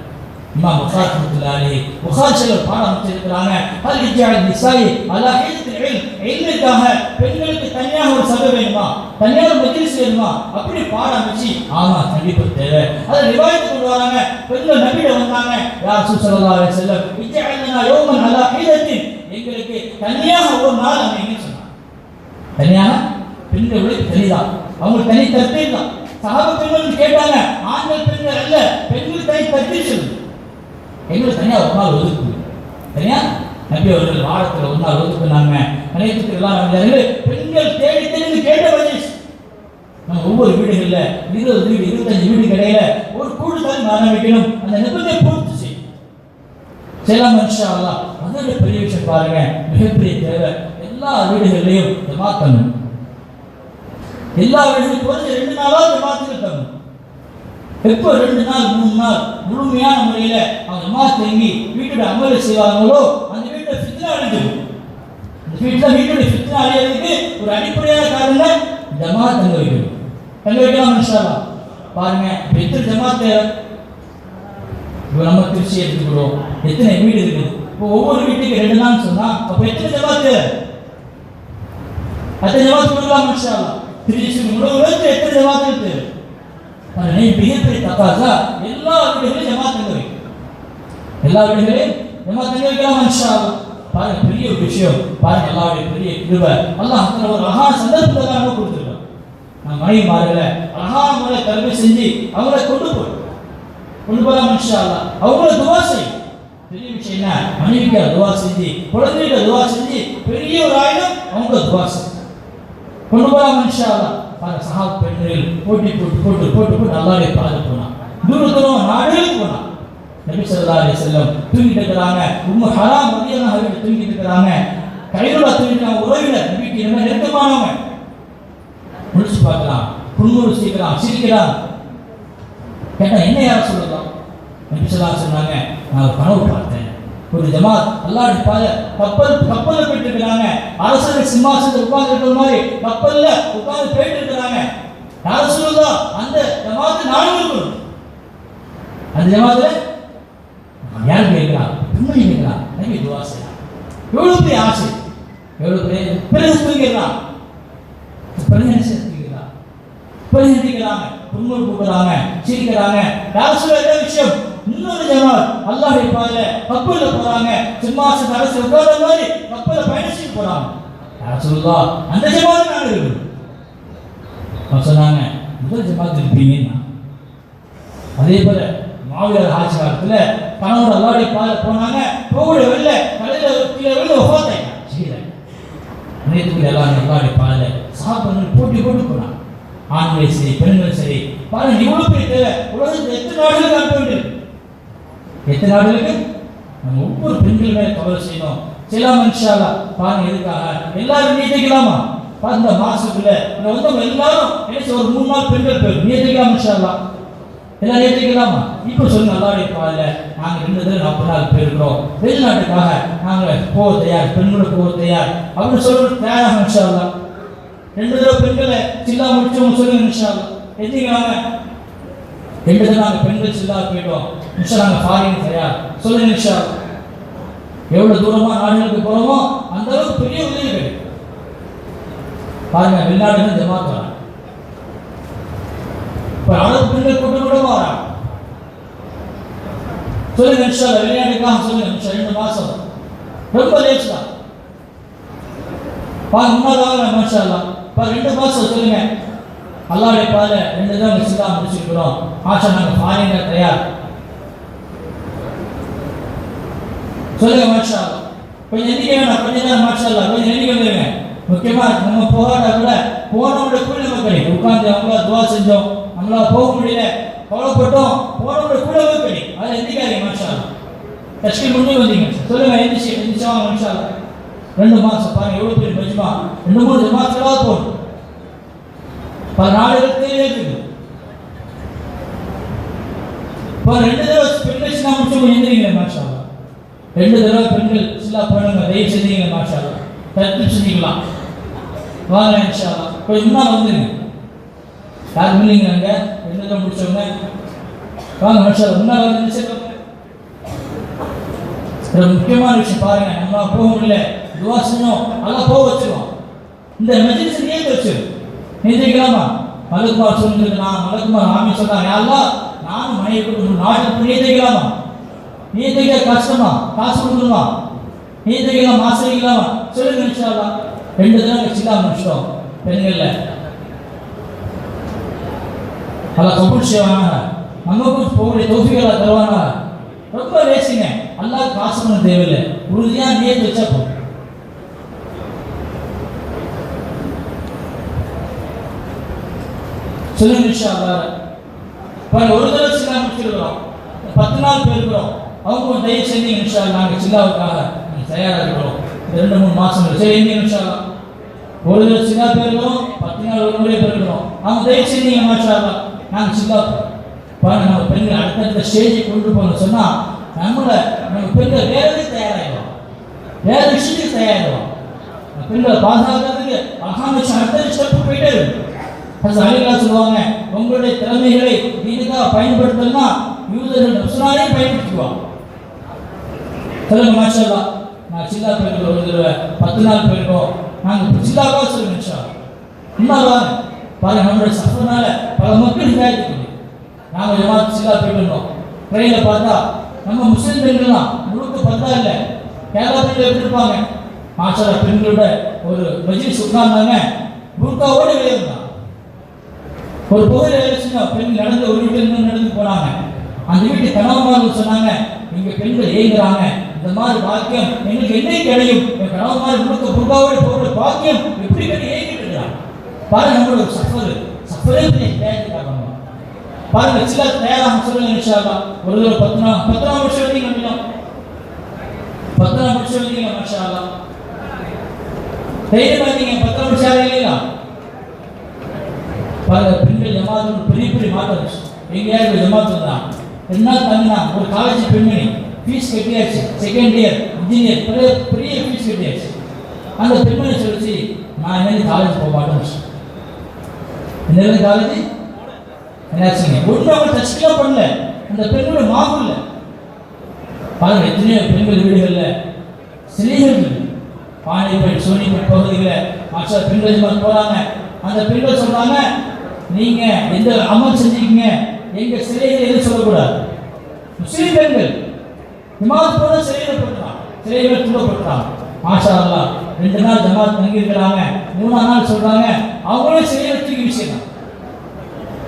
இமாம் புகாரி ரஹ்மத்துல்லாஹி புகாரில பாடம் வச்சிருக்காங்க. ஹல் இஜால் நிசாயி அலா ஹிதத்தில் இல்முக்காக பெண்களுக்கு தனியாக ஒரு சபை வேணுமா? தனியாக ஒரு மஜ்லிஸ் வேணுமா? அப்படி பாடம் வச்சு ஆமா கண்டிப்பா தேவை. அதை ரிவாயத் கொண்டு வராங்க. பெண்கள் நபியிட வந்தாங்க. யா ரசூல் ஸல்லல்லாஹு அலைஹி வஸல்லம் இஜஅல்னா யௌமன் அலா ஹிதத்தின் எங்களுக்கு தனியாக ஒரு நாள் அமைங்க சொன்னாங்க. தனியாக பெண்களுக்கு தனிதான். அவங்க தனி தர்த்தீர் தான். சஹாபா பெண்கள் கேட்டாங்க ஆண்கள் பெண்கள் அல்ல பெண்கள் தனி தர்த்தீர் சொல்லுங்க. எங்களுக்கு தனியாக ஒரு நாள் ஒதுக்கு. தனியா நபி அவர்கள் வாரத்தில் ஒரு நாள் ஒதுக்குனாங்க. கணித்துக்கு எல்லாம் பெண்கள் தேடி தேடி கேட்ட மஜ்லிஸ். நம்ம ஒவ்வொரு வீடுகளில் 20 வீடு 25 வீடு இடையில ஒரு கூடுதல் ஆரம்பிக்கணும். அந்த நிபந்தனை பூர்த்தி செய்யும். செல்லாம் இன்ஷா அல்லாஹ். அதோட பெரிய விஷயம் பாருங்க மிகப்பெரிய தேவை. எல்லா வீடுகளிலையும் ஜமாத் பண்ணணும். எல்லா வீடுகளுக்கும் குறைஞ்ச 2 நாளாவது ஜமாத்துகள் தரணும். எப்போ 2 நாள் 3 நாள் முழுமையான முறையில் அவங்க ஜமாத் தங்கி வீட்டோட அமலை செய்வாங்களோ அந்த வீட்டை ஃபித்னா அழிஞ்சிடும். இந்த வீட்டோட ஃபித்னா அழியறதுக்கு ஒரு அடிப்படையான காரணம் ஜமாத் தங்க வைக்கணும். தங்க வைக்கலாம் இன்ஷா அல்லாஹ். பாருங்க எத்தனை ஜமாத் நம்ம திருச்சி எடுத்துக்கிறோம். எத்தனை வீடு இருக்குது? இப்போ ஒவ்வொரு வீட்டுக்கு 2 நாள் சொன்னா அப்போ எத்தனை ஜமாத்? அத்தனை ஜமாத் கொடுக்கலாம் இன்ஷா அல்லாஹ். திருச்சி முழுவதும் எத்தனை ஜமாத் இருக்கு? மிகப்பெரிய தக்காசா எல்லா வீடுகளையும் ஜமாத் தங்க வைக்கும். எல்லா வீடுகளையும் ஜமாத் தங்க வைக்கலாம் இன்ஷா அல்லாஹ். பாருங்க பெரிய ஒரு விஷயம். பாருங்க எல்லாருடைய பெரிய கிருபை. அல்லாஹ் ஒரு அழகான சந்தர்ப்பத்தை நம்ம கொடுத்துருக்கோம். நம்ம மனைவிமார்களை அழகான முறை தர்பீ செஞ்சு அவங்களை கொண்டு போகலாம் இன்ஷா அல்லாஹ். அவங்கள துவா செய்யும். பெரிய விஷயம் என்ன? மனைவிக்கு துவா செஞ்சு குழந்தைகளை துவா செஞ்சு பெரிய ஒரு ஆயுதம் அவங்க துவா செஞ்சு கொண்டு போகலாம் இன்ஷா அல்லாஹ். பாருங்க சஹாபா பெண்கள் போட்டு அல்லாஹ்வை பார்த்து போனான். தூரம் நாடுகளுக்கு போனான். நபி ஸல்லல்லாஹு அலைஹி வஸல்லம் தூங்கிட்டு இருக்கிறாங்க. உம்மு ஹராம் ரலியல்லாஹு அன்ஹா தூங்கிட்டு இருக்கிறாங்க. கையில தூங்கிட்டாங்க. உறவினர் நபிக்கு ரொம்ப நெருக்கமானவங்க. முடிச்சு பார்க்கலாம் புன்முறு சிரிக்கிறான். கேட்டா என்ன யார சொல்லலாம்? நபி ஸல்லல்லாஹு அலைஹி சொன்னாங்க நான் கனவு பார்த்தேன். ஒரு ஜமாத் அல்லாஹ்வுடைய பாதை கப்பல்ல போயிட்டு இருக்காங்க. அரசர் சிம்மாசனத்தில் உட்கார்ந்து இருக்கிற மாதிரி கப்பல்ல உட்கார்ந்து போயிட்டு இருக்காங்க. யார சொல்லலாம்? அந்த ஜமாத் நானும் இருக்கணும். அந்த ஜமாத்ல யார் கேட்கிறான்? பெண்மணி கேட்கிறான். நபி துஆ செய்யலாம். எவ்வளவு பெரிய ஆசை, எவ்வளவு பெரிய பிறகு தூங்கிடலாம். தூங்கிக்கிறாங்க, புன்முறு கூப்பிடுறாங்க, சிரிக்கிறாங்க. யார் சொல்ல என்ன விஷயம்? இன்னொரு ஜமாத் அல்லாஹ்வை பாதையில கப்பல்ல போறாங்க. சிம்மாசன அரசு உட்கார்ந்த மாதிரி கப்பல்ல பயணிச்சுட்டு போறாங்க. ரசூலுல்லாஹ் அந்த ஜமாத் நாங்க இருக்கோம். அவங்க சொன்னாங்க முதல் ஜமாத் இருப்பீங்கன்னா. அதே போல மாவீரர் ஆட்சி காலத்துல கணவன் அல்லாஹ்வுடைய பாதையில போனாங்க, போகல வெளில கடையில கீழே விழுந்து ஒஃபாத்தாயிட்டாங்க. நேற்றுக்கு எல்லாம் அல்லாஹ்வுடைய பாதையில சாப்பிட்டு போட்டி போட்டு போனாங்க. ஆண்களும் சரி பெண்களும் சரி. பாருங்க இவ்வளவு பெரிய தேவை உலகத்தில் எத்தனை நாடுகளுக்கு அனுப்ப வேண்டியிருக்கு. எத்தனை நாடுகளுக்கு நம்ம ஒவ்வொரு பெண்கள் மேல கவலை செய்யணும். சில மனுஷாலா பாருங்க எதுக்காக எல்லாரும் நீட்டிக்கலாமா? இந்த மாசத்துல வந்தவங்க எல்லாரும் நினைச்சு ஒரு 3 நாள் பெண்கள் பேர் நீட்டிக்கலாம் மனுஷாலா எல்லாம் நீட்டிக்கலாமா? இப்ப சொல்லுங்க அல்லாஹ்வுடைய பாதையில நாங்க 2 தடவை 40 நாள் போயிருக்கிறோம். வெளிநாட்டுக்காக நாங்க போக தயார், பெண்களோட போக தயார் அப்படின்னு சொல்றது தயாராக மனுஷாலா. 2 தடவை பெண்களை சில்லா முடிச்சவங்க சொல்லுங்க மனுஷாலா எதிர்க்கிறாங்க. 2 தடவை நாங்க பெண்கள் சில்லா போயிட்டோம் மனுஷா நாங்க ஃபாரின் தயார் சொல்லுங்க மனுஷா. எவ்வளவு தூரமா நாடுகளுக்கு போறோமோ அந்த அளவுக்கு பெரிய உதவி கிடைக்கும். பாருங்க வெளிநாடுகள் ஜமாத் வராங்க. இப்ப அரபு பெண்கள் கூட்டம் கூட வராங்க. சொல்லுங்க இன்ஷா அல்லாஹ் வெளிநாட்டுக்காக சொல்லுங்க இன்ஷா 2 மாசம் ரொம்ப லேட் தான். பாருங்க முன்னாடி மாஷா அல்லாஹ் 2 மாசம் சொல்லுங்க அல்லாஹ்வுடைய பாதையில 2 தடவை சில்லா முடிச்சிருக்கிறோம். ஆஷா நாங்க ஃபாரின்ல தயார் சொல்லுங்க மாஷா அல்லாஹ். கொஞ்சம் எண்ணிக்கை வேணாம், கொஞ்சம் நேரம் மாஷா அல்லாஹ் கொஞ்சம் எண்ணிக்கை வந்துருங்க. முக்கியமா நம்ம போராட கூட போனவங்க கூட நம்ம கிடைக்கும். உட்கார்ந்து அவங்களா துவா செஞ்சோம், நம்மளா போக முடியல கவலைப்பட்டோம், போனவங்க கூட கிடைக்கும். அதை எண்ணிக்காதீங்க மாஷா அல்லாஹ். தஷ்கீல் முடிஞ்சு வந்தீங்க சொல்லுங்க எந்திரிச்சாங்க மாஷா அல்லாஹ். 2 மாசம் பாருங்க எவ்வளவு பெரிய மஜ்மா. 2-3 ஜமாத்களாக போகணும். பல நாடுகளுக்கு இருக்குது. இப்போ 2 தடவை பெண்கள் சின்ன முடிச்சு எந்திரிங்க மாஷா அல்லாஹ். 2 தடவை பெண்கள் சில்லா போனாங்க தயவு செஞ்சீங்க மாஷா அல்லாஹ். தர்த்தீப் செஞ்சுக்கலாம் வாங்க இன்ஷா அல்லாஹ். கொஞ்சம் முன்னால் வந்துருங்க. யார் இல்லைங்க அங்கே 2 தடவை முடிச்சவங்க வாங்க மாஷா அல்லாஹ் முன்னால் வந்து முக்கியமான விஷயம் பாருங்க. நம்ம போக முடியல துவா செஞ்சோம் அதெல்லாம் போக வச்சிருவோம். இந்த மஜ்லிஸ் ஏன் வச்சிரு நினைக்கலாமா? மலக்குமார் சொல்லிட்டு நான் மலக்குமார் ஆமி சொன்னாங்க யாரெல்லாம் நானும் மனைவி கொடுக்கணும் நாட்டுக்கு நினைக்கலாமா? நீதிக்க கஷ்டமா காசு கொடுக்கணுமா? நீதிக்கலாம் மாசம் சொல்லுங்க இன்ஷா அல்லாஹ். 2 தடவை சில்லா முடிச்சிட்டோம் பெண்கள்ல. அல்லாஹ் கபூல் செய்வாங்க. நமக்கும் போகக்கூடிய தௌஃபீக் தருவாங்க. ரொம்ப லேசிங்க. அல்லாஹ் காசு பண்ண தேவையில்லை, உறுதியா நியத் வச்சா போதும். சொல்லுங்க இன்ஷா அல்லாஹ். ஒரு தடவை சில்லா முடிச்சிருக்கிறோம், 10 நாள் போயிருக்கிறோம். அவங்க தயவு செஞ்சு இன்ஷா அல்லாஹ் நாங்கள் சில்லாவுக்காக தயாராக இருக்கிறோம். 2-3 மாசம் சரி இன்ஷா அல்லாஹ். ஒரு தடவை சில்லா போயிருக்கிறோம், 10 நாள் ஒரு முறை போயிருக்கிறோம். அவங்க தயவு செஞ்சீங்க மாஷா அல்லாஹ் நாங்கள் சில்லா பாருங்க. நம்ம பெண்கள் அடுத்தடுத்த ஸ்டேஜை கொண்டு போகணும்னு சொன்னா நம்ம பெண்கள் வேறவே தயாராகிடும், வேற விஷயத்துக்கு தயாராகிடும். பெண்களை பாதுகாக்கிறதுக்கு அழகான விஷயம் அடுத்த ஸ்டெப் போயிட்டே இருக்கு. அலிகா சொல்லுவாங்க உங்களுடைய திறமைகளை இதுக்காக பயன்படுத்தணும்னா யூதர்கள் நப்சுனாலே பயன்படுத்துவாங்க. சொல்லுங்க மாஷா அல்லாஹ். நான் சில்லா போயிருக்கோம், ஒரு தடவை 10 நாள் போயிருக்கோம். நாங்கள் சில்லாவாக சொல்லுங்க இன்ஷா அல்லாஹ். இன்னும் பாருங்க நம்மளுடைய சஃபர்னால பல மக்கள் இதாகிட்டு நாங்கள் ஜமாத் சில்லா போயிட்டு இருந்தோம். ட்ரெயினில் பார்த்தா நம்ம முஸ்லீம் பெண்கள்லாம் முழுக்க பார்த்தா இல்லை கேரளா பெண்கள் எப்படி இருப்பாங்க மாஷா அல்லாஹ். பெண்களோட ஒரு மஜ்லிஸ் உட்கார்ந்தாங்க, புர்காவோடு வெளியே இருந்தாங்க. ஒரு கோயில் எழுச்சினா பெண்கள் நடந்து ஒரு வீட்டில் நடந்து போனாங்க. அந்த வீட்டு கணவன்மார்கள் சொன்னாங்க இங்க பெண்கள் ஏங்குறாங்க, இந்த மாதிரி பாக்கியம் எங்களுக்கு என்னைக்கு கிடைக்கும்? என் கணவன்மார் முழுக்க புர்காவோடு போகிற பாக்கியம் எப்படி கட்டி ஏங்கிட்டு இருக்கிறாங்க. பாருங்க நம்மளோட சஃபரே தயாரிக்கிறாங்க. பாருங்க சில தயாராக சொல்லுங்க இன்ஷா அல்லாஹ். ஒரு தடவை 10 நாள் வருஷம் வந்தீங்க அப்படின்னா 10 நாள் வருஷம் வந்தீங்க மாஷா அல்லாஹ். தைரியமா இருந்தீங்க 10 நாள் வருஷம் இல்லையா? பாருங்க பெண்கள் ஜமாத் பெரிய பெரிய மாற்றம். எங்கேயாவது ஜமாத் தான் 2 நாள் தங்கினா ஒரு காலேஜ் பெண்மணி ஃபீஸ் கட்டியாச்சு, செகண்ட் இயர் இன்ஜினியர் பெரிய ஃபீஸ் கட்டியாச்சு. அந்த பெண்மணி சொல்லிச்சு நான் என்னது காலேஜ் போக மாட்டேன். என்னது காலேஜ் என்னாச்சுங்க ஒன்றும் அவங்க டச்லாம் பண்ணல. அந்த பெண்ணோட மாவும் இல்லை. பாருங்க எத்தனையோ பெண்கள் வீடுகளில் சிலைகள் பாண்டிப்பேட் சோனிப்பேட் பகுதிகளில் மாஷா பெண்கள் ஜமாத் போகிறாங்க. அந்த பெண்கள் சொல்றாங்க நீங்க எந்த அமல் செஞ்சீங்க எங்க சிலைகள் எதுவும் சொல்லக்கூடாது. முஸ்லீம் பெண்கள் ஜமாத் போன சிலைகள் போட்டுறாங்க, சிலைகள் தூண்டப்பட்டாங்க. மாஷா அல்லாஹ் 2 நாள் ஜமாத் தங்கி இருக்கிறாங்க, 3ஆம் நாள் சொல்றாங்க அவங்களும் செய்ய வச்சிருக்க விஷயம் தான்.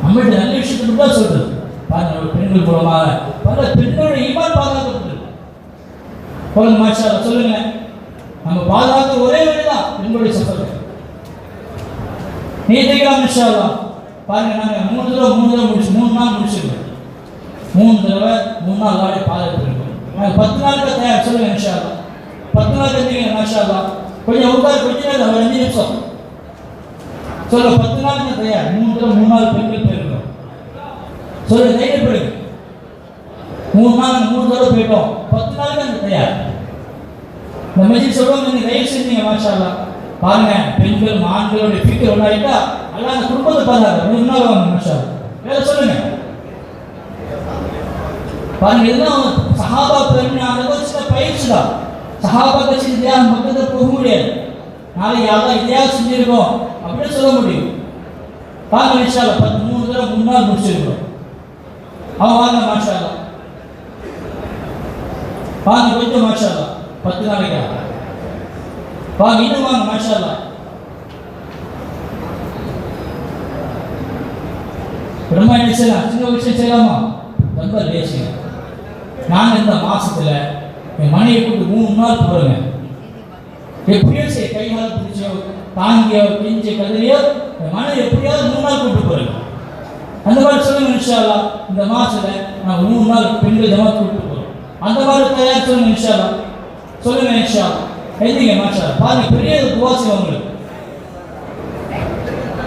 நம்மகிட்ட நல்ல விஷயத்தை தான் சொல்றது. பாருங்க, ஒரு பெண்கள் மூலமாக பல பெண்களுடைய ஈமான் பாதுகாக்கப்பட்டது. போல மாஷா அல்லாஹ் சொல்லுங்க, நம்ம பாதுகாக்க ஒரே வழிதான் பெண்களுடைய சஃபர். நீதிக்கலாம் இன்ஷா அல்லாஹ். பாருங்க, நாங்கள் 3 தடவை முடிச்சு 3 நாள் முடிச்சிருக்கோம். 3 தடவை 3 நாள் வாடகை பாதுகாத்துருக்கோம். நாங்கள் 10 நாளுக்கு தயார். சொல்லுங்க இன்ஷா அல்லாஹ். 10 நாள் இருந்தீங்க மாஷா அல்லாஹ். கொஞ்சம் உட்கார், கொஞ்ச நேரம், ஒரு 5 நிமிஷம் சொல்ல. 10 நாளுக்கு தயார். 3 தடவை 3 நாள் பெண்கள் போயிருக்கோம். சொல்லுங்க, தைரியப்படுங்க. 3 நாள் 3 தடவை போயிட்டோம். 10 நாளுக்கு அந்த தயார். இந்த மெசேஜ் சொல்லுவாங்க, நீங்க தயவு செஞ்சீங்க மாஷா அல்லாஹ். பாருங்க, பெண்கள் ஆண்களுடைய ஃபிக்கர் ஒன்றாயிட்டா அல்ல அந்த குடும்பத்தை பாருங்க முன்னாள் வாங்க மாஷா அல்லாஹ். வேற சொல்லுங்க. பாருங்க, இதெல்லாம் சஹாபா பெருமாள் சில பயிற்சி தான். சஹாபா கட்சி தியாகம் பக்கத்தில் போக முடியாது. நாளை யாரும் இதையாவது செஞ்சிருக்கோம் அப்படின்னு சொல்ல முடியும். பாருங்க இன்ஷா அல்லாஹ் 3 தடவை 3 நாள் முடிச்சிருக்கோம். அவன் வாங்க மாஷா அல்லாஹ். வாங்க கொஞ்சம் மாஷா அல்லாஹ் 10 நாளைக்கு வாங்க, இன்னும் வாங்க மாஷா அல்லாஹ். ரொம்ப என்ன செய்யலாம், சின்ன விஷயம் செய்யலாமா, ரொம்ப லேசிங்க. நாங்கள் இந்த மாசத்துல என் மனையை கூட்டு 3 நாள் போறேங்க. எப்படியோ சரி, கைகால பிடிச்சோ தாங்கியோ கெஞ்சி கதறியோ என் மனைவி எப்படியாவது 3 நாள் கூட்டு போறேங்க. அந்த மாதிரி சொல்லுங்க இன்ஷா அல்லாஹ். இந்த மாசத்துல நாங்கள் 3 நாள் பெண்கள் ஜமாத் கூட்டு போறோம். அந்த மாதிரி தயார் சொல்லுங்க இன்ஷா அல்லாஹ். சொல்லுங்க இன்ஷா அல்லாஹ். எழுதிங்க மாஷா அல்லாஹ். பாருங்க, பெரிய துஆ செய்வோம் உங்களுக்கு.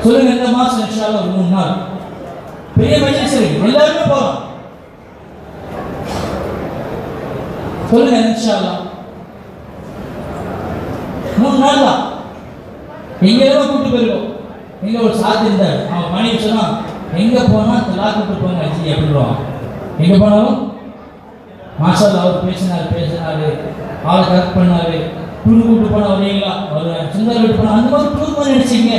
சொல்லுங்க, இந்த மாசம் இன்ஷா அல்லாஹ் 3 நாள் பெரிய மஜ்லிஸ் இருக்கு, எல்லாருமே போறோம். சொல்லுங்க இன்ஷா அல்லாஹ். 3 நாள் தான் எங்கேயாவது கூட்டு போயிருக்கோம். எங்க ஒரு சாத்தி இருந்தார், அவன் மனைவி சொன்னா எங்க போனா தலா கூட்டு போங்க ஜி அப்படின்றான். எங்க போனாலும் மாஷா அல்லாஹ் அவர் பேசினாரு, ஆளை கரெக்ட் பண்ணாரு. டூர் கூட்டு போனா வரீங்களா, ஒரு சுந்தர வீட்டு போனா அந்த மாதிரி டூர் பண்ணி நினைச்சிங்க.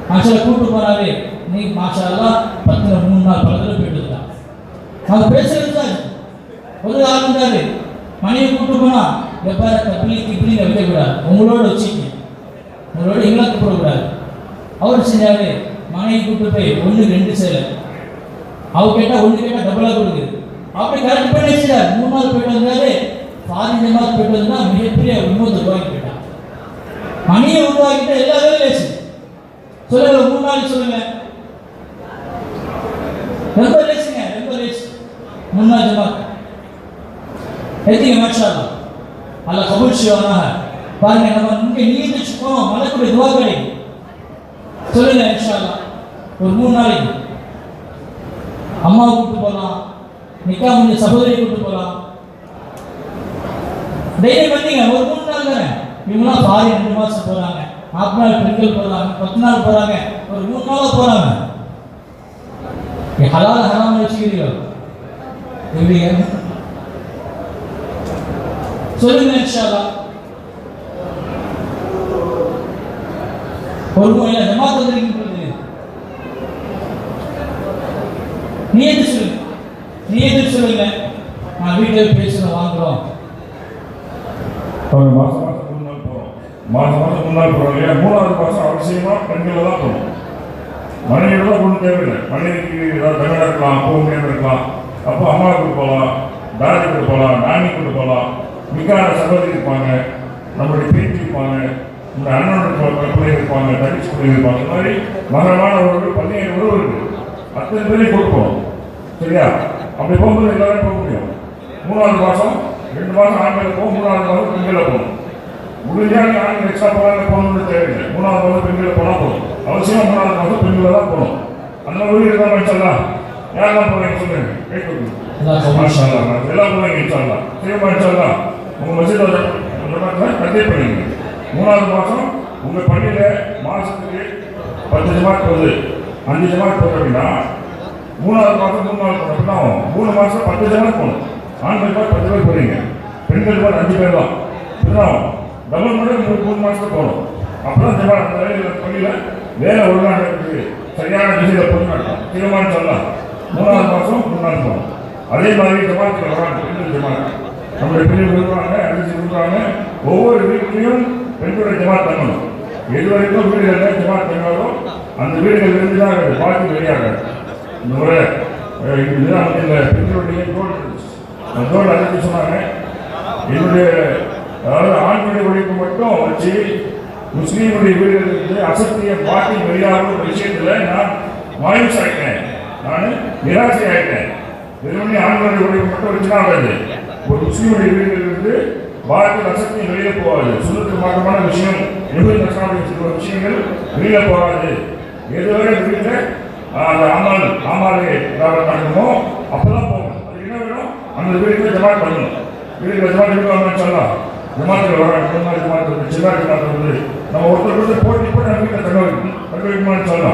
மாஷா அல்லாஹ் கூட்டு போனாரு. நீ மாஷா அல்லாஹ் 3 நாள் பக்கத்தில் போயிட்டு இருக்கான். அவர் பேசுறது தான் ஒரு ஆள் இருந்தாரு, மனைவி கூட்டு போனா எப்ப தப்பிலிக்கு இப்படின்னு வைக்கக்கூடாது, உங்களோட வச்சுக்க, உங்களோட எங்களை கூப்பிடக்கூடாது. அவர் செஞ்சாரு, மனைவி கூப்பிட்டு போய் 1 2 சேலை, அவர் கேட்டா 1 கேட்டா டபுளா கொடுக்குது. அப்படி கரெக்ட் பண்ணி வச்சுட்டார். 3 நாள் போயிட்டு வந்தாரு. பாதி ஜமாத் போயிட்டு வந்தா மிகப்பெரிய விமோசம் உருவாக்கி போயிட்டான். மணியை உருவாக்கிட்ட எல்லா வேலையும் லேசு. சொல்லுங்க, 3 நாள் சொல்லுங்க, ரொம்ப லேசுங்க, ரொம்ப லேசு. 3 நாள் ஜமாத் எத்தீங்க மாஷா அல்லாஹ். அல்லாஹ் கபூல் செய்வானாக. பாருங்க, நம்ம இங்கே நீதிச்சுக்கோம், மலக்குடைய துஆ கிடைக்கும். சொல்லுங்க இன்ஷா அல்லாஹ். ஒரு 3 நாளைக்கு அம்மாவை கூப்பிட்டு போகலாம், நிக்கா முடிஞ்ச சகோதரியை கூப்பிட்டு போகலாம். டெய்லி வந்தீங்க, ஒரு 3 நாள் தானே. இவங்களாம் பாரி 2 மாசம் போறாங்க, 40 நாள் பெண்கள் போறாங்க, 10 நாள் போறாங்க, ஒரு 3 நாளா போறாங்க. ஹலால் ஹராம் வச்சுக்கிறீங்க எப்படிங்க? சொல்லுங்க இன்ஷா அல்லாஹ். ஒரு முறை ஜமாத் வந்திருக்கீங்க, நியத்து சொல்லுங்க, நியத்து சொல்லுங்க. நான் வீட்டில் பேசுகிறோம், வாங்குறோம். மாதம் 3 நாள் போகிறோம். மாதம் 3 நாள் போகிறோம் இல்லையா? 3ஆவது மாதம் அவசியமாக பெண்களை தான் போகணும். மனைவியோட தான் கொண்டு தேவையில்லை. மனைவிக்கு ஏதாவது தகவல் இருக்கலாம், போக முடியாமல் இருக்கலாம். அப்போ அம்மாவை கொண்டு போகலாம், தாடி கொண்டு போகலாம், நானி கொண்டு போகலாம். மிக்கான சகோதரி இருப்பாங்க, நம்மளுடைய பேச்சு இருப்பாங்க, நம்முடைய அண்ணனோட பிள்ளை இருப்பாங்க, தனிச்சு பிள்ளை இருப்பாங்க. இந்த மாதிரி மகரமான உறவுகள் 17 உறவு இருக்குது. அத்தனை பேரையும் கொண்டு போகணும். சரியா? அப்படி போகும்போது எல்லாரும் போக முடியும். 3ஆவது மாதம் 2 மாதம் ஆண்களை போகும், 3ஆவது மாதம் பெண்களை போகணும். முடிஞ்சாங்க ஆண்கள் எக்ஸ்ட்ரா போகிறாங்க போகணும்னு தேவையில்லை. 3ஆவது மாதம் பெண்களை போனால் போதும். அவசியம் 3ஆவது மாதம் பெண்களை தான் போகணும். அந்த ஊரில் தான் வச்சிடலாம். யாரெல்லாம் போகிறீங்க சொல்லுங்க, கேட்குது எல்லாம் போகிறீங்க இன்ஷால்லாம். சரிமா இன்ஷால்லாம். உங்கள் மசிதில் கட்டே பண்ணிங்க. 3ஆவது மாதம் உங்கள் பள்ளியில் மாதத்துக்கு 10 ஜமாத் போகுது, 5 ஜமாத் போகுது அப்படின்னா 3ஆவது மாதம் 3 நாள் போகணும். அப்படின்னா 3 மாதம் 10 ஜமாத் போகணும். ஆண்கள் 10 பேர் போகிறீங்க, பெண்கள் 5 பேர் தான். இதுதான் டபுள் முறை 3 மாதத்துக்கு போகணும். அப்போ தான் ஜமாத் அந்த பள்ளியில் வேலை ஒழுங்காக இருக்குது, சரியான திசையில் போய் நடக்கும். தீர்மானம் சொல்லலாம். 3ஆவது மாதம் 3 நாள் போகணும். அதே மாதிரி ஜமாத்தில் வராங்க பெண்கள் ஜமாத். நம்முடைய பெரியவங்க இருக்கிறாங்க, அரிசி கொடுக்குறாங்க. ஒவ்வொரு வீட்லையும் பெண்களுடைய ஜமாத் தங்கணும். எது வரைக்கும் வீடுகளில் ஜமாத் தங்காதோ அந்த வீடுகள் இருந்து தான் பாக்கி வெளியாகாது. இந்த முறை இதுதான் இந்த பெண்களுடைய தோல் அறிவித்து சொன்னாங்க. என்னுடைய அதாவது ஆண்களுடைய உழைப்பு மட்டும் வச்சு முஸ்லீமுடைய வீடுகளிலிருந்து அசத்திய பாக்கி வெளியாகும் விஷயத்தில் நான் மாயூஸ் ஆகிட்டேன், நான் நிராசை ஆகிட்டேன். வெறுமனே ஆண்களுடைய உழைப்பு மட்டும் வச்சுதான் ஆகாது. ஒரு முஸ்லீமுடைய வீடுகளிலிருந்து பாக்கி அசத்தியம் வெளியே போகாது. சுதந்திர மாற்றமான விஷயம் விஷயங்கள் வெளியே போகாது. எதுவரை வீட்டில் அந்த ஆமாலே நடக்குமோ அப்பதான் போகும். அது என்ன வேணும், அந்த வீடுகளை ஜமாத் பண்ணணும். வீடுகளை ஜமாத் எடுக்கலாம்னு சொல்லலாம். ஜமாத்தில் வர ஜமாத் சின்ன ஜமாத் வந்து நம்ம ஒருத்தர் போட்டி போட்டு நம்ம வீட்டில் தங்க வைக்கணும் சொல்லலாம்.